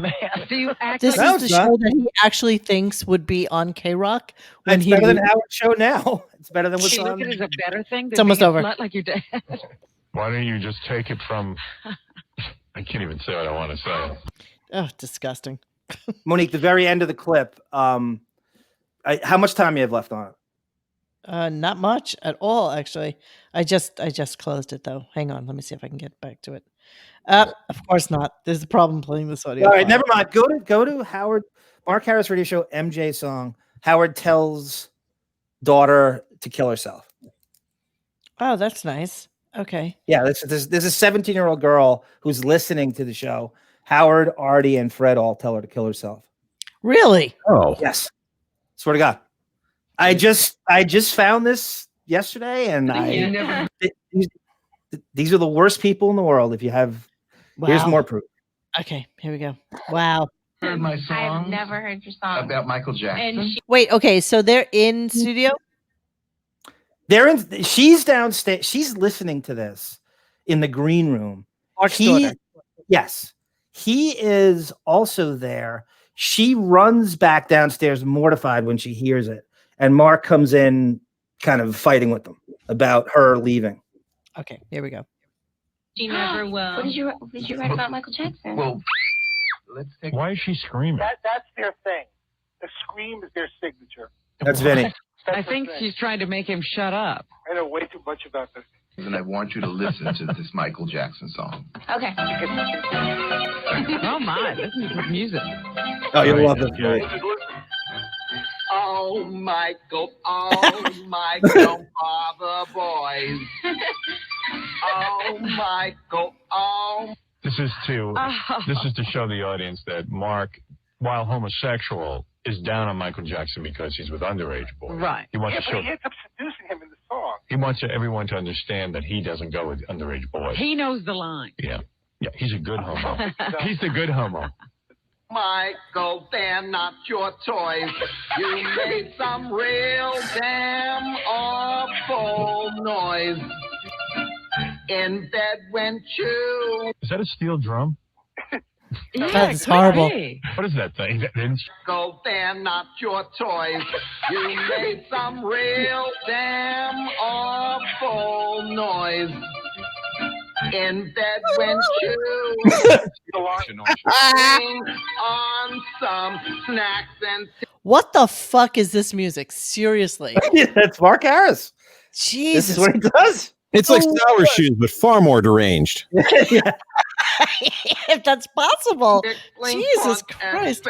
Do you act This like is the show that he actually thinks would be on K-Rock. When It's he better than Howard's show now. It's better than what's you look on. at it as a better thing? It's almost over. Like your dad. Why don't you just take it from... I can't even say what I want to say. Oh, disgusting. Monique, the very end of the clip. How much time you have left on it? Not much at all, actually. I just closed it though. Hang on, let me see if I can get back to it. Of course not. There's a problem playing this audio. All right, file. never mind. Go to Howard Mark Harris radio show MJ song. Howard tells daughter to kill herself. Oh, that's nice. Okay. Yeah, there's a 17-year-old girl who's listening to the show. Howard, Artie, and Fred all tell her to kill herself. Really? Oh, Yes. Swear to God. I just found this yesterday, and these are the worst people in the world. If you have, here's Wow. more proof. Okay, here we go. Wow. Heard my song I've never heard your song. about Michael Jackson. And Wait, okay, so they're in studio? They're in. She's downstairs. She's listening to this in the green room. Mark's daughter. Yes, He is also there. She runs back downstairs mortified when she hears it. And Mark comes in kind of fighting with them about her leaving. Okay, here we go. She never will. What did you write about Michael Jackson? Well, let's take. Why is she screaming? That's their thing. The scream is their signature. That's Vinny. I think she's trying to make him shut up. I know way too much about this. And I want you to listen to this Michael Jackson song. Okay. Oh my, listen to this music. Oh, you'll love this. Oh, Michael, don't bother boys. Oh, Michael, oh. This is to show the audience that Mark, while homosexual, is down on Michael Jackson because he's with underage boys. Right. He wants Yeah, to but show. he ends up seducing him in the song. He wants everyone to understand that he doesn't go with underage boys. He knows the line. Yeah, he's a good homo. He's the good homo. Michael, they're not your toys. You made some real damn awful noise. In bed went you. Is that a steel drum? That's horrible. What is that thing? Michael, they're not your toys. You made some real damn awful noise. In bed went you. On some snacks and What the fuck is this music? Seriously. That's Mark Harris. Jesus. This is what he does. It's like Sour Shoes, but far more deranged. If that's possible. Jesus Christ.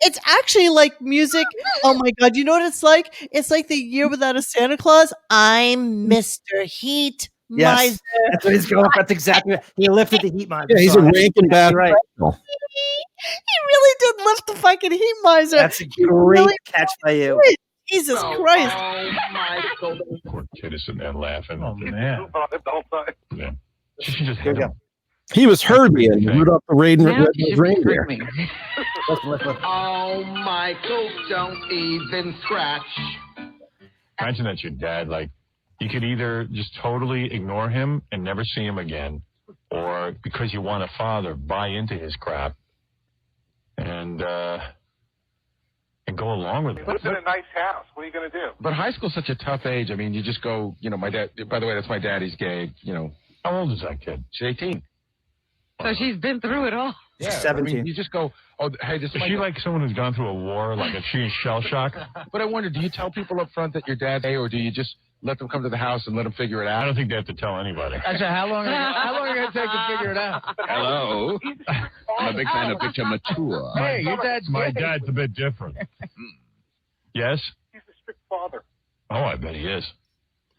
It's actually like music. Oh my God. You know what it's like? It's like the Year Without a Santa Claus. I'm Mr. Heat Yes, Miser. that's what he's going. That's exactly. He lifted the heat miser. Yeah, he's a ranking bad right. professional. He really did lift the fucking Heat Miser. That's a He great really catch by you. did. Jesus Christ. Poor kid is sitting there laughing. Oh man. The whole time. Yeah. She should just Here hit we him. go. He was Herbie and Rudolph the Now she should be Reindeer. screaming. Oh, Michael, don't even scratch. Imagine that's your dad. Like, you could either just totally ignore him and never see him again, or because you want a father, buy into his crap and go along with it. Lives in a nice house. What are you going to do? But high school's such a tough age. I mean, you just go, my dad, by the way, that's my dad. He's gay, How old is that kid? She's 18. So she's been through it all. Yeah. 17. I mean, you just go, oh, hey, this is Is she like someone who's gone through a war? Like, is she in shell shock? But I wonder, do you tell people up front that your dad's gay, or do you just let them come to the house and let them figure it out? I don't think they have to tell anybody. I said, how long are you going to take to figure it out? Hello. I'm a big fan of Victor Mature. Hey, your dad's My gay. dad's a bit different. Yes? He's a strict father. Oh, I bet he is.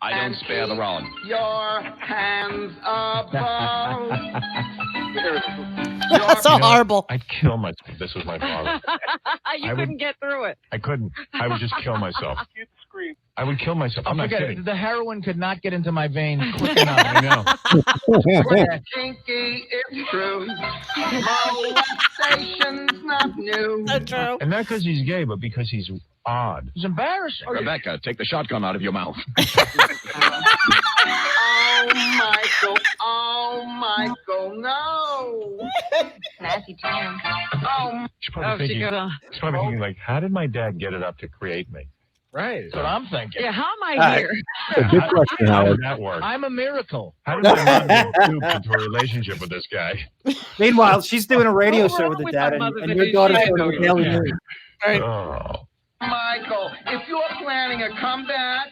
I don't spare the rod. Your hands above. That's so horrible. I'd kill myself if this was my father. You couldn't get through it. I couldn't. I would just kill myself. You'd scream. I would kill myself. I'm not Forget kidding. it. The heroin could not get into my veins quick enough. I know. Kinky, it's true. Molestation's not new. So true. And not because he's gay, but because he's odd. It's embarrassing. Rebecca, take the shotgun out of your mouth. Oh, Michael, no. Nasty town. Oh, She's probably thinking, she's probably thinking, like, how did my dad get it up to create me? Right. That's what I'm thinking. Yeah, how am I right. here? A good question, How Howard. did that work? I'm a miracle. How did my mom get duped into a relationship with this guy? Meanwhile, she's doing a radio What's show wrong with the with dad, my and, mother and that your is daughter's shit? doing a daily news. Oh. Michael, if you're planning a comeback,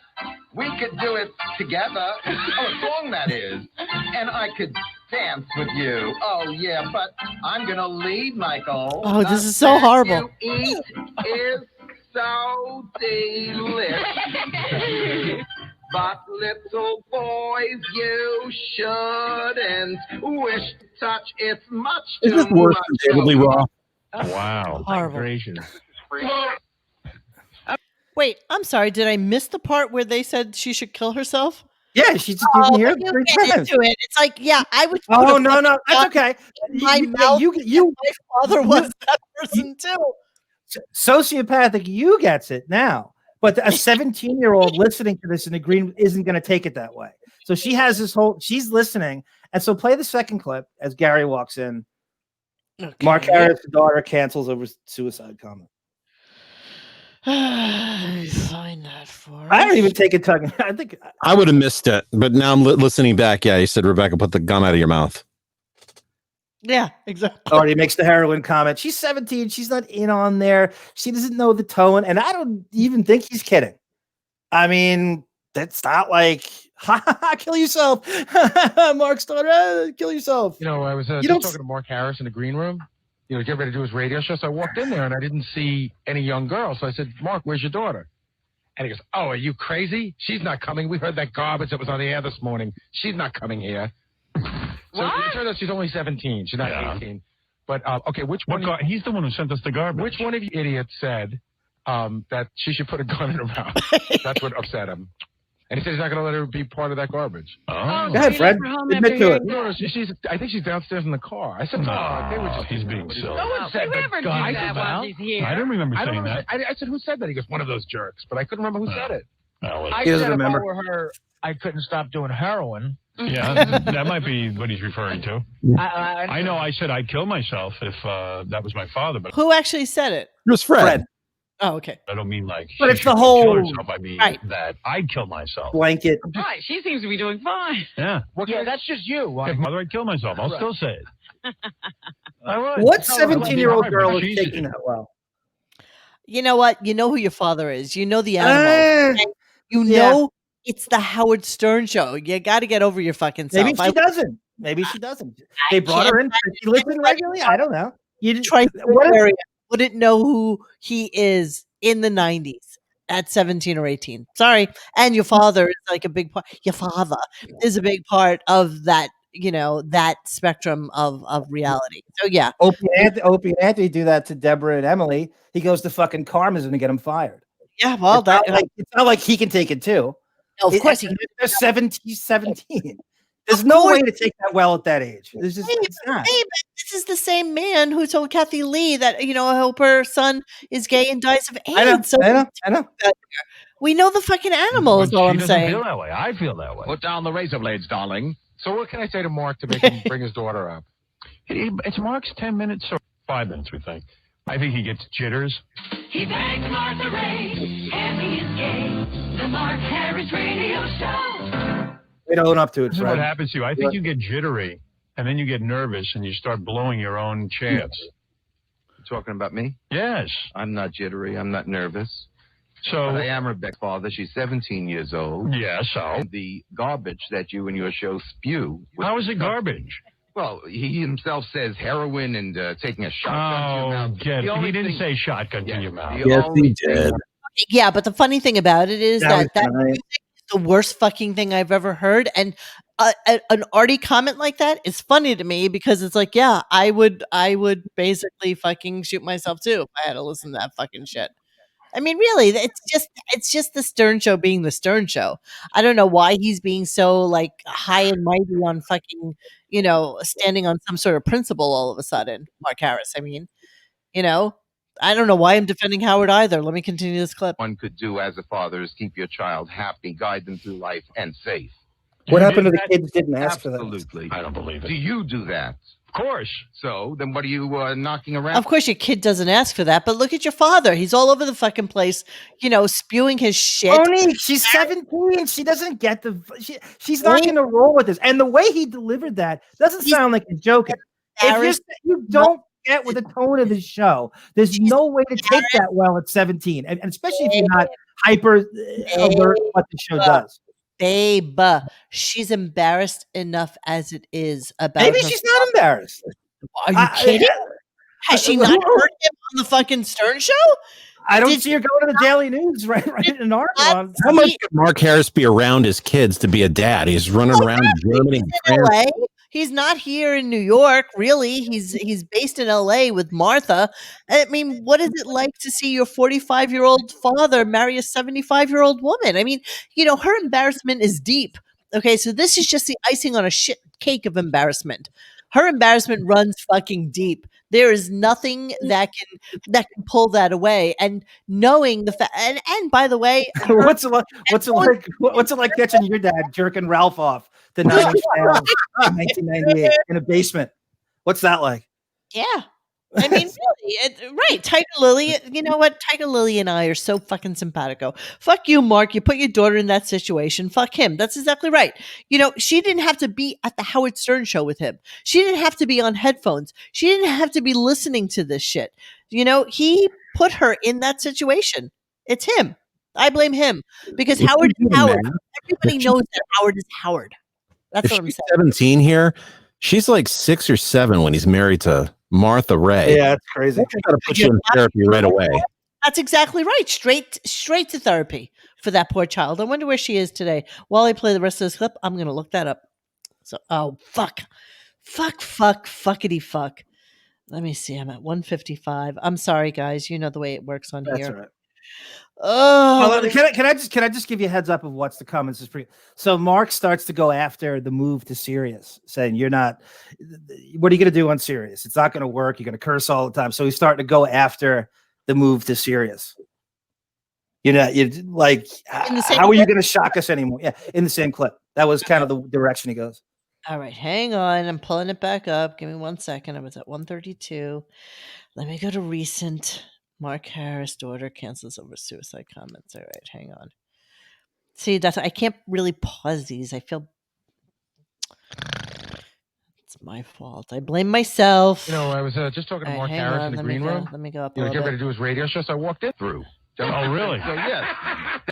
we could do it together. Oh, a song that is. And I could dance with you. Oh, yeah, but I'm going to lead, Michael. Oh, this is so horrible. You eat is so delicious. But little boys, you shouldn't wish to touch. It's much Is too this worse much. than David Lee Roth? Wow. Horrible. Gracious. Wait, I'm sorry. Did I miss the part where they said she should kill herself? Yeah, she just didn't hear you it 3 get times. into it. It's like, yeah, I would. put Oh a no, no, that's fucking okay. in my mouth. My father was that person too. Sociopathic, you gets it now, but a 17-year-old listening to this and agreeing isn't going to take it that way. So she has this whole. She's listening, and so play the second clip as Gary walks in. Okay. Mark Harris' daughter cancels over suicide comment. Find that for I don't us. even take it tugging. I think I would have missed it, but now I'm listening back. Yeah, you said, Rebecca, put the gun out of your mouth. Yeah, exactly. Already makes the heroin comment. She's 17. She's not in on there. She doesn't know the tone. And I don't even think he's kidding. I mean, that's not like, kill yourself. Mark's daughter, kill yourself. You know, I was just talking to Mark Harris in the green room. You know, get ready to do his radio show. So I walked in there and I didn't see any young girl. So I said, Mark, where's your daughter? And he goes, oh, are you crazy? She's not coming. We heard that garbage that was on the air this morning. She's not coming here. So it turns out she's only 17. She's not 18. But, okay, which one? He's the one who sent us the garbage. Which one of you idiots said that she should put a gun in her mouth? That's what upset him. And he said he's not going to let her be part of that garbage. Oh. Go ahead, Fred. Admit to it. No, I think she's downstairs in the car. I said, no, they were just he's being silly. No one said we never do that while she's here. I don't remember saying that. I said, who said that? He goes, one of those jerks. But I couldn't remember who said it. He doesn't remember. If I were her, I couldn't stop doing heroin. Yeah, that might be what he's referring to. I know I said I'd kill myself if that was my father, but Who actually said it? It was Fred. Oh, okay. I don't mean like. But she it's should the kill whole herself. I mean that I'd kill myself. blanket. Right. She seems to be doing fine. Yeah. Well, yeah, that's just you. If mother, I'd kill myself. I'll still say it. I would. What No, I would. 17-year-old girl She's- is taking that well? You know what? You know who your father is. You know the animal. And you know it's the Howard Stern show. You got to get over your fucking self. Maybe she doesn't. Maybe she doesn't. They brought her in. Does she listen regularly? I don't know. You Try what if- wouldn't know who he is in the 90s at 17 or 18. Sorry. And your father is like a big part. Your father is a big part of that, you know, that spectrum of reality. So yeah. Opie and Anthony do that to Deborah and Emily. He goes to fucking Karma's and get him fired. Yeah, well, it's not like he can take it too. No, of course he can. They're 17. There's no way to take that well at that age. There's just it's not. Hey, but this is the same man who told Kathy Lee that, you know, I hope her son is gay and dies of AIDS. I know. We know the fucking animal is all I'm saying. Feel that way. I feel that way. Put down the razor blades, darling. So what can I say to Mark to make him bring his daughter up? It's Mark's 10 minutes or 5 minutes, we think. I think he gets jitters. He begs Martha Ray, and he is gay. The Mark Harris Radio Show. They don't own up to it, This is Fred. what happens to you. I think you get jittery, and then you get nervous, and you start blowing your own chance. Talking about me? Yes. I'm not jittery. I'm not nervous. So But I am Rebecca's father. She's 17 years old. Yeah, so? And the garbage that you and your show spew. How is it garbage? Well, he himself says heroin and taking a shotgun to your mouth. He didn't say shotgun to your mouth. Yes, he did. Yeah, but the funny thing about it is That that was music is the worst fucking thing I've ever heard. And an arty comment like that is funny to me because it's like, yeah, I would basically fucking shoot myself too if I had to listen to that fucking shit. I mean, really, it's just the Stern Show being the Stern Show. I don't know why he's being so like high and mighty on fucking, you know, standing on some sort of principle all of a sudden, Mark Harris. I mean, you know, I don't know why I'm defending Howard either. Let me continue this clip. One could do as a father is keep your child happy, guide them through life, and safe. What happened to the kids didn't ask for that? Absolutely. I don't believe it. Do you do that? Of course. So then what are you knocking around? Of course, your kid doesn't ask for that, but look at your father. He's all over the fucking place, you know, spewing his shit. Monique, she's 17. She doesn't get the. She's not going to roll with this. And the way he delivered that doesn't sound like he's joking. If you don't get with the tone of his show, there's no way to take that well at 17, and especially if you're not hyper alert what the show does. Babe, she's embarrassed enough as it is about. Maybe her she's not embarrassed. Are you kidding? Has she not heard him on the fucking Stern Show? I don't see her going to the Daily News right in an article. How much could Mark Harris be around his kids to be a dad? He's running around Germany. He's in LA. He's not here in New York, really. He's based in LA with Martha. I mean, what is it like to see your 45-year-old father marry a 75-year-old woman? I mean, you know, her embarrassment is deep. Okay, so this is just the icing on a shit cake of embarrassment. Her embarrassment runs fucking deep. There is nothing that can pull that away. And knowing the fact, and by the way, what's it like catching your dad jerking Ralph off the 9 inch in 1998 in a basement? What's that like? Yeah. I mean, really, right. Tiger Lily, you know what? Tiger Lily and I are so fucking simpatico. Fuck you, Mark. You put your daughter in that situation. Fuck him. That's exactly right. You know, she didn't have to be at the Howard Stern show with him. She didn't have to be on headphones. She didn't have to be listening to this shit. You know, he put her in that situation. It's him. I blame him because If Howard you is do the Howard. math, Everybody if she- knows that Howard is Howard. That's if what I'm she's saying. 17 here, she's like 6 or 7 when he's married to Martha Ray. Yeah, that's crazy. I got to put you in therapy right away. That's exactly right. Straight to therapy for that poor child. I wonder where she is today. While I play the rest of this clip, I'm going to look that up. So, fuckity fuck. Let me see. I'm at 155. I'm sorry, guys. You know the way it works on That's here. all right. Oh, can I just give you a heads up of what's to come? This is pretty. So Mark starts to go after the move to Sirius, saying you're not. What are you going to do on Sirius? It's not going to work. You're going to curse all the time. So he's starting to go after the move to Sirius. You know, you like how are you going to shock us anymore? Yeah, in the same clip. That was kind of the direction he goes. All right, hang on. I'm pulling it back up. Give me 1 second. I was at 132. Let me go to recent. Mark Harris' daughter cancels over suicide comments. All right, hang on. See, I can't really pause these. I feel it's my fault. I blame myself. You know, I was just talking to Mark Harris in the green room. Let me go up. You know, get ready to do his radio show. So I walked in through. Oh, really? So yes.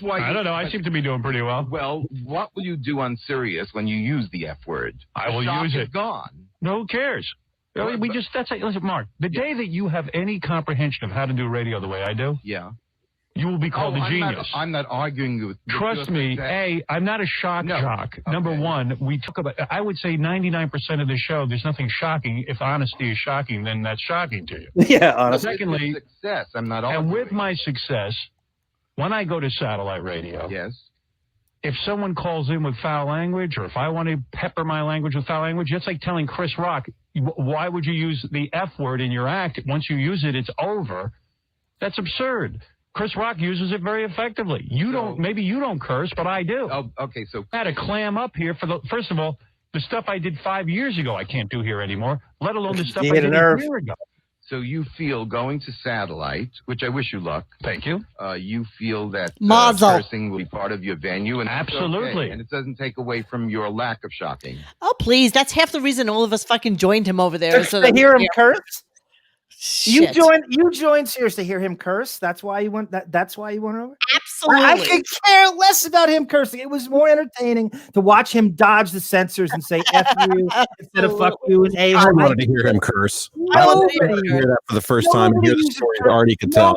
I don't know. I seem to be doing pretty well. Well, what will you do on Sirius when you use the F word? I will The shock use is it. Gone. No, who cares? We just, listen, Mark, the day that you have any comprehension of how to do radio the way I do, Yeah. you will be called a genius. I'm not arguing with Trust me, I'm not a shock jock. Okay. Number one, I would say 99% of the show, there's nothing shocking. If honesty is shocking, then that's shocking to you. Yeah, honestly. Secondly, success. I'm not and arguing. with my success, when I go to satellite radio, Yes. if someone calls in with foul language, or if I want to pepper my language with foul language, that's like telling Chris Rock, why would you use the F word in your act? Once you use it, it's over. That's absurd. Chris Rock uses it very effectively. Maybe you don't curse, but I do. Oh, okay. So I had to clam up here first of all, the stuff I did 5 years ago, I can't do here anymore, let alone the stuff I did a year ago. So you feel going to satellite, which I wish you luck. Thank you. You feel that Mazel. cursing will be part of your venue, and it's Absolutely. okay, and it doesn't take away from your lack of shocking. Oh, please. That's half the reason all of us fucking joined him over there. Just to hear him curse. Shit. You joined Sirius to hear him curse. That's why you went. That's why you went over. Absolutely. I could care less about him cursing. It was more entertaining to watch him dodge the censors and say "f you" instead of "fuck you" and "a." I wanted to hear him curse. I wanted to hear that for the first time and hear the story that Artie could tell.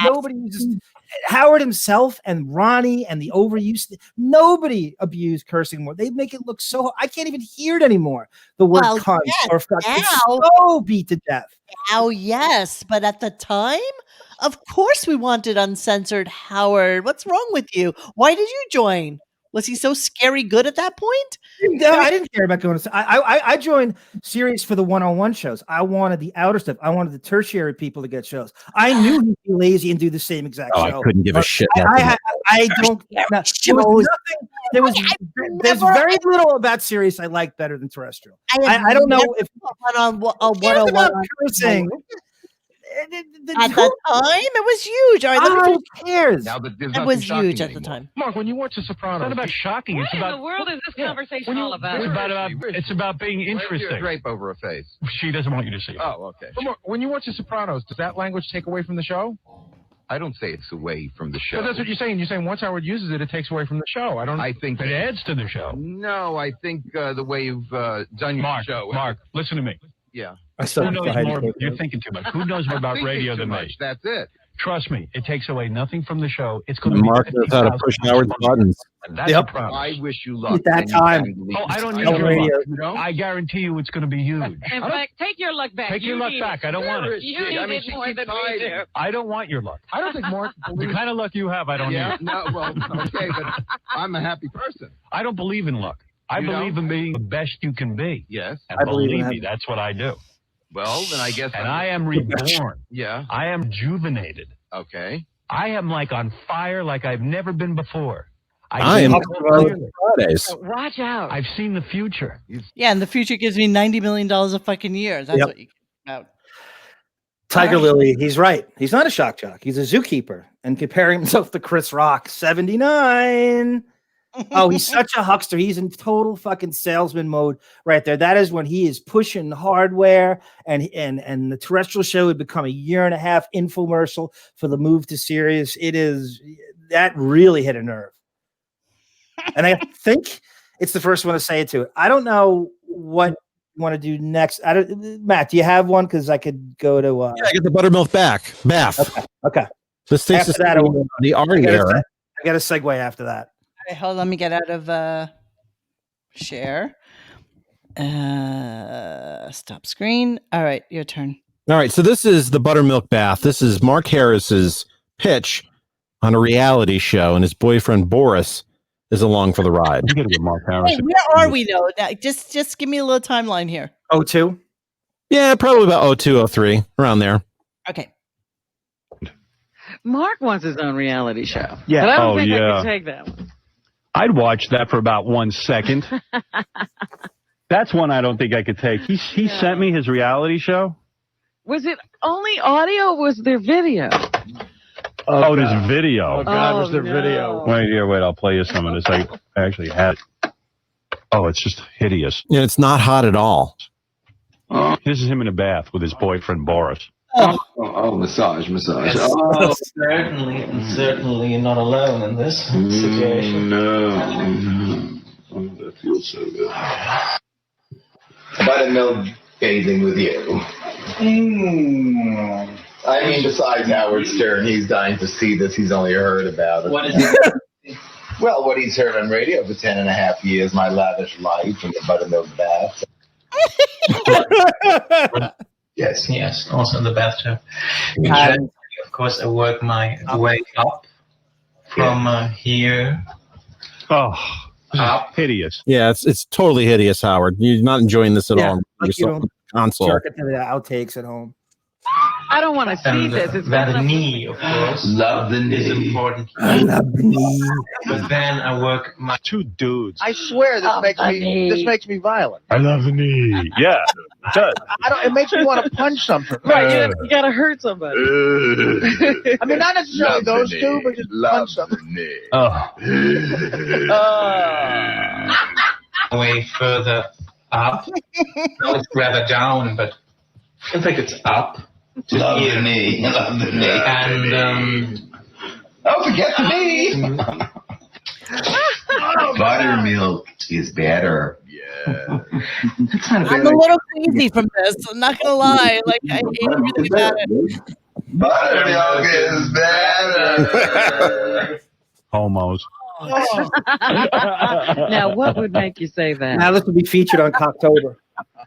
Nobody uses Howard himself and Ronnie and the overuse. Nobody abused cursing more. They make it look so. I can't even hear it anymore. The word cunt or fuck. It's so beat to death. Now, yes, but at the time, of course, we wanted uncensored Howard. What's wrong with you? Why did you join? Was he so scary good at that point? No, I didn't care about going to. I joined Sirius for the one-on-one shows. I wanted the outer stuff. I wanted the tertiary people to get shows. I knew he'd be lazy and do the same exact show. I couldn't give a shit. I don't. There was nothing. There's very little about Sirius I like better than terrestrial. I don't know if cursing. At the time, it was huge. All right, who cares? Now that it was huge at the time. Mark, when you watch The Sopranos, It's not about shocking. What It's in about the world is this conversation all about? It's about being Where's your interesting. drape over a face? She doesn't want you to see it. Oh, okay. But Mark, when you watch The Sopranos, does that language take away from the show? I don't say it's away from the show. But that's what you're saying. You're saying once Howard uses it, it takes away from the show. I think it adds to the show. No, I think the way you've done your show. Mark, listen to me. Yeah. Who knows more? You're thinking too much. Who knows more about radio than me? That's it. Trust me, it takes away nothing from the show. It's going to be Mark knows how to push Howard's buttons. That's a problem. I wish you luck. At that time. Oh, I don't need your luck. I guarantee you it's going to be huge. In fact, take your luck back. Take your luck back. I don't want it. You need it more than we do. I don't want your luck. I don't think Mark believes. The kind of luck you have, I don't need. No, well, okay, but I'm a happy person. I don't believe in luck. I believe in being the best you can be. Yes. And believe me, that's what I do. Well, then I guess. And I am reborn. Yeah. I am rejuvenated. Okay. I am like on fire like I've never been before. I am Fridays. Watch out. I've seen the future. Yeah, and the future gives me $90 million a fucking year. That's what you care about. Tiger Lily, he's right. He's not a shock jock. He's a zookeeper. And comparing himself to Chris Rock, 79. Oh, he's such a huckster. He's in total fucking salesman mode right there. That is when he is pushing hardware, and the terrestrial show would become a 1.5 year infomercial for the move to Sirius. That really hit a nerve. And I think it's the first one to say it to it. I don't know what you want to do next. Matt, do you have one? Because I could go to I get the buttermilk bath. Okay. This takes us to the Arnie era. I got a segue after that. Okay, hold on, let me get out of share. Stop screen. All right, your turn. All right, so this is the buttermilk bath. This is Mark Harris's pitch on a reality show, and his boyfriend Boris is along for the ride. You got to get Mark Harris. Hey, where are we though? Now, just give me a little timeline here. 02? Yeah, probably about 02, 03, around there. Okay. Mark wants his own reality show. Yeah. But I don't Oh, think I yeah. could take that one. I'd watch that for about 1 second. That's one I don't think I could take. He sent me his reality show. Was it only audio or was there video? Oh, there's video. Oh, God, was there video? Wait, I'll play you some of this. I actually had it. Oh, it's just hideous. Yeah, it's not hot at all. This is him in a bath with his boyfriend, Boris. Massage. Oh, certainly you're not alone in this situation. No. Oh, that feels so good. Buttermilk bathing with you. I mean, besides Howard Stern, he's dying to see this. He's only heard about it. What is it? Well, what he's heard on radio for 10.5 years, my lavish life and the buttermilk bath. Yes. Also in the bathtub. Of course, I work my way up from here. Oh, hideous. Yeah, it's totally hideous, Howard. You're not enjoying this at all. Like you don't console. jerk it to the outtakes at home. I don't want to see this. It's the knee, of course. Love the knee. Is important. I love the knee. But then I work my two dudes. I swear this makes me violent. I love the knee. Yeah, it does. It makes me want to punch something. Right, you gotta hurt somebody. I mean, not necessarily those two, but just punch something. way further up. No, it's rather down, but I think it's up. To Love here. the knee. Love the knee. And don't forget the knee. Buttermilk is better. Yeah. I'm a little queasy from this. I'm not gonna lie. Like I hate everything about it. Buttermilk is better. Homos. Now, what would make you say that? Now this will be featured on Cocktober.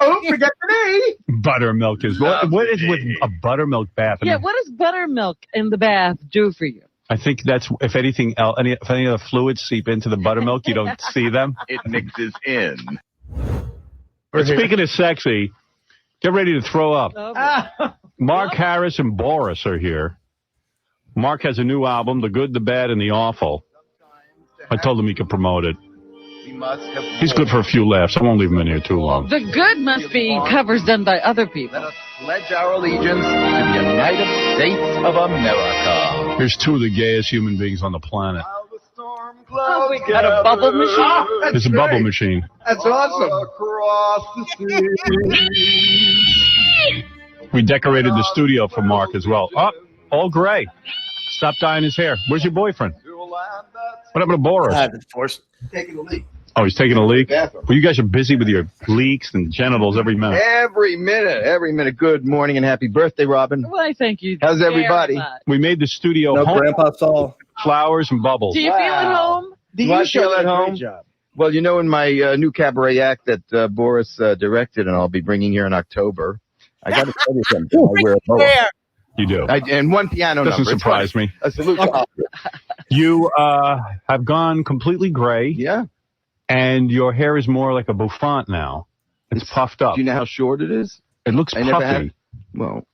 Oh, forget the knee. Buttermilk is what is with a buttermilk bath? Yeah, what does buttermilk in the bath do for you? I think that's if anything else, if any of the fluids seep into the buttermilk, you don't see them. It mixes in. But speaking of sexy, get ready to throw up. Mark Harris and Boris are here. Mark has a new album, The Good, the Bad, and the Awful. I told him he could promote it. He's good for a few laughs. I won't leave him in here too long. The good must be covers done by other people. Let us pledge our allegiance to the United States of America. Here's two of the gayest human beings on the planet. Oh, we got a bubble machine. It's a bubble machine. That's awesome. Across the sea. We decorated the studio for Mark as well. Oh, all gray. Stop dyeing his hair. Where's your boyfriend? What happened to Boris? Forced. Taking a leak. Oh, he's taking a leak? Well, you guys are busy with your leaks and genitals every minute. Every minute. Good morning and happy birthday, Robin. Why, thank you. How's everybody? We made the studio home. Grandpa Saul. Flowers and bubbles. Do you feel at home? Do I feel at home? Well, you know, in my new cabaret act that Boris directed and I'll be bringing here in October, I got to tell you something. I wear a boa. You do. And one piano Doesn't number. surprise me. A salute to all. You have gone completely gray. Yeah. And your hair is more like a bouffant now. It's puffed up. Do you know how short it is? It looks puffy. Well,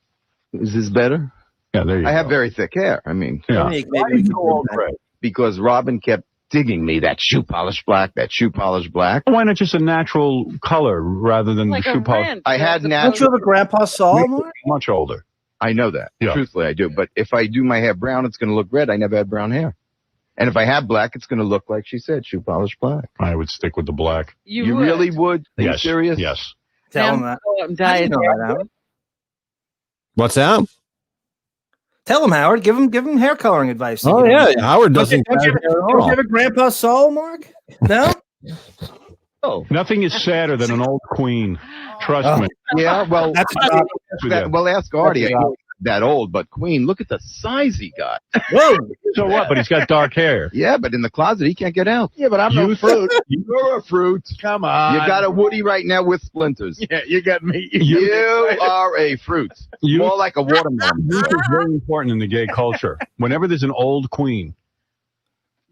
is this better? Yeah, there you go. I have very thick hair. I mean, yeah. Why did you go all gray? Because Robin kept digging me that shoe polish black. Why not just a natural color rather than Like the a shoe polish? rent. I had Don't you have a Grandpa Saul? Mark? Much older. I know that. Yeah. Truthfully, I do. But if I do my hair brown, it's going to look red. I never had brown hair. And if I have black, it's going to look like she said, shoe polish black. I would stick with the black. You really would? Are you Yes. serious? Yes. Tell him that. How do you know that, Howard? What's that? Tell him, Howard. Give him hair coloring advice. Oh yeah, Howard doesn't. Don't you have a grandpa soul, Mark? No. Oh, nothing is sadder than an old queen. Trust me. Yeah, well, that's well, ask Artie. I know he's not that old, but Queen, look at the size he got. Whoa. So what? But he's got dark hair. Yeah, but in the closet, he can't get out. Yeah, but I'm no fruit. You're a fruit. Come on. You got a Woody right now with splinters. Yeah, you got me. You are a fruit. More like a watermelon. Youth is very important in the gay culture. Whenever there's an old queen,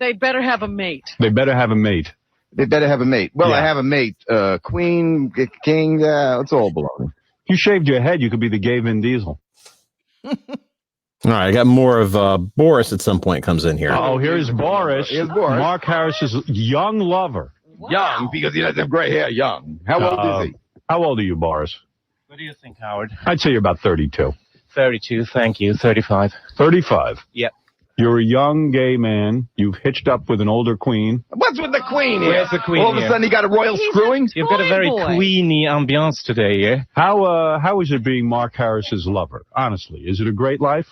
They better have a mate. they better have a mate. They better have a mate. Well, Yeah. I have a mate. Queen, king, it's all baloney. You shaved your head, you could be the gay Vin Diesel. All right, I got more of Boris at some point comes in here. Oh, here's Boris. Here's Boris. Mark Harris's young lover. Young, because he doesn't have gray hair. Young. How old is he? How old are you, Boris? What do you think, Howard? I'd say you're about 32. 32, thank you. 35. 35. Yep. You're a young gay man. You've hitched up with an older queen. What's with the queen here? Where's the queen All of a here? sudden, he got a royal screwing? You've got a very queeny ambiance today, yeah? How is it being Mark Harris's lover? Honestly, is it a great life?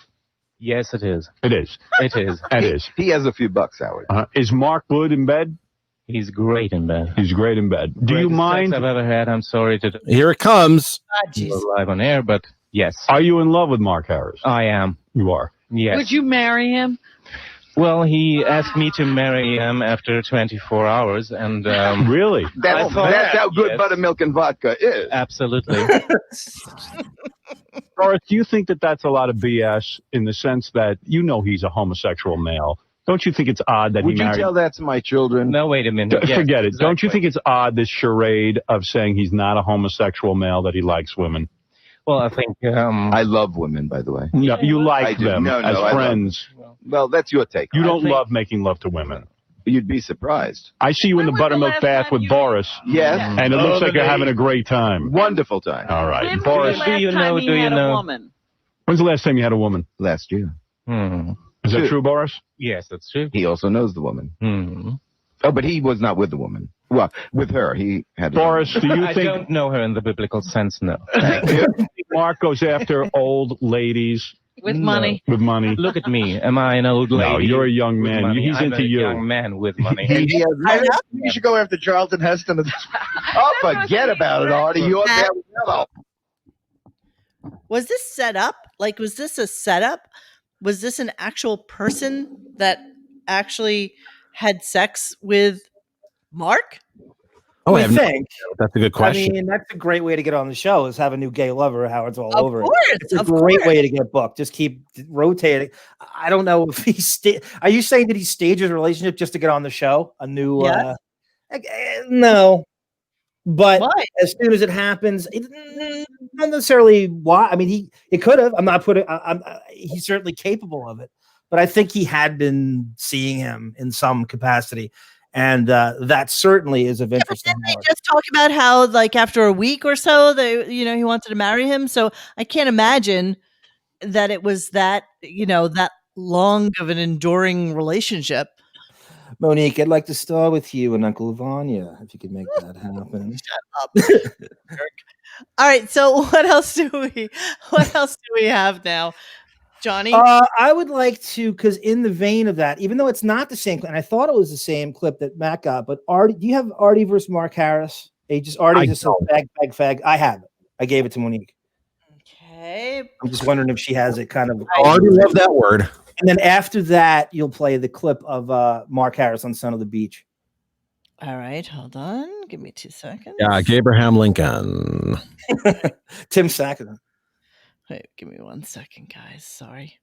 Yes, it is. It is. It is. It is. He has a few bucks, Howard. Is Mark good in bed? He's great in bed. He's great in bed. Do you Greatest mind? sex I've ever had. I'm sorry to Here it comes. go live on air, but yes. Are you in love with Mark Harris? I am. You are. Yes. Would you marry him? Well, he asked me to marry him after 24 hours, and really? That's how good buttermilk and vodka is. Absolutely. Boris, do you think that that's a lot of BS in the sense that you know he's a homosexual male? Don't you think it's odd that Would he you married? tell that to my children? No, wait a minute. Yes, Forget it. exactly. Don't you think it's odd, this charade of saying he's not a homosexual male, that he likes women? Well, I think I love women, by the way. No, you I like do. them No, as I love friends. Well, that's your take. You on it. don't love making love to women. You'd be surprised. I see you in the buttermilk bath with Boris. Yes. And it looks like you're having a great time. Wonderful time. All right. When was Boris, the last time he had a woman? when's the last time you had a woman? Last year. Is that true, Boris? Yes, that's true. He also knows the woman. Oh, but he was not with the woman. Well, with her, he had. Boris, do you I think don't know her in the biblical sense, no. Mark goes after old ladies With money. with money? Look at me. Am I an old lady? No, you're a young with man. money? He's I'm into a you. young man with money. You should go after Charlton Heston. Oh, forget about it, Artie. You're there with yellow. Was this set up? Like, was this a setup? Was this an actual person that actually had sex with Mark? Oh, I We have no think. idea. That's a good question. I mean, that's a great way to get on the show is have a new gay lover. Howard's all Of over course, it. It's a of great course. way to get booked. Just keep rotating. I don't know if he Are you saying that he staged his relationship just to get on the show? A new Yes. no. But Why? as soon as it happens, not necessarily why. I mean, it could have. I'm not putting. He's certainly capable of it. But I think he had been seeing him in some capacity, and that certainly is of interest. Didn't they just talk about how, like, after a week or so, he wanted to marry him? So I can't imagine that it was that that long of an enduring relationship. Monique, I'd like to start with you and Uncle Vanya, if you could make that happen. Shut up. All right. So what else do we have now, Johnny? I would like to, because in the vein of that, even though it's not the same, and I thought it was the same clip that Matt got, but Artie, do you have Artie versus Mark Harris? Artie just said fag. I have it. I gave it to Monique. Okay. I'm just wondering if she has it kind of. Artie love that word. And then after that, you'll play the clip of Mark Harris on Son of the Beach. All right. Hold on. Give me 2 seconds. Yeah, Abraham Lincoln. Tim Sackett. Wait, give me 1 second, guys. Sorry.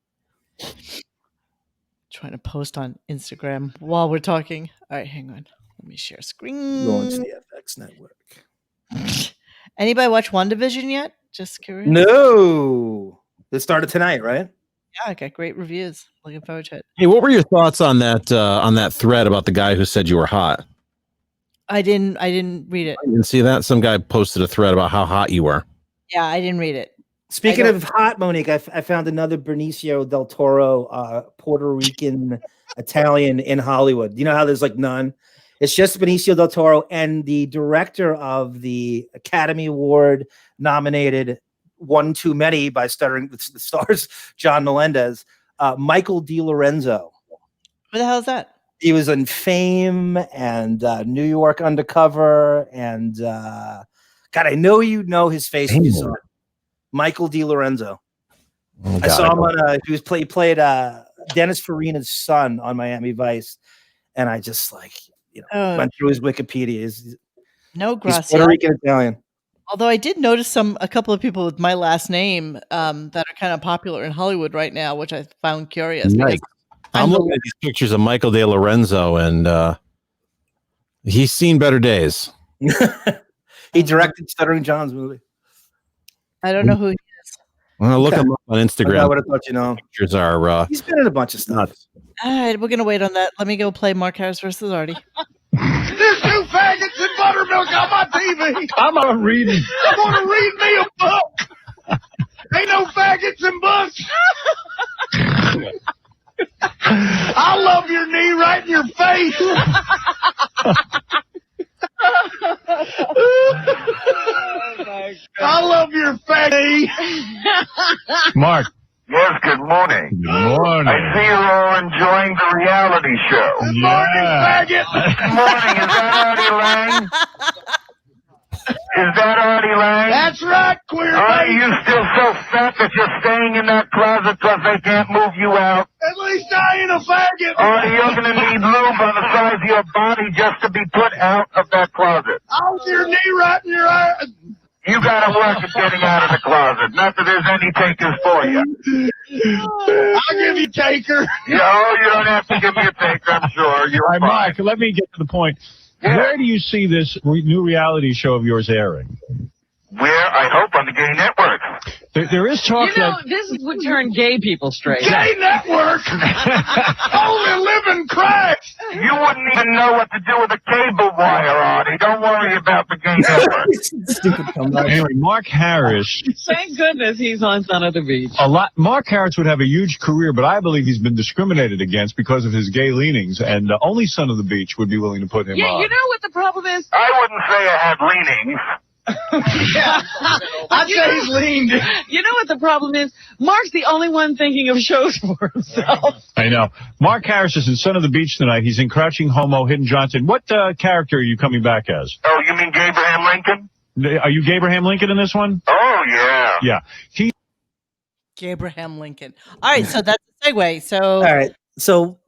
Trying to post on Instagram while we're talking. All right, hang on. Let me share screen. Launch the FX network. Anybody watch WandaVision yet? Just curious. No. It started tonight, right? Yeah, I got great reviews. Looking forward to it. Hey, what were your thoughts on that thread about the guy who said you were hot? I didn't read it. You didn't see that? Some guy posted a thread about how hot you were. Yeah, I didn't read it. Speaking of hot, Monique, I found another Benicio del Toro, Puerto Rican Italian in Hollywood. You know how there's like none? It's just Benicio del Toro and the director of the Academy Award nominated One Too Many by Stuttering the Stars, John Melendez, Michael DiLorenzo. Who the hell is that? He was in Fame and New York Undercover and God, I know you know his face when you saw it. Michael DiLorenzo. I saw him on he played Dennis Farina's son on Miami Vice, and I just went through his Wikipedia. He's Puerto Rican Italian. Although I did notice a couple of people with my last name that are kind of popular in Hollywood right now, which I found curious. Nice. I'm looking at these pictures of Michael DeLorenzo, and he's seen better days. He directed Stuttering John's movie. I don't know who he is. Well, look him up on Instagram. I would have thought you know. Pictures are. He's been in a bunch of stuff. All right, we're gonna wait on that. Let me go play Mark Harris versus Artie. There's 2 faggots and buttermilk on my TV. I'm not reading. I'm gonna read me a book. Ain't no faggots and books. I love your knee right in your face. I love your fatty. Mark. Yes, good morning. Good morning. I see you're all enjoying the reality show. Good morning, faggot. Good morning. Is that Artie Lang? Is that Artie Lang? That's right, queer Are baby. you still so fat that you're staying in that closet because they can't move you out? At least I ain't a faggot. Artie, you're going to need lube on the size of your body just to be put out of that closet. I'll your knee right in your eye. You got to work at getting out of the closet. Not that there's any takers for you. I'll give you taker. No, you don't have to give me a taker, I'm sure. You're All right, fine. Mark, let me get to the point. Yeah. Where do you see this new reality show of yours airing? Where? I hope on the gay network. There is talk You know, that... this would turn gay people straight. Gay network. Only living cracks. You wouldn't even know what to do with a cable wire, Artie. Don't worry about the gay network. Stupid comeback. Anyway, Mark Harris... Thank goodness he's on Son of the Beach. Mark Harris would have a huge career, but I believe he's been discriminated against because of his gay leanings, and only Son of the Beach would be willing to put him Yeah, on. you know what the problem is? I wouldn't say I had leanings. Yeah. I'd say he's leaned. You know what the problem is? Mark's the only one thinking of shows for himself. I know. Mark Harris is in Son of the Beach tonight. He's in Crouching Homo, Hidden Johnson. What character are you coming back as? Oh, you mean Abraham Lincoln? Are you Abraham Lincoln in this one? Oh, yeah. Yeah. Abraham Lincoln. All right, so that's a segue. So all right, so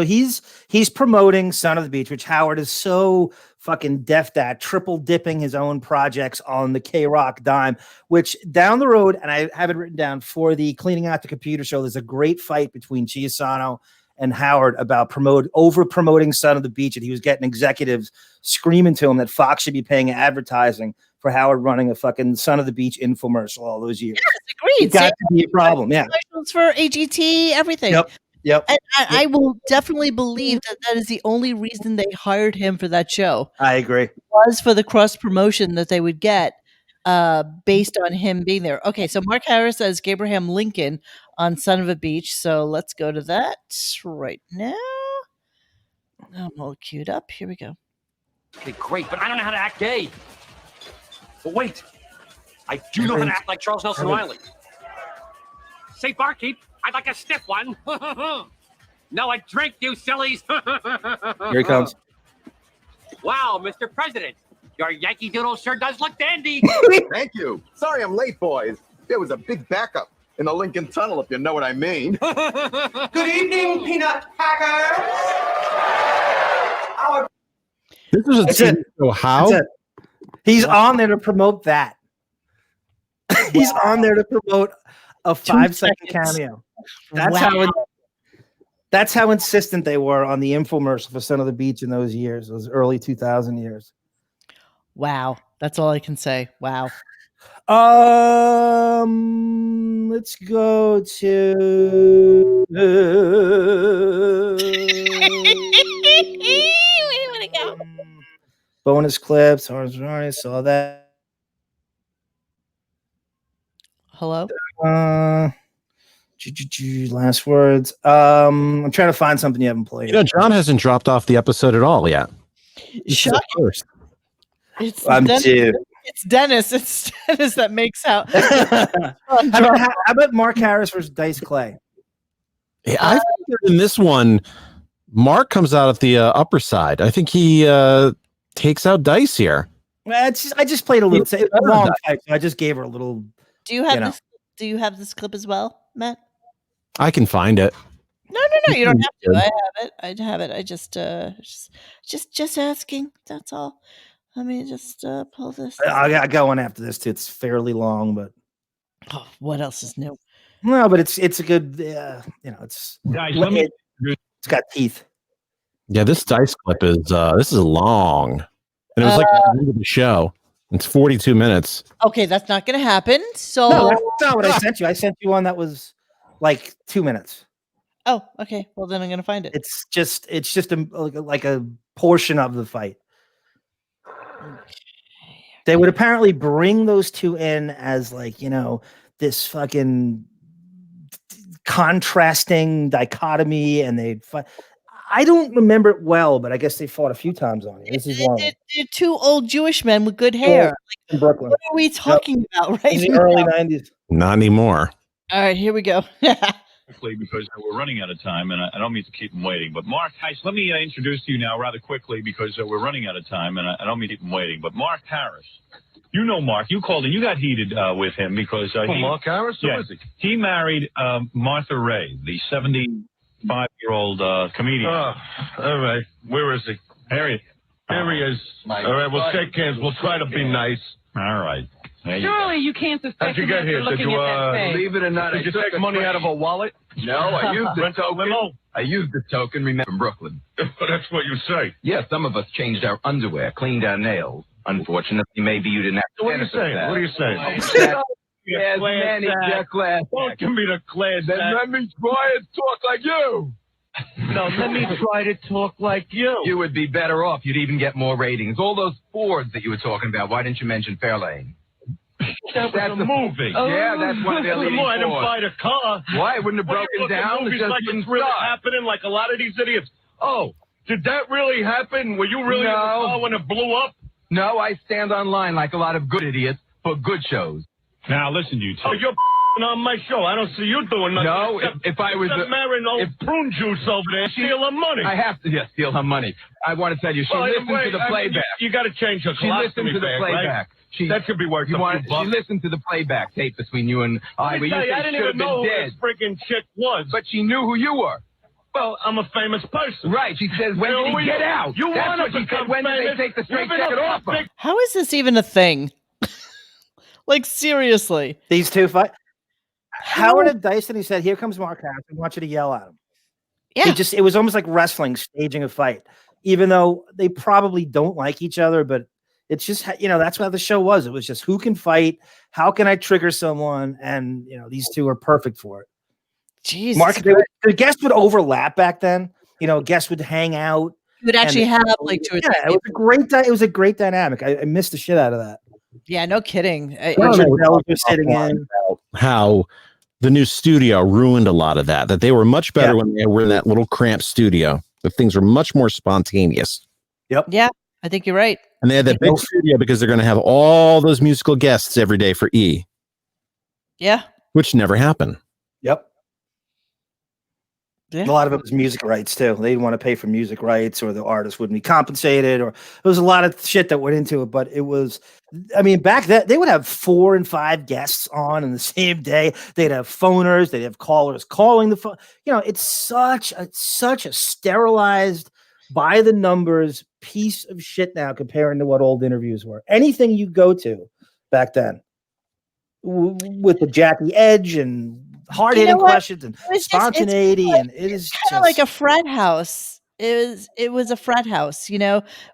he's promoting Son of the Beach, which Howard is so fucking deft at, triple dipping his own projects on the K-Rock dime, which down the road, and I have it written down for the Cleaning Out the Computer show, there's a great fight between Chiasano and Howard about over promoting Son of the Beach, and he was getting executives screaming to him that Fox should be paying advertising for Howard running a fucking Son of the Beach infomercial all those years. yes, agreed. It got to be a problem, yeah. Commercials for AGT, everything. Yep. And I will definitely believe that is the only reason they hired him for that show. I agree. Was for the cross promotion that they would get based on him being there. Okay, so Mark Harris as Abraham Lincoln on Son of a Beach. So let's go to that right now. I'm all queued up. Here we go. Okay, great, but I don't know how to act gay. But wait, I do know how to act like Charles Nelson Riley. Say, barkeep, I'd like a stiff one. No, a drink, you sillies. Here he comes. Wow, Mr. President, your Yankee Doodle sure does look dandy. Thank you. Sorry I'm late, boys. There was a big backup in the Lincoln Tunnel, if you know what I mean. Good evening, peanut packer. This is a That's it. show. How? That's it. He's on there to promote that. He's on there to promote a 5-second cameo. That's how insistent they were on the infomercial for Son of the Beach in those years, those early 2000 years. Wow, that's all I can say. Wow. Let's go to. Where do you want to go? Bonus clips. I saw that. Hello. Last words. I'm trying to find something you haven't played. You know, John hasn't dropped off the episode at all yet. Shocking. First. I'm Dennis, due. it's Dennis. It's Dennis that makes out. How about Mark Harris versus Dice Clay? Yeah, I think that in this one, Mark comes out at the upper side. I think he takes out Dice here. I just played a little long fight, so I just gave her a little. Do you have this? Do you have this clip as well, Matt? I can find it. No. You don't have to. I have it. I have it. I just asking. That's all. Let me just pull this. I got one after this too. It's fairly long, but what else is new? No, but it's a good. It's Guys, it's got teeth. Yeah, this Dice clip is this is long, and it was like the end of the show. It's 42 minutes. Okay, that's not going to happen. So no, that's not what I sent you. I sent you one that was like 2 minutes. Oh, okay. Well, then I'm going to find it. It's just like a portion of the fight. They would apparently bring those two in as this fucking contrasting dichotomy, and they'd fight. I don't remember it well, but I guess they fought a few times on it. This is one. They're two old Jewish men with good hair. In Brooklyn. What are we talking about right in the now? early 90s? Not anymore. All right, here we go. Quickly, because we're running out of time, and I don't mean to keep them waiting. But Mark, let me introduce to you now rather quickly, because we're running out of time, and I don't mean to keep them waiting. But Mark Harris, you know Mark. You called and you got heated with him because Mark Harris? Who is he? He married Martha Ray, the 75-year-old comedian. Oh, all right. Where is he? Here he is. All right, we'll shake hands. We'll try to be nice. All right. Surely you can't suspect How'd you get him here? after Did looking you, at that face. believe it or not, did you take money out of a wallet? No, I used the token. I used the token, remember, from Brooklyn. That's what you say. Yeah, some of us changed our underwear, cleaned our nails. Unfortunately, maybe you didn't have to. What are you saying? What are you saying? Yes, man, it's your class. Don't give me the class. Then let me try and talk like you. No, let me try to talk like you. You would be better off. You'd even get more ratings. All those Fords that you were talking about, why didn't you mention Fairlane? That's a movie. Yeah, that's one of their leading I didn't Fords. buy the car. Why? It wouldn't have broken down. Movies It just like wouldn't it's really start. happening, like a lot of these idiots. Oh, did that really happen? Were you really in the car when it blew up? No, I stand online like a lot of good idiots for good shows. Now listen, you two. Oh, you're on my show. I don't see you doing nothing. No, if I was marrying old prune juice over there, steal her money. I have to, steal her money. I want to tell you, she listened to the playback. You got to change her. She listened to the playback. Right? That could be worth a few bucks. She listened to the playback tape between you and I. Let me tell you, I didn't even know who this freaking chick was. But she knew who you were. Well, I'm a famous person. Right. She says, when did he get out? You That's want what to she become said. When famous? did they take the straight jacket off her? How is this even a thing? Like, seriously. These two fight. Howard and Dyson, he said, "Here comes Mark Harris. I want you to yell at him." Yeah. It was almost like wrestling, staging a fight, even though they probably don't like each other. But it's just, that's what the show was. It was just who can fight, how can I trigger someone, and these two are perfect for it. Jesus, Mark, the guests would overlap back then. Guests would hang out. You would actually have like two or three. It was a great. It was a great dynamic. I missed the shit out of that. Yeah, no kidding. Sitting in. How the new studio ruined a lot of that. That they were much better when they were in that little cramped studio. The things were much more spontaneous. Yep. Yeah, I think you're right. And they had that big studio because they're going to have all those musical guests every day for E. Yeah. Which never happened. Yep. Yeah. A lot of it was music rights too. They didn't want to pay for music rights, or the artist wouldn't be compensated, or there was a lot of shit that went into it. But it was, back then they would have 4 and 5 guests on in the same day. They'd have phoners, they'd have callers calling the phone. It's such a sterilized, by the numbers piece of shit now comparing to what old interviews were. Anything you go to back then with the Jackie Edge and hard-hitting questions and spontaneity, and it is kind of like a frat house. It was a frat house,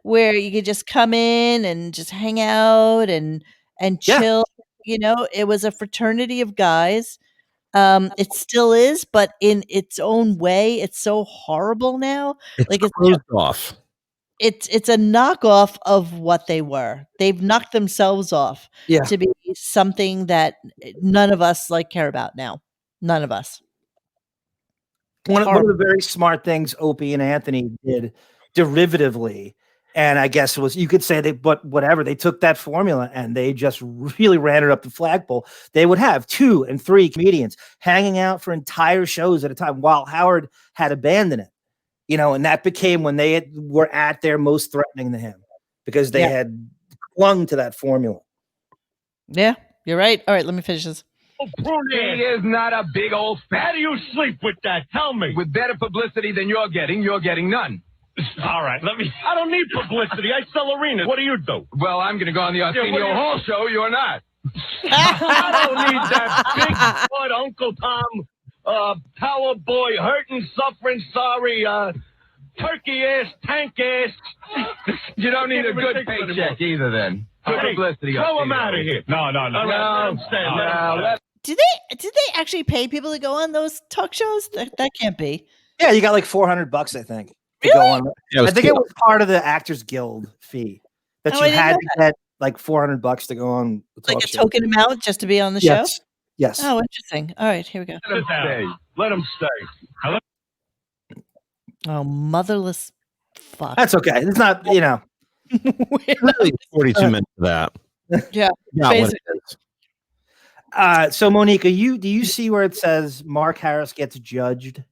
where you could just come in and just hang out and chill. It was a fraternity of guys. It still is, but in its own way, it's so horrible now. It's closed off. it's a knockoff of what they were. They've knocked themselves off Yeah. to be something that none of us care about now. None of us. One of the very smart things Opie and Anthony did derivatively, and I guess was, you could say they took that formula and they just really ran it up the flagpole. They would have 2 and 3 comedians hanging out for entire shows at a time while Howard had abandoned it. And that became when they were at their most threatening to him, because they had clung to that formula. Yeah, you're right. All right, let me finish this. He is not a big old fat. How do you sleep with that? Tell me. With better publicity than you're getting none. All right, I don't need publicity. I sell arenas. What do you do? Well, I'm going to go on the Arsenio Hall show. You're not. I don't need that big butt Uncle Tom, power boy, hurting, suffering, sorry, turkey ass, tank ass. You don't need a good paycheck either then. Good publicity. Throw him out of here. No. Did they actually pay people to go on those talk shows? That can't be. Yeah, you got like $400, I think. To go on. I think it was part of the Actors Guild fee that you had to get like $400 to go on the talk show. Token amount just to be on the show? Yes. Oh, interesting. All right, here we go. Let him stay. Oh, motherless fuck. That's okay. It's not, Literally 42 minutes of that. Yeah, basically. So Monica, do you see where it says Mark Harris gets judged?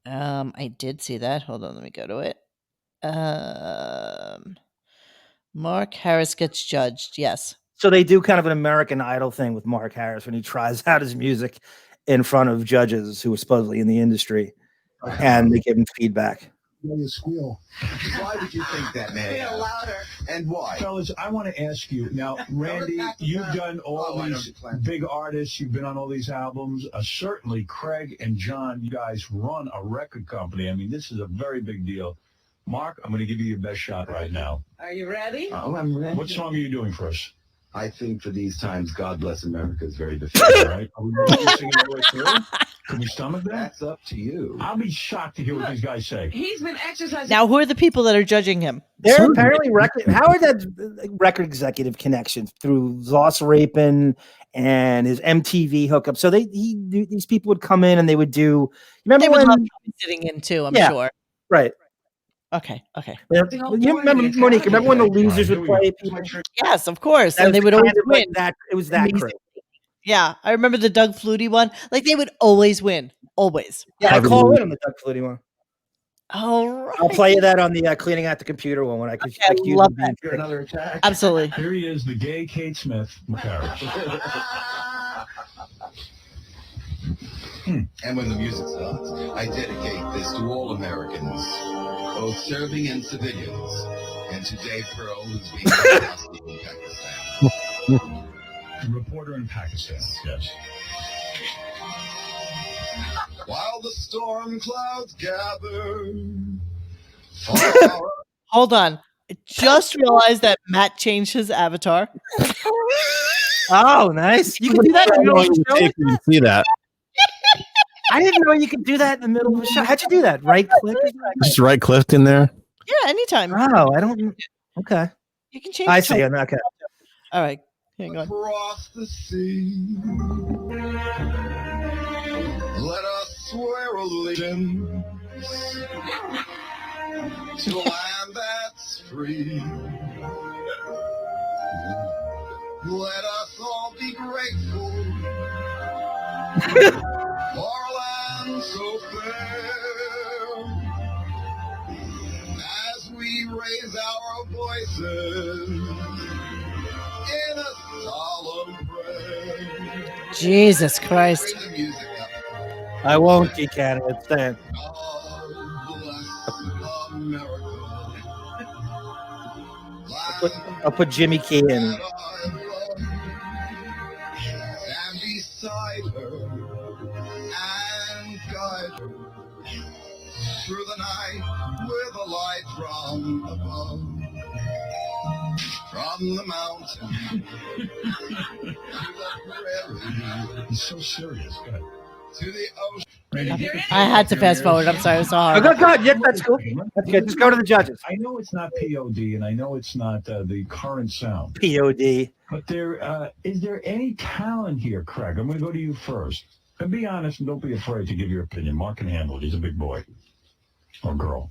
I did see that. Hold on, let me go to it. Mark Harris gets judged. Yes. So they do kind of an American Idol thing with Mark Harris when he tries out his music in front of judges who are supposedly in the industry, and they give him feedback. Squeal. Why would you think that, man? Squeal louder. And why? Fellas, I want to ask you now, Randy, you've done all these big artists, you've been on all these albums. Certainly Craig and John, you guys run a record company. I mean, this is a very big deal. Mark, I'm going to give you your best shot right now. Are you ready? Oh, I'm ready. What song are you doing for us? I think for these times, God Bless America is very definitive. Right? Are we really singing all the way through? Can we stomach that? That's up to you. I'll be shocked to hear what these guys say. He's been exercising. Now, who are the people that are judging him? They're apparently Howard had record executive connections through Zoss Rapin and his MTV hookup. So these people would come in and they would do. Remember when sitting in too? I'm sure. Right. Okay. You remember, Monique? Remember when the losers would play people? Yes, of course, and they would always win. That it was that crew. Yeah, I remember the Doug Flutie one. Like they would always win, always. Yeah, I call in on the Doug Flutie one. All right. I'll play you that on the cleaning out the computer one when I could. I love that. Another attack. Absolutely. Here he is, the gay Kate Smith McCarrish. And when the music starts, I dedicate this to all Americans, both serving and civilians, and to Dave Pearl, who's being hostile in Pakistan. Reporter in Pakistan, yes. While the storm clouds gather. Hold on. I just realized that Matt changed his avatar. Oh, nice. You can do that in the middle of the show. You can see that. I didn't know you could do that in the middle of a show. How'd you do that? Right click? Just right clicked in there. Yeah, anytime. Oh, I don't. Okay. You can change. I see. Okay. All right. Hang on. Across the sea, let us swear allegiance to a land that's free. Let us all be grateful for a land so fair. As we raise our voices in a solemn prayer. Jesus Christ. I won't geek at it. It's there. I'll put Jimmy Key in. And beside her and guide her through the night with a light from above, from the mountain to the prairie. He's so serious. Good. to the ocean. I had to fast forward. I'm sorry. Oh, go ahead. Yeah, that's cool. That's good. Just go to the judges. I know it's not POD, and I know it's not the current sound. POD. But is there any talent here, Craig? I'm going to go to you first. And be honest, and don't be afraid to give your opinion. Mark can handle it. He's a big boy. Or girl.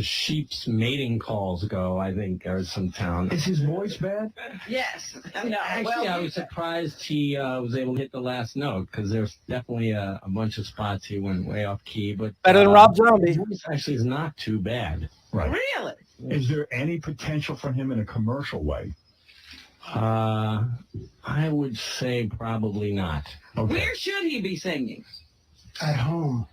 Sheep's mating calls go, I think there's some talent. Is his voice bad? Yes. No, actually, I was surprised he was able to hit the last note because there's definitely a bunch of spots he went way off key. But better than Rob Zombie. His voice actually is not too bad. Right. Really? Is there any potential for him in a commercial way? I would say probably not. Okay. Where should he be singing? At home.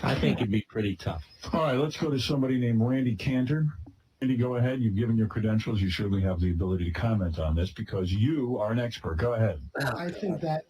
I think it'd be pretty tough. All right, let's go to somebody named Randy Cantor. Randy, go ahead. You've given your credentials. You surely have the ability to comment on this because you are an expert. Go ahead. I think that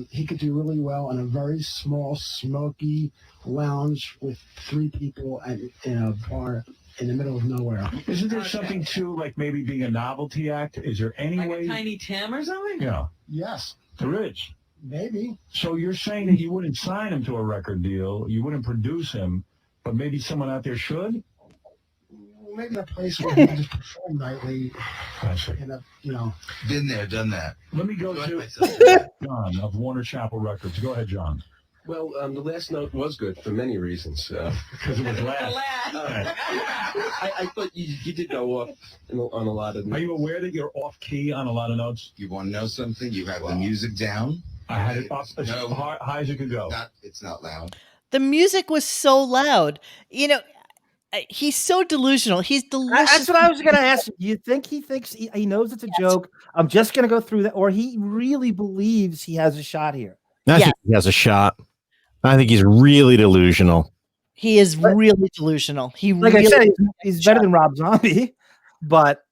he could do really well in a very small, smoky lounge with 3 people in a bar in the middle of nowhere. Isn't there something too, like maybe being a novelty act? Is there any Like way? a Tiny Tim or something? Yeah. Yes. There is. Maybe. So you're saying that you wouldn't sign him to a record deal, you wouldn't produce him, but maybe someone out there should? Maybe a place where he can just perform nightly. I see. Been there, done that. Let me go to John of Warner Chappell Records. Go ahead, John. Well, the last note was good for many reasons. Because it was last. I thought you did go off on a lot of. Are you aware that you're off key on a lot of notes? You want to know something? You have the music down. I had it up as high as it could go. It's not loud. The music was so loud. He's so delusional. He's delicious. That's what I was going to ask. You think he thinks he knows it's a joke? I'm just going to go through that, or he really believes he has a shot here? I think he has a shot. I think he's really delusional. He is really delusional. I said, he's better than Rob Zombie, but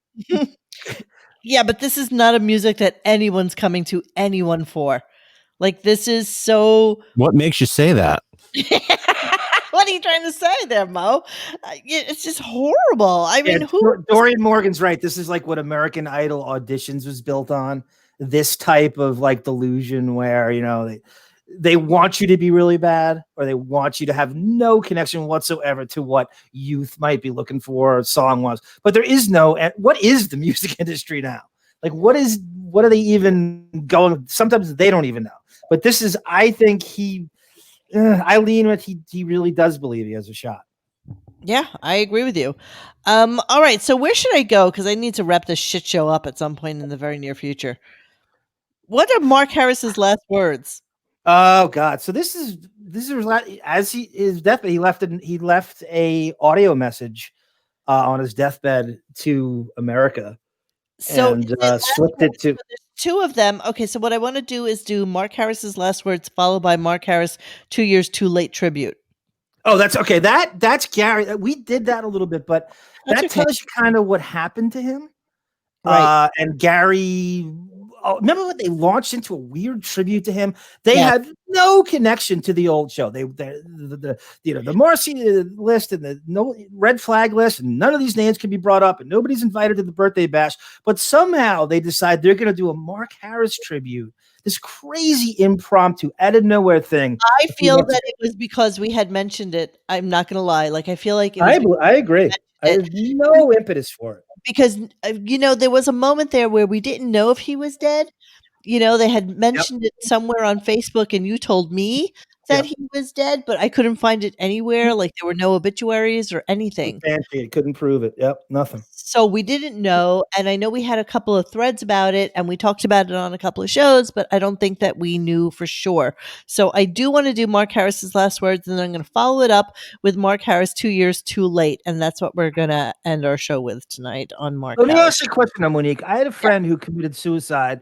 yeah, but this is not a music that anyone's coming to anyone for. Like, this is so. What makes you say that? What are you trying to say there, Mo? It's just horrible. I mean, Dorian Morgan's right. This is like what American Idol auditions was built on. This type of like delusion where, they want you to be really bad, or they want you to have no connection whatsoever to what youth might be looking for song was. But there is what is the music industry now? Like, what are they even going? Sometimes they don't even know. But this is, I think I lean with he really does believe he has a shot. Yeah, I agree with you. All right, so where should I go? Because I need to wrap this shit show up at some point in the very near future. What are Mark Harris's last words? Oh God! So this is as he is deathbed. He left a audio message on his deathbed to America, and slipped it to. There's 2 of them. Okay, so what I want to do is do Mark Harris's last words, followed by Mark Harris 2 years too late tribute. Oh, that's okay. That's Gary. We did that a little bit, but that tells you kind of what happened to him. Right. And Gary. Oh, remember when they launched into a weird tribute to him? They had no connection to the old show. The Morrissey list and the no red flag list, and none of these names can be brought up, and nobody's invited to the birthday bash. But somehow they decide they're going to do a Mark Harris tribute. This crazy impromptu, out of nowhere thing. I feel that it was because we had mentioned it. I'm not going to lie. Like, I feel like I agree. I have no impetus for it. Because, there was a moment there where we didn't know if he was dead. They had mentioned it somewhere on Facebook, and you told me that he was dead, but I couldn't find it anywhere. Like, there were no obituaries or anything. Couldn't prove it. Yep, nothing. So we didn't know, and I know we had a couple of threads about it, and we talked about it on a couple of shows, but I don't think that we knew for sure. So I do want to do Mark Harris's last words, and then I'm going to follow it up with Mark Harris 2 years too late, and that's what we're going to end our show with tonight on Mark Harris. Let me ask you a question, Monique. I had a friend who committed suicide,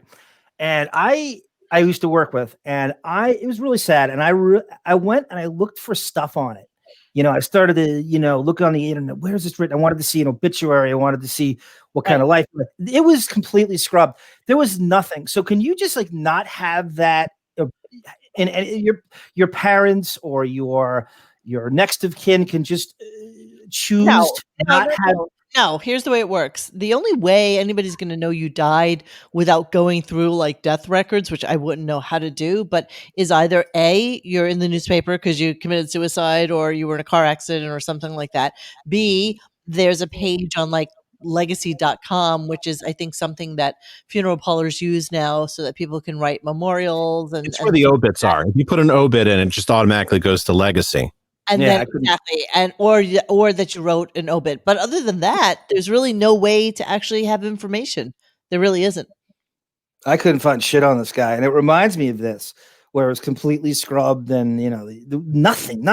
and I used to work with, and it was really sad. And I went and I looked for stuff on it. I started to, look on the internet. Where's this written? I wanted to see an obituary. I wanted to see what kind of life. It was completely scrubbed. There was nothing. So can you just not have that? And your parents or your next of kin can just choose to not have. No, here's the way it works. The only way anybody's going to know you died without going through like death records, which I wouldn't know how to do, but is either A, you're in the newspaper because you committed suicide or you were in a car accident or something like that. B, there's a page on like legacy.com, which is, I think, something that funeral parlors use now so that people can write memorials. And It's where the obits are. If you put an obit in, it just automatically goes to legacy. And then exactly, and or that you wrote an obit. But other than that, there's really no way to actually have information. There really isn't. I couldn't find shit on this guy, and it reminds me of this, where it was completely scrubbed and nothing.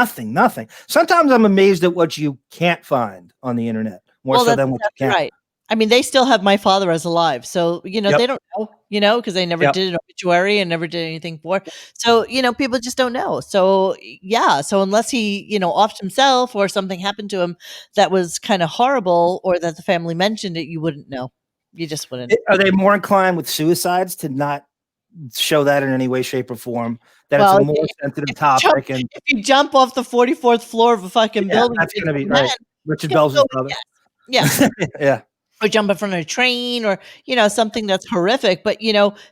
Sometimes I'm amazed at what you can't find on the internet more so than what you can. Right. I mean, they still have my father as alive, so they don't know, because they never did an obituary and never did anything for. So people just don't know. So so unless he offed himself or something happened to him that was kind of horrible, or that the family mentioned it, you wouldn't know. You just wouldn't. Are they more inclined with suicides to not show that in any way, shape, or form? That it's a more sensitive topic, and if you jump off the 44th floor of a fucking building, that's going to be right. Richard Bell's brother. Yeah. Yeah. Or jump in front of a train, or something that's horrific. But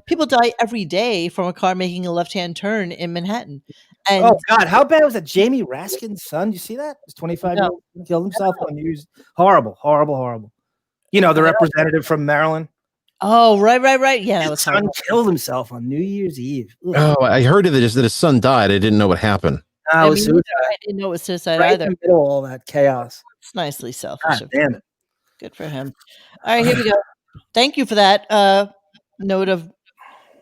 people die every day from a car making a left-hand turn in Manhattan. And oh God, how bad was that? Jamie Raskin's son. You see that? His 25-year-old killed himself on New Year's. Horrible. The representative from Maryland. Oh, right. Yeah, that his was son horrible. killed himself on New Year's Eve. Ugh. Oh, I heard that his son died. I didn't know what happened. I didn't know it was suicide right either. in the middle of all that chaos. It's nicely selfish. God damn it. Good for him. All right, here we go. Thank you for that note of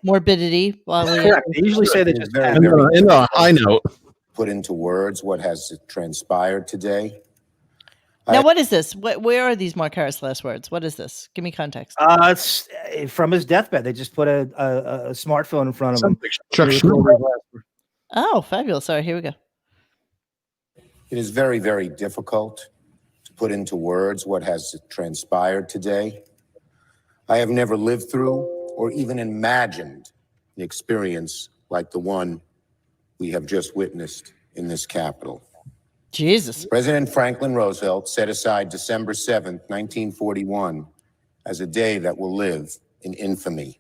morbidity. While we Correct. They usually say they just In a high note. Put into words what has transpired today. Now, what is this? Where are these Mark Harris last words? What is this? Give me context. It's from his deathbed. They just put a smartphone in front of him. Chuck Schumer. Oh, fabulous. All right, here we go. It is very, very difficult to put into words what has transpired today. I have never lived through or even imagined an experience like the one we have just witnessed in this Capitol. Jesus. President Franklin Roosevelt set aside December 7th, 1941 as a day that will live in infamy.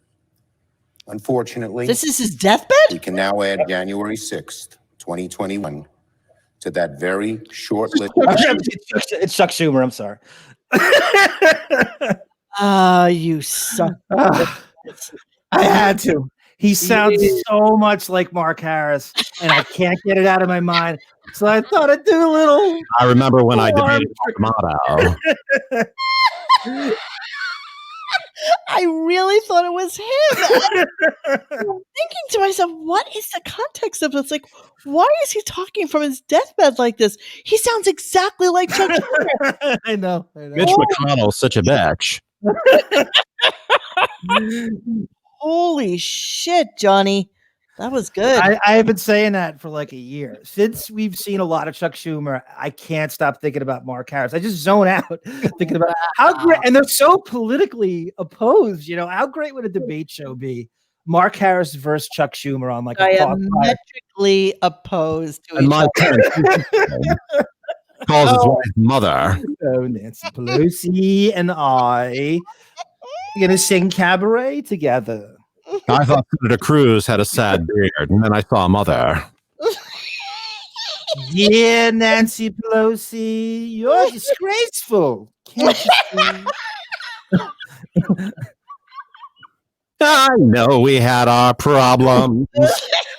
Unfortunately, this is his deathbed? We can now add January 6th, 2021 to that very short list. It's Chuck Schumer. I'm sorry. You suck. I had to. He sounds so much like Mark Harris, and I can't get it out of my mind. So I thought I'd do a little. I remember when I debated Motto. I really thought it was him. I'm thinking to myself, what is the context of this? Like, why is he talking from his deathbed like this? He sounds exactly like Chuck Schumer. I know. Mitch McConnell's such a bitch. Holy shit, Johnny. That was good. I have been saying that for like a year. Since we've seen a lot of Chuck Schumer, I can't stop thinking about Mark Harris. I just zone out thinking about how great, and they're so politically opposed. How great would a debate show be? Mark Harris versus Chuck Schumer on like a diametrically opposed to and each my other. calls his wife mother. So Nancy Pelosi and I are gonna sing cabaret together. I thought Senator Cruz had a sad beard, and then I saw Mother. Yeah, Nancy Pelosi, you're disgraceful. Can't you see? I know we had our problems.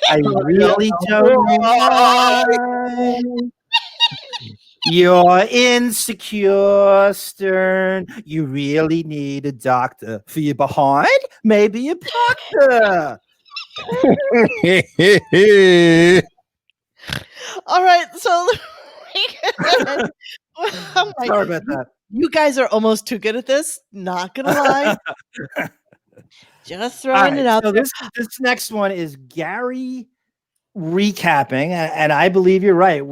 I really don't know. You're insecure, Stern. You really need a doctor. For your behind, maybe a doctor. All right, so Sorry about that. You guys are almost too good at this. Not gonna lie. Just throwing it out. So there. this next one is Gary recapping, and I believe you're right.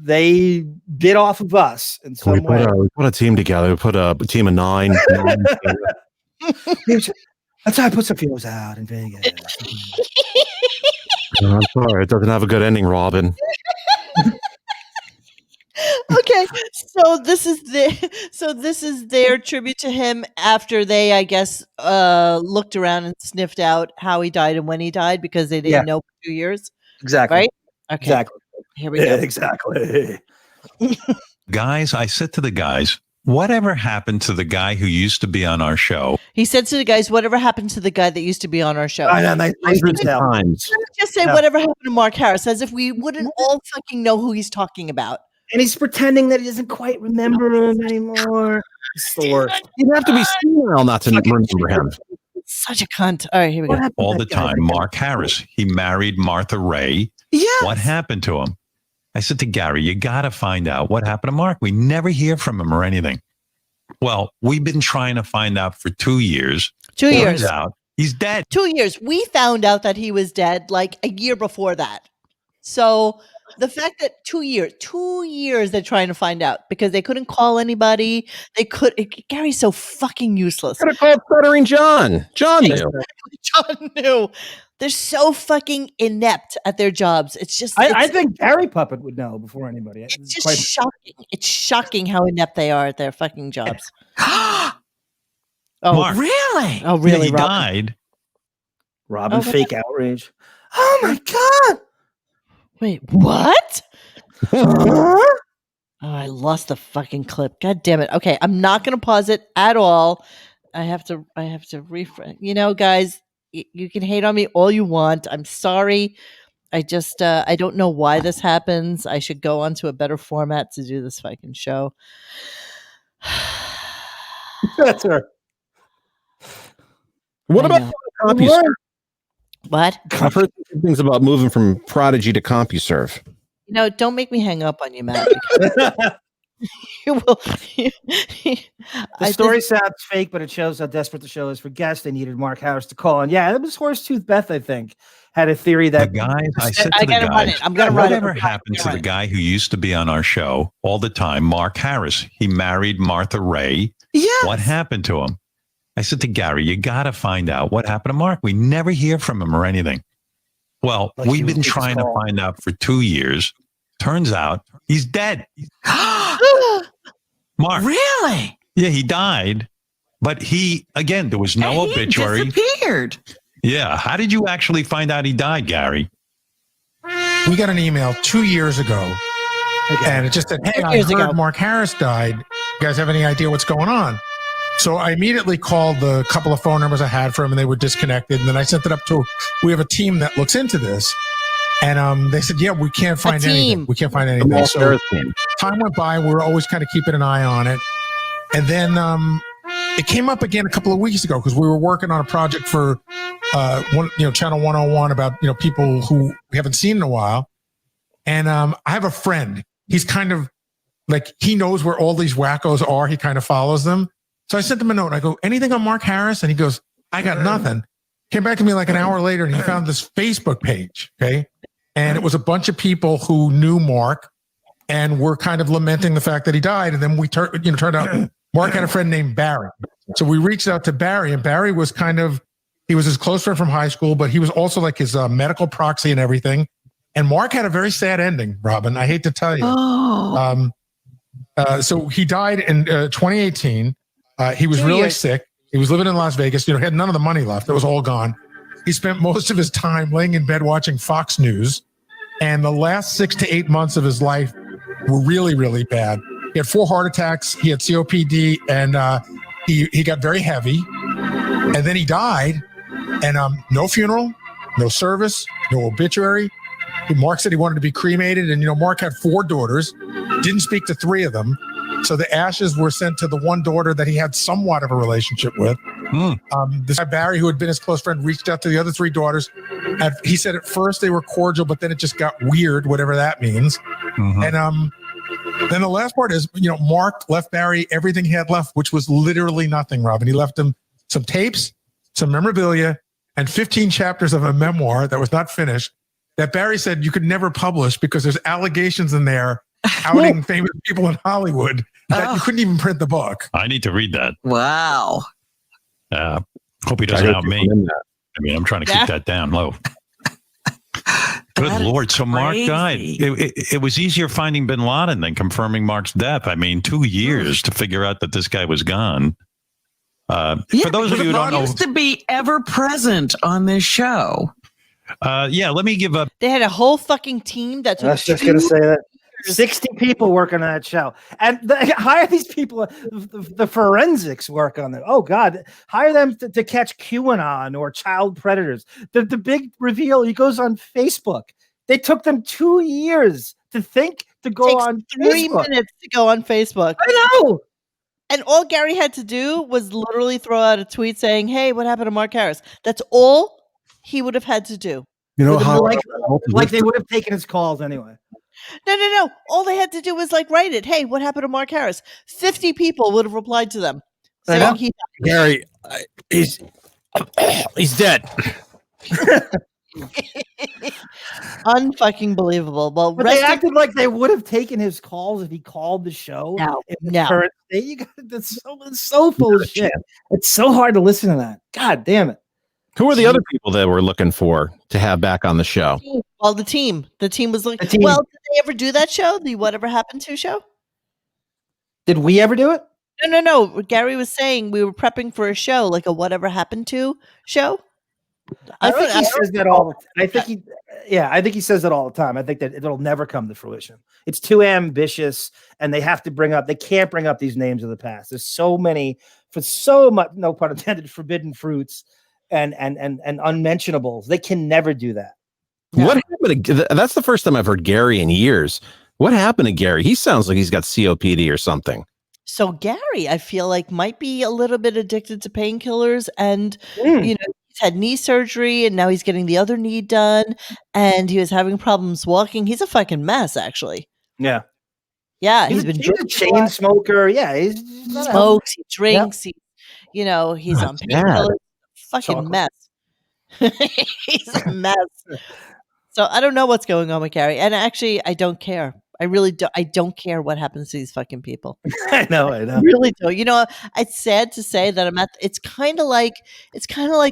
They bit off of us in some way. We put a team together. We put a team of 9. That's how I put some feels out in Vegas. I'm sorry, it doesn't have a good ending, Robin. Okay, So this is their tribute to him after they, I guess, looked around and sniffed out how he died and when he died because they didn't know for 2 years. Exactly. Right? Okay. Exactly. Here we go. Exactly. Guys, I said to the guys, whatever happened to the guy who used to be on our show? He said to the guys, "Whatever happened to the guy that used to be on our show?" I know, nice detail. Times. Just say whatever happened to Mark Harris, as if we wouldn't all fucking know who he's talking about. And he's pretending that he doesn't quite remember him anymore. It's the worst. You'd have to be senile not to remember him. Such a cunt. All right, here we go. All the time, Mark Harris. He married Martha Ray. Yes. What happened to him? I said to Gary, you got to find out what happened to Mark. We never hear from him or anything. Well, we've been trying to find out for 2 years. 2 years. Turns out he's dead. 2 years. We found out that he was dead like a year before that. So the fact that 2 years they're trying to find out because they couldn't call anybody. Gary's so fucking useless. Could have called Stuttering John. John knew. John knew. They're so fucking inept at their jobs. It's just. I think Gary Puppet would know before anybody. It's just shocking. It's shocking how inept they are at their fucking jobs. Oh, Mark. really? Oh, really? Yeah, he Robin? died. Robin, Okay. fake outrage. Oh my god! Wait, what? Oh, I lost the fucking clip. God damn it. Okay, I'm not going to pause it at all. I have to refresh. You know, guys, you can hate on me all you want. I'm sorry. I just I don't know why this happens. I should go onto a better format to do this fucking show. That's her. What I about know. CompuServe? What? I've heard things about moving from Prodigy to CompuServe. You know, don't make me hang up on you, Matt. You will. The story sounds fake, but it shows how desperate the show is for guests. They needed Mark Harris to call. And yeah, it was Horsetooth Beth, I think, had a theory that The guys, I said to the gotta run guys, it. I'm gonna run it. whatever happened to the guy who used to be on our show all the time, Mark Harris? He married Martha Ray. Yes. What happened to him? I said to Gary, you got to find out what happened to Mark. We never hear from him or anything. Well, Like he we've would been take his trying to call. find out for 2 years. Turns out he's dead. Mark. Really? Yeah, he died. But there was no obituary. Disappeared. Yeah. How did you actually find out he died, Gary? We got an email 2 years ago, and it just said, "Hey, 2 I years heard ago. Mark Harris died. You guys have any idea what's going on?" So I immediately called the couple of phone numbers I had for him, and they were disconnected. And then I sent it up to. We have a team that looks into this, and they said, "Yeah, we can't find anything. We can't find anything." Mark So Harris team. time went by. We were always kind of keeping an eye on it, and then it came up again a couple of weeks ago because we were working on a project for Channel 101 about people who we haven't seen in a while. And I have a friend. He's kind of like, he knows where all these wackos are. He kind of follows them. So I sent him a note. I go, "Anything on Mark Harris?" And he goes, "I got nothing." Came back to me like an hour later, and he found this Facebook page. Okay. And it was a bunch of people who knew Mark and were kind of lamenting the fact that he died. And then we turned out Mark had a friend named Barry. So we reached out to Barry, and Barry was he was his close friend from high school, but he was also like his medical proxy and everything. And Mark had a very sad ending, Robin. I hate to tell you. Oh. So he died in 2018. He was 2 really years. sick. He was living in Las Vegas. He had none of the money left. It was all gone. He spent most of his time laying in bed watching Fox News. And the last 6 to 8 months of his life were really, really bad. He had 4 heart attacks. He had COPD, and he got very heavy. And then he died. And no funeral, no service, no obituary. Mark said he wanted to be cremated. And, Mark had 4 daughters, didn't speak to 3 of them. So the ashes were sent to the one daughter that he had somewhat of a relationship with. This guy, Barry, who had been his close friend, reached out to the other 3 daughters. He said at first they were cordial, but then it just got weird, whatever that means. And then the last part is, Mark left Barry everything he had left, which was literally nothing, Robin. He left him some tapes, some memorabilia, and 15 chapters of a memoir that was not finished that Barry said you could never publish because there's allegations in there outing famous people in Hollywood that you couldn't even print the book. I need to read that. Wow. Hope he doesn't out me. I mean, I'm trying to keep that down low. Good Lord. So Mark died. It was easier finding bin Laden than confirming Mark's death. I mean, 2 years to figure out that this guy was gone. For those of you who don't know, used to be ever present on this show. let me give up. They had a whole fucking team that took I was just going to say that. 60 people work on that show, and hire these people. The forensics work on it. Oh God, hire them to catch QAnon or child predators. The big reveal. He goes on Facebook. They took them 2 years to think to go on 3 Facebook. minutes to go on Facebook. I know. And all Gary had to do was literally throw out a tweet saying, "Hey, what happened to Mark Harris?" That's all he would have had to do. You know how like they would have taken his calls anyway. No. All they had to do was write it. Hey, what happened to Mark Harris? 50 people would have replied to them saying he died. Gary, he's dead. Unfucking believable. Well, But they acted like they would have taken his calls if he called the show. In the current state. It's so full of shit. It's so hard to listen to that. God damn it. Who are the other people that we're looking for to have back on the show? Well, the team was looking. Well, did they ever do that show? The Whatever Happened To show? Did we ever do it? No. Gary was saying we were prepping for a show, like a Whatever Happened To show. I think he says that all the time. I think he says that all the time. I think that it'll never come to fruition. It's too ambitious, and they can't bring up these names of the past. There's so many, for so much, no pun intended, forbidden fruits and unmentionables. They can never do that. What happened to, that's the first time I've heard Gary in years. What happened to Gary? He sounds like he's got COPD or something. So Gary, I feel like might be a little bit addicted to painkillers, and he's had knee surgery, and now he's getting the other knee done, and he was having problems walking. He's a fucking mess, actually. Yeah. Yeah, He's been a chain smoker. Yeah, he smokes, he drinks, he's on painkillers. Fucking mess. He's a mess. So I don't know what's going on with Gary, and actually, I don't care. I really don't. I don't care what happens to these fucking people. I know. I really don't. It's sad to say that I'm at. It's kind of like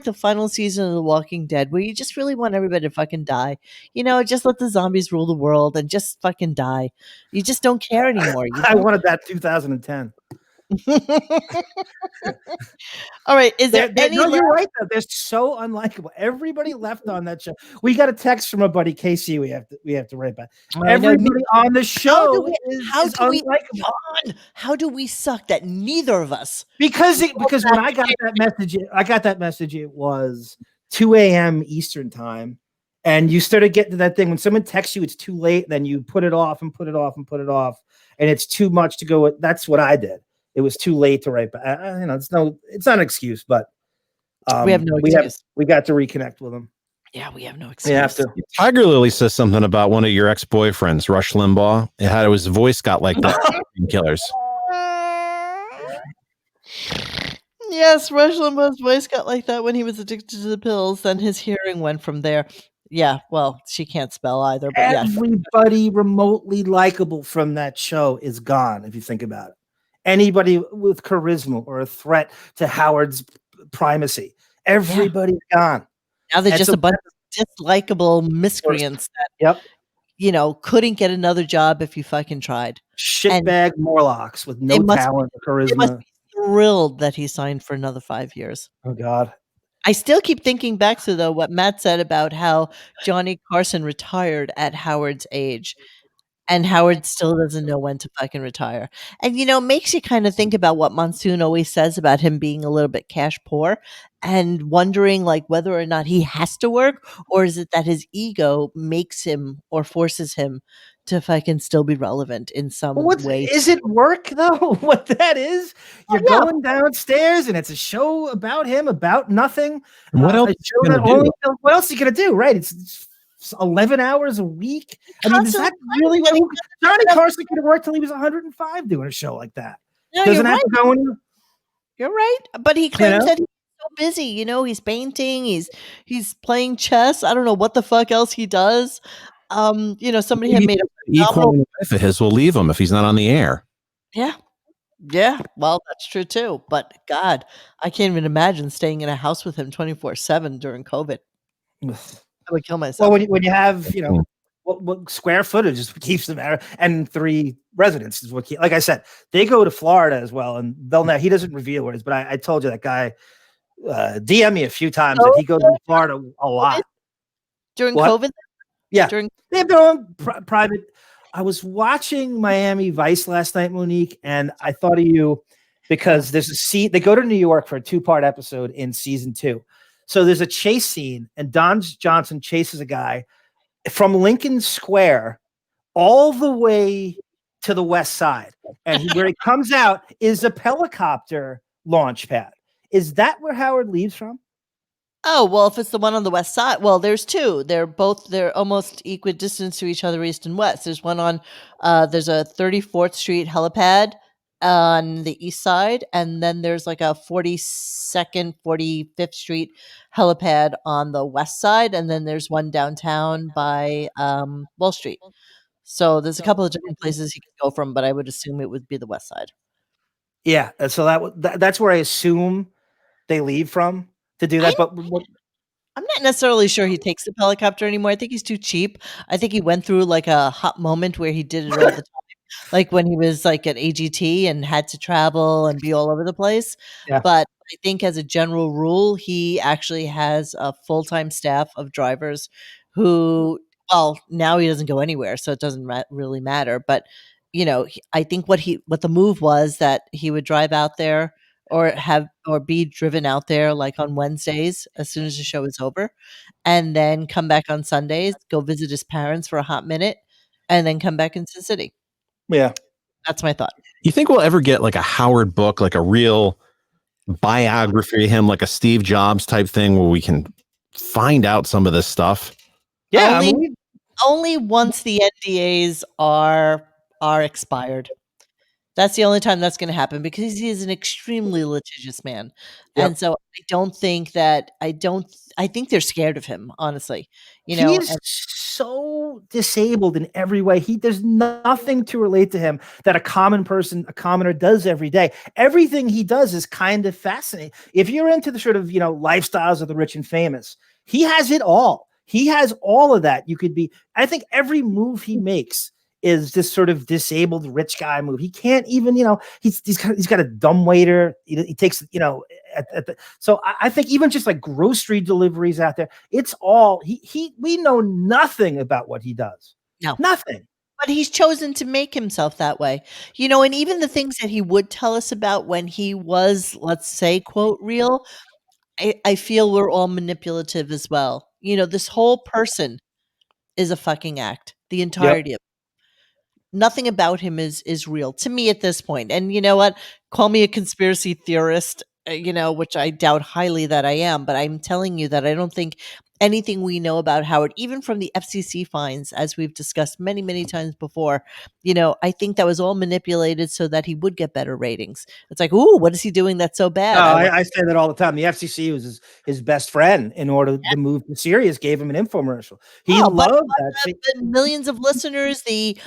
the final season of The Walking Dead, where you just really want everybody to fucking die. Just let the zombies rule the world and just fucking die. You just don't care anymore. I wanted that 2010. All right. Is there any? No, you're right though. They're so unlikable. Everybody left on that show. We got a text from a buddy, Casey. We have to write back. Everybody on the show is unlikable. How do we suck that neither of us? Because when I got that message, it was 2 a.m. Eastern time, and you started getting to that thing when someone texts you, it's too late. Then you put it off and put it off and put it off, and it's too much to go. That's what I did. It was too late to write back. It's not an excuse, but we have no excuse. We got to reconnect with him. Yeah, we have no excuse. We have to. Tiger Lily says something about one of your ex-boyfriends, Rush Limbaugh, and how his voice got like that. Killers. Yes, Rush Limbaugh's voice got like that when he was addicted to the pills. Then his hearing went from there. Yeah, well, she can't spell either. But everybody remotely likable from that show is gone. If you think about it. Anybody with charisma or a threat to Howard's primacy, everybody's gone. Now they're just a bunch of dislikable miscreants that, couldn't get another job if you fucking tried. Shitbag Morlocks with no talent or charisma. They must be thrilled that he signed for another 5 years. Oh, God. I still keep thinking back to, though, what Matt said about how Johnny Carson retired at Howard's age. And Howard still doesn't know when to fucking retire. And, makes you kind of think about what Monsoon always says about him being a little bit cash poor and wondering whether or not he has to work, or is it that his ego makes him or forces him to fucking still be relevant in some way. Is it work though? What that is? You're going downstairs and it's a show about him, about nothing. What else? What else are you gonna do? Right? It's 11 hours a week. I mean, is that really what Johnny Carson could have worked till he was 105 doing a show like that? No, Doesn't have to go in. You're right, but he claims that he's so busy. He's painting, he's playing chess. I don't know what the fuck else he does. Somebody had made a equal life of his will leave him if he's not on the air. Yeah. Well, that's true too. But God, I can't even imagine staying in a house with him 24/7 during COVID. I would kill myself. Well, when you have, what square footage is what keeps them there, and 3 residents is what like I said, they go to Florida as well, and they'll know he doesn't reveal where it is, but I told you that guy DM me a few times that he goes to Florida a lot. During What? COVID? Yeah. During They have their own private. I was watching Miami Vice last night, Monique, and I thought of you because there's a scene. They go to New York for a 2-part episode in season 2. So there's a chase scene, and Don Johnson chases a guy from Lincoln Square all the way to the West Side. And where he comes out is a helicopter launch pad. Is that where Howard leaves from? Oh, well, if it's the one on the west side, well, there's 2. They're almost equidistant to each other, east and west. There's one on, there's a 34th Street helipad on the east side, and then there's like a 42nd, 45th Street helipad on the west side, and then there's one downtown by Wall Street. So there's a couple of different places he could go from, but I would assume it would be the west side. Yeah, and so that's where I assume they leave from to do that. But I'm not necessarily sure he takes the helicopter anymore. I think he's too cheap. I think he went through like a hot moment where he did it all the time. Like when he was like at AGT and had to travel and be all over the place. Yeah. But I think as a general rule, he actually has a full-time staff of drivers who, well, now he doesn't go anywhere, so it doesn't really matter. But, I think what the move was that he would drive out there or be driven out there like on Wednesdays as soon as the show is over, and then come back on Sundays, go visit his parents for a hot minute, and then come back into the city. Yeah. That's my thought. You think we'll ever get like a Howard book, like a real biography of him, like a Steve Jobs type thing where we can find out some of this stuff? Yeah. Only once the NDAs are expired. That's the only time that's going to happen because he is an extremely litigious man. Yep. And so I think they're scared of him, honestly. He's so disabled in every way. There's nothing to relate to him that a commoner does every day. Everything he does is kind of fascinating. If you're into the sort of, lifestyles of the rich and famous, he has it all. He has all of that. I think every move he makes is this sort of disabled rich guy move. He can't even, he's got a dumb waiter. He takes, so I think even just like grocery deliveries out there, it's all we know nothing about what he does. No, nothing. But he's chosen to make himself that way, and even the things that he would tell us about when he was, let's say, quote, real, I feel we're all manipulative as well. This whole person is a fucking act. The entirety of it. Nothing about him is real to me at this point. And you know what? Call me a conspiracy theorist, which I doubt highly that I am. But I'm telling you that I don't think anything we know about Howard, even from the FCC fines, as we've discussed many, many times before, I think that was all manipulated so that he would get better ratings. It's like, ooh, what is he doing that's so bad? I say that all the time. The FCC was his best friend in order to move to Sirius, gave him an infomercial. He loved that. The millions of listeners, the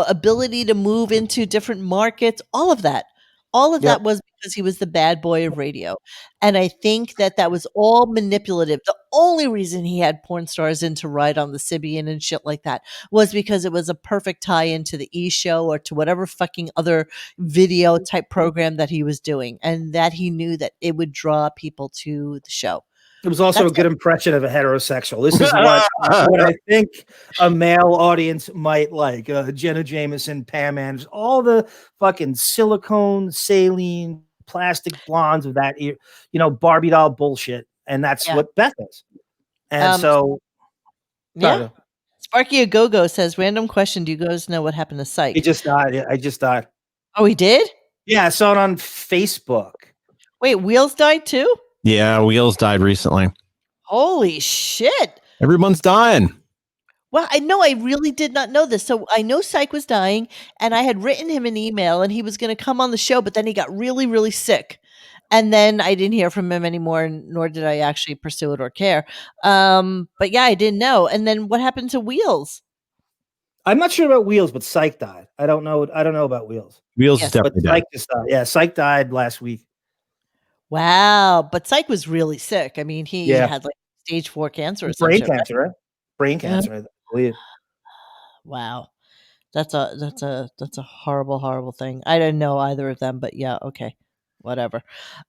ability to move into different markets, all of that. All of that was because he was the bad boy of radio. And I think that was all manipulative. The only reason he had porn stars in to ride on the Sibian and shit like that was because it was a perfect tie into the E! Show or to whatever fucking other video type program that he was doing. And that he knew that it would draw people to the show. It was also a good impression of a heterosexual. This is what I think a male audience might like. Jenna Jameson, Pam Anderson, all the fucking silicone, saline, plastic blondes of that, Barbie doll bullshit. And that's what Beth is. And yeah. Sparky Go says, random question. Do you guys know what happened to Psych? He just died. I just died. Oh, he did? Yeah, I saw it on Facebook. Wait, Wheels died too? Yeah, Wheels died recently. Holy shit. Everyone's dying. Well, I know I really did not know this. So I know Psych was dying, and I had written him an email, and he was going to come on the show, but then he got really, really sick. And then I didn't hear from him anymore, nor did I actually pursue it or care. But yeah, I didn't know. And then what happened to Wheels? I'm not sure about Wheels, but Psych died. I don't know about Wheels. Wheels is definitely Psych just died. Yeah, Psych died last week. Wow, but Psych was really sick. I mean, he had like stage 4 cancer or some Brain shit, right? cancer, right? Brain Yeah. cancer, I believe. Wow. That's a horrible, horrible thing. I didn't know either of them, but yeah, okay. Whatever.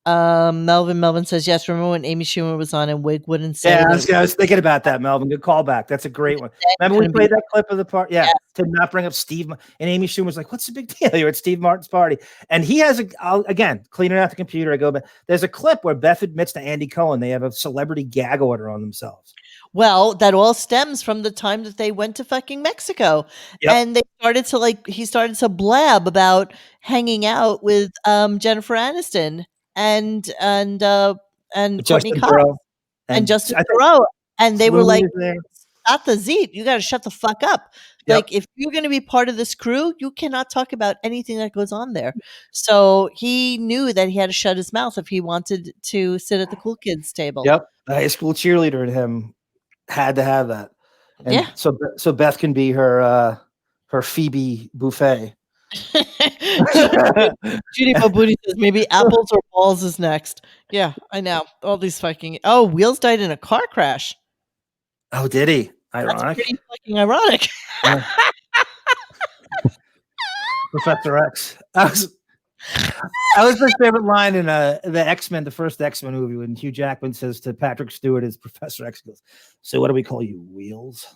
Melvin says, yes, remember when Amy Schumer was on and Wig wouldn't say Yeah, that I was thinking about that, Melvin. Good callback. That's a great one. Remember we played that clip of the part? Yeah, to not bring up Steve. And Amy Schumer's like, what's the big deal? You're at Steve Martin's party. And he has again, cleaning out the computer. I go back. There's a clip where Beth admits to Andy Cohen they have a celebrity gag order on themselves. Well, that all stems from the time that they went to fucking Mexico. Yep. And they started to he started to blab about hanging out with Jennifer Aniston and Courtney Justin Cox Theroux. and Justin I think Theroux. And they were Clooney like, was there. "Shut the zeet. You got to shut the fuck up. Yep. Like, if you're going to be part of this crew, you cannot talk about anything that goes on there." So he knew that he had to shut his mouth if he wanted to sit at the cool kids table. Yep. The high school cheerleader in him had to have that. And Yeah. so Beth can be her Phoebe Buffet. Judy Bobooty says maybe apples or balls is next. Yeah, I know. All these fucking Wheels died in a car crash. Oh, did he? That's Ironic. pretty fucking ironic. Yeah. Professor X. That was my favorite line in the X-Men, the first X-Men movie, when Hugh Jackman says to Patrick Stewart as Professor X, goes, "So what do we call you, Wheels?"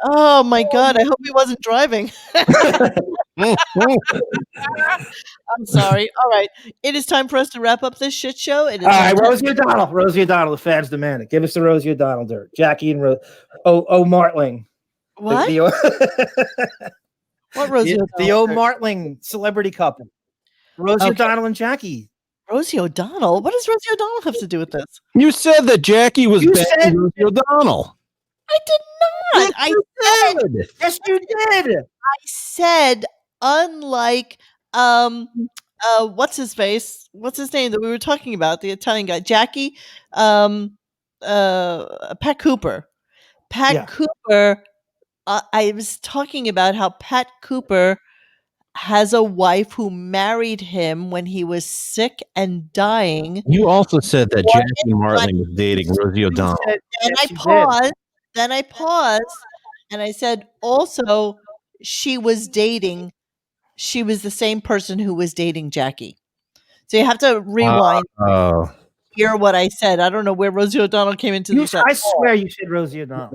Oh my god, I hope he wasn't driving. I'm sorry. All right. It is time for us to wrap up this shit show. It is All right, time- Rosie O'Donnell. Rosie O'Donnell, the fans demand it. Give us the Rosie O'Donnell dirt. Jackie and Martling. What? What Rosie The O'Donnell? Martling celebrity couple. Rosie O'Donnell and Jackie. Rosie O'Donnell? What does Rosie O'Donnell have to do with this? You said that Jackie was banging Rosie O'Donnell. I did not. I said, yes, you did. I said, unlike what's his face? What's his name that we were talking about? The Italian guy, Jackie, Pat Cooper. Pat Cooper. I was talking about how Pat Cooper has a wife who married him when he was sick and dying. You also said that Jackie Martling was dating Rosie O'Donnell. Then I paused and I said, also, she was the same person who was dating Jackie. So you have to rewind. Hear what I said. I don't know where Rosie O'Donnell came into this. I swear you said Rosie O'Donnell.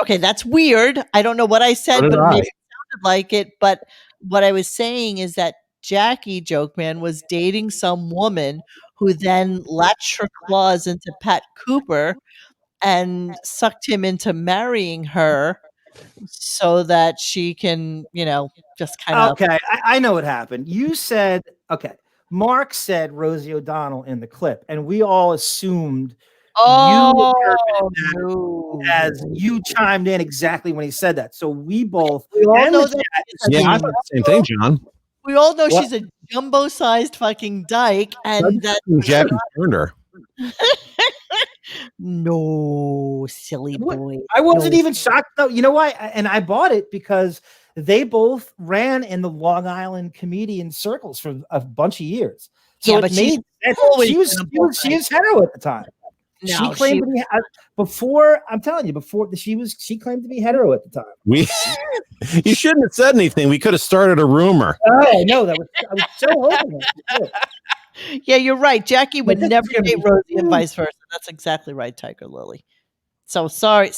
Okay, that's weird. I don't know what I said, but maybe it sounded like it. But what I was saying is that Jackie Joke Man was dating some woman who then latched her claws into Pat Cooper and sucked him into marrying her so that she can, just kind of. Okay, I know what happened. You said, Mark said Rosie O'Donnell in the clip, and we all assumed you as you chimed in exactly when he said that. So we both all know that. Yeah, I thought the same thing, John. We all know she's a jumbo-sized fucking dyke, and that Jackie turned her. No, silly boy. I wasn't even shocked though. You know why? And I bought it because they both ran in the Long Island comedian circles for a bunch of years. So it made sense. She was hetero at the time. No, she claimed to be before. I'm telling you, she claimed to be hetero at the time. You shouldn't have said anything. We could have started a rumor. Oh no, I was so hoping. Yeah, you're right. Jackie would never date Rosie and vice versa. That's exactly right, Tiger Lily. So sorry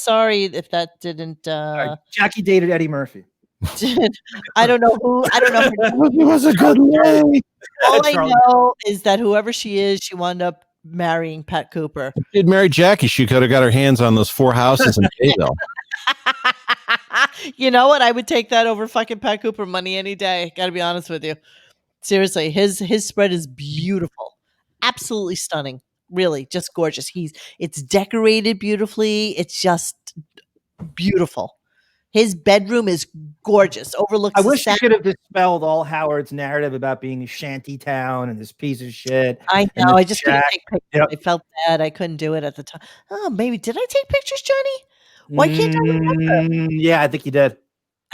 if that didn't. Jackie dated Eddie Murphy. I don't know who. I don't know. It was a good name. All I know is that whoever she is, she wound up marrying Pat Cooper. If she'd married Jackie, she could have got her hands on those 4 houses in Bayville. You know what? I would take that over fucking Pat Cooper money any day. Got to be honest with you. Seriously, his spread is beautiful, absolutely stunning. Really, just gorgeous. It's decorated beautifully. It's just beautiful. His bedroom is gorgeous. Overlooks. I wish you could have dispelled all Howard's narrative about being a shanty town and this piece of shit. I know. I just couldn't take pictures. Yep. I felt bad. I couldn't do it at the time. Oh, maybe did I take pictures, Johnny? Why can't I remember? Yeah, I think you did.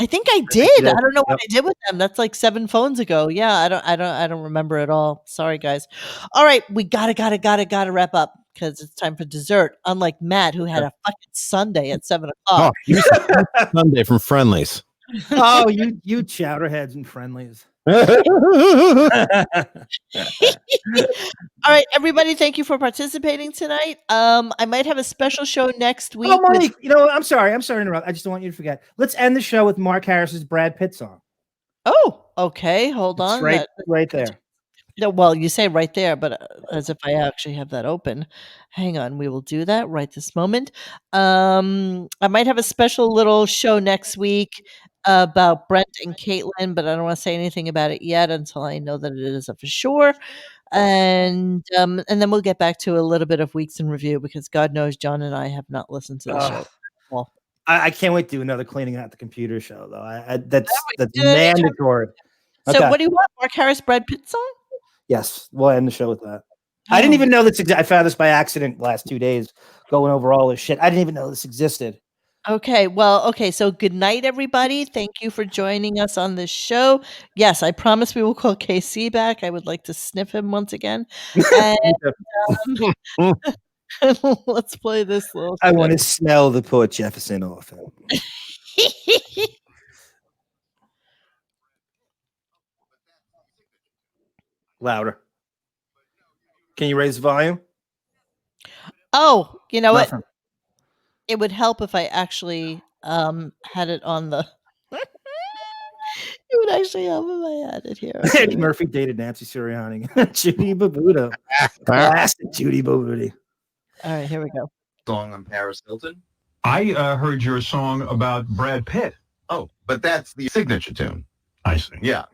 I think I did. I don't know what I did with them. That's like 7 phones ago. Yeah, I don't remember at all. Sorry, guys. All right, we gotta wrap up because it's time for dessert. Unlike Matt, who had a fucking Sunday at 7 Oh, o'clock. give me some Sunday from Friendlies. Oh, you chowderheads and friendlies. All right, everybody, thank you for participating tonight. I might have a special show next week. Oh, Mike, I'm sorry to interrupt. I just don't want you to forget. Let's end the show with Mark Harris's Brad Pitt song. Oh, okay. Hold It's on. right there. No, well, you say right there, but as if I actually have that open. Hang on, we will do that right this moment. I might have a special little show next week about Brent and Caitlin, but I don't want to say anything about it yet until I know that it is for sure. And then we'll get back to a little bit of weeks in review because God knows John and I have not listened to the show. Well, I can't wait to do another cleaning out the computer show though. That's mandatory. So Okay. what do you want? Mark Harris, Brad Pitt song? Yes, we'll end the show with that. I didn't even know this. I found this by accident the last 2 days, going over all this shit. I didn't even know this existed. Okay, well, okay, so good night, everybody. Thank you for joining us on this show. Yes, I promise we will call KC back. I would like to sniff him once again. And let's play this little I want to smell the Port Jefferson off him. Louder. Can you raise the volume? Oh, you know Nothing. what? It would help if I actually had it on the it would actually help if I had it here. Eddie Murphy dated Nancy Sirianni. Judy Babuto. Classic Judy Babuti. All right, here we go. Song on Paris Hilton. I heard your song about Brad Pitt. Oh, but that's the signature tune. I see. Yeah.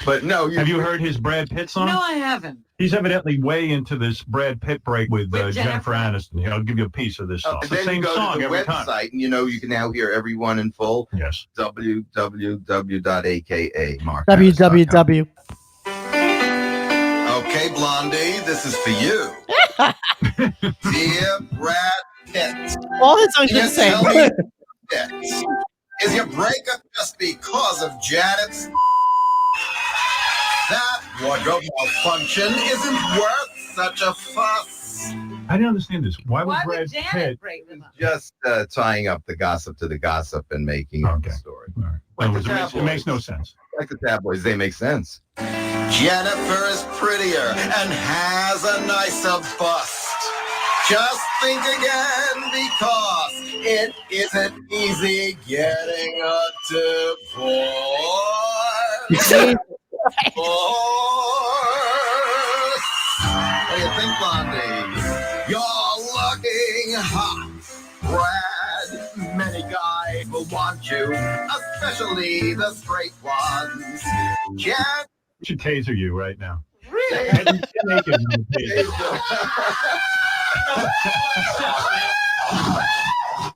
But no, have you heard his Brad Pitt song? No, I haven't. He's evidently way into this Brad Pitt break with Jennifer Aniston. I'll give you a piece of this song. And It's the then same you go song to the every website, time. and you can now hear everyone in full. Yes. www.aka.mark. www. Okay, Blondie, this is for you. Dear Brad Pitt. All his songs are the same. Tell me this. Is your breakup just because of Janet's? That wardrobe malfunction isn't worth such a fuss. I didn't understand this. Why would Brad Pitt Just tying up the gossip to the gossip and making up the story. Well, it makes no sense. Like the tabloids, they make sense. Jennifer is prettier and has a nicer bust. Just think again, because it isn't easy getting a divorce. What do you think, Blondie? You're looking hot, Brad. Many guys will want you, especially the straight ones. Jen. We should taser you right now. Really? Naked and taser you.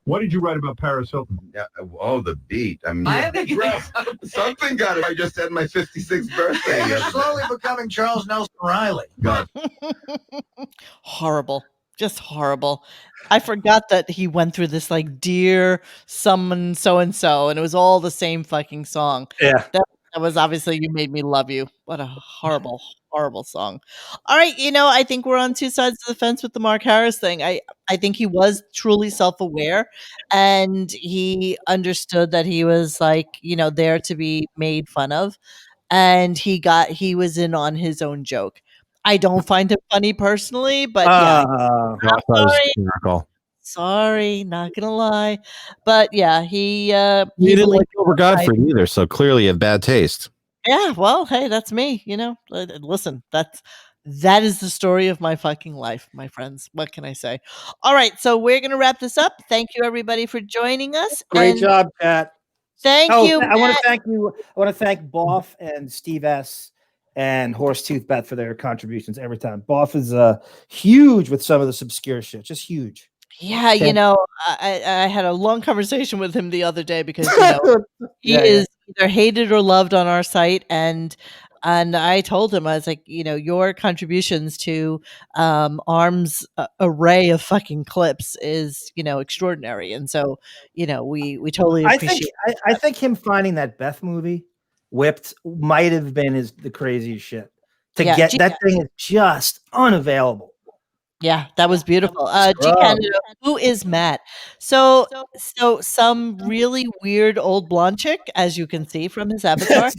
What did you write about Paris Hilton? Yeah, oh, the beat. I mean, I something got it. I just had my 56th birthday. You're slowly becoming Charles Nelson Riley. God. Horrible. Just horrible. I forgot that he went through this like dear someone so and so, and it was all the same fucking song. Yeah. That was obviously You Made Me Love You. What a horrible, horrible song. All right, I think we're on two sides of the fence with the Mark Harris thing. I think he was truly self-aware, and he understood that he was like, there to be made fun of, and he was in on his own joke. I don't find it funny personally, but yeah. I'm sorry. Sorry, not gonna lie, but yeah, he You didn't like Gilbert Gottfried either, so clearly you have bad taste. Yeah, well, hey, that's me. Listen, that is the story of my fucking life, my friends. What can I say? All right, so we're gonna wrap this up. Thank you, everybody, for joining us. Great job, Pat. Thank you. I want to Matt. thank you. I want to thank Boff and Steve S. and Horsetooth Bet for their contributions every time. Boff is huge with some of this obscure shit, just huge. Yeah, I had a long conversation with him the other day because he is either hated or loved on our site, and And I told him, I was like, your contributions to Arm's array of fucking clips is, extraordinary. And so, we totally appreciate I think him finding that Beth movie, Whipped, might have been the craziest shit. That thing is just unavailable. Yeah, that was beautiful. G Canada, who is Matt? So some really weird old blonde chick, as you can see from his avatar.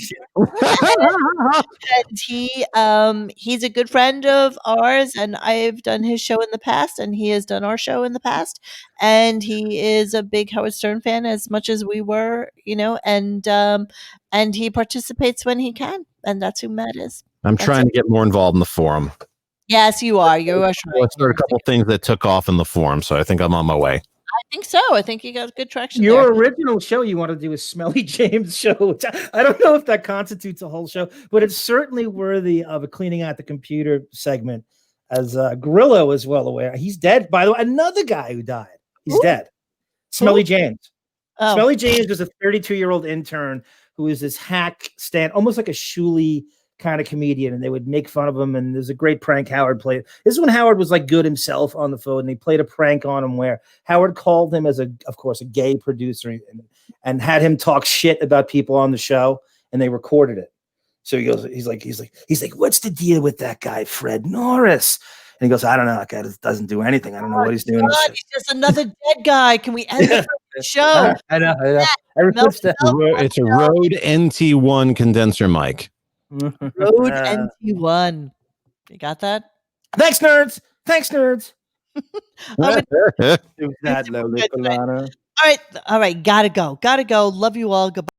And he's a good friend of ours, and I've done his show in the past, and he has done our show in the past. And he is a big Howard Stern fan as much as we were, and he participates when he can, and that's who Matt is. I'm trying to get more involved in the forum. Yes, you are. You are trying. There are a couple things that took off in the forum, so I think I'm on my way. I think so. I think you got good traction. Your original show you want to do is Smelly James show. Which I don't know if that constitutes a whole show, but it's certainly worthy of a cleaning out the computer segment. As Grillo is well aware, he's dead. By the way, another guy who died. He's dead. Smelly James. Oh. Smelly James was a 32-year-old intern who was this hack stand, almost like a Shuley kind of comedian, and they would make fun of him. And there's a great prank Howard played. This is when Howard was like good himself on the phone, and they played a prank on him where Howard called him as of course, a gay producer and had him talk shit about people on the show, and they recorded it. So he's like, what's the deal with that guy, Fred Norris? And he goes, I don't know. That guy doesn't do anything. I don't know what he's doing. God, he's just another dead guy. Can we end the show? I know. It's a Rode NT1 condenser mic. Rode NT1. You got that? Thanks, nerds. All right. Gotta go. Love you all. Goodbye.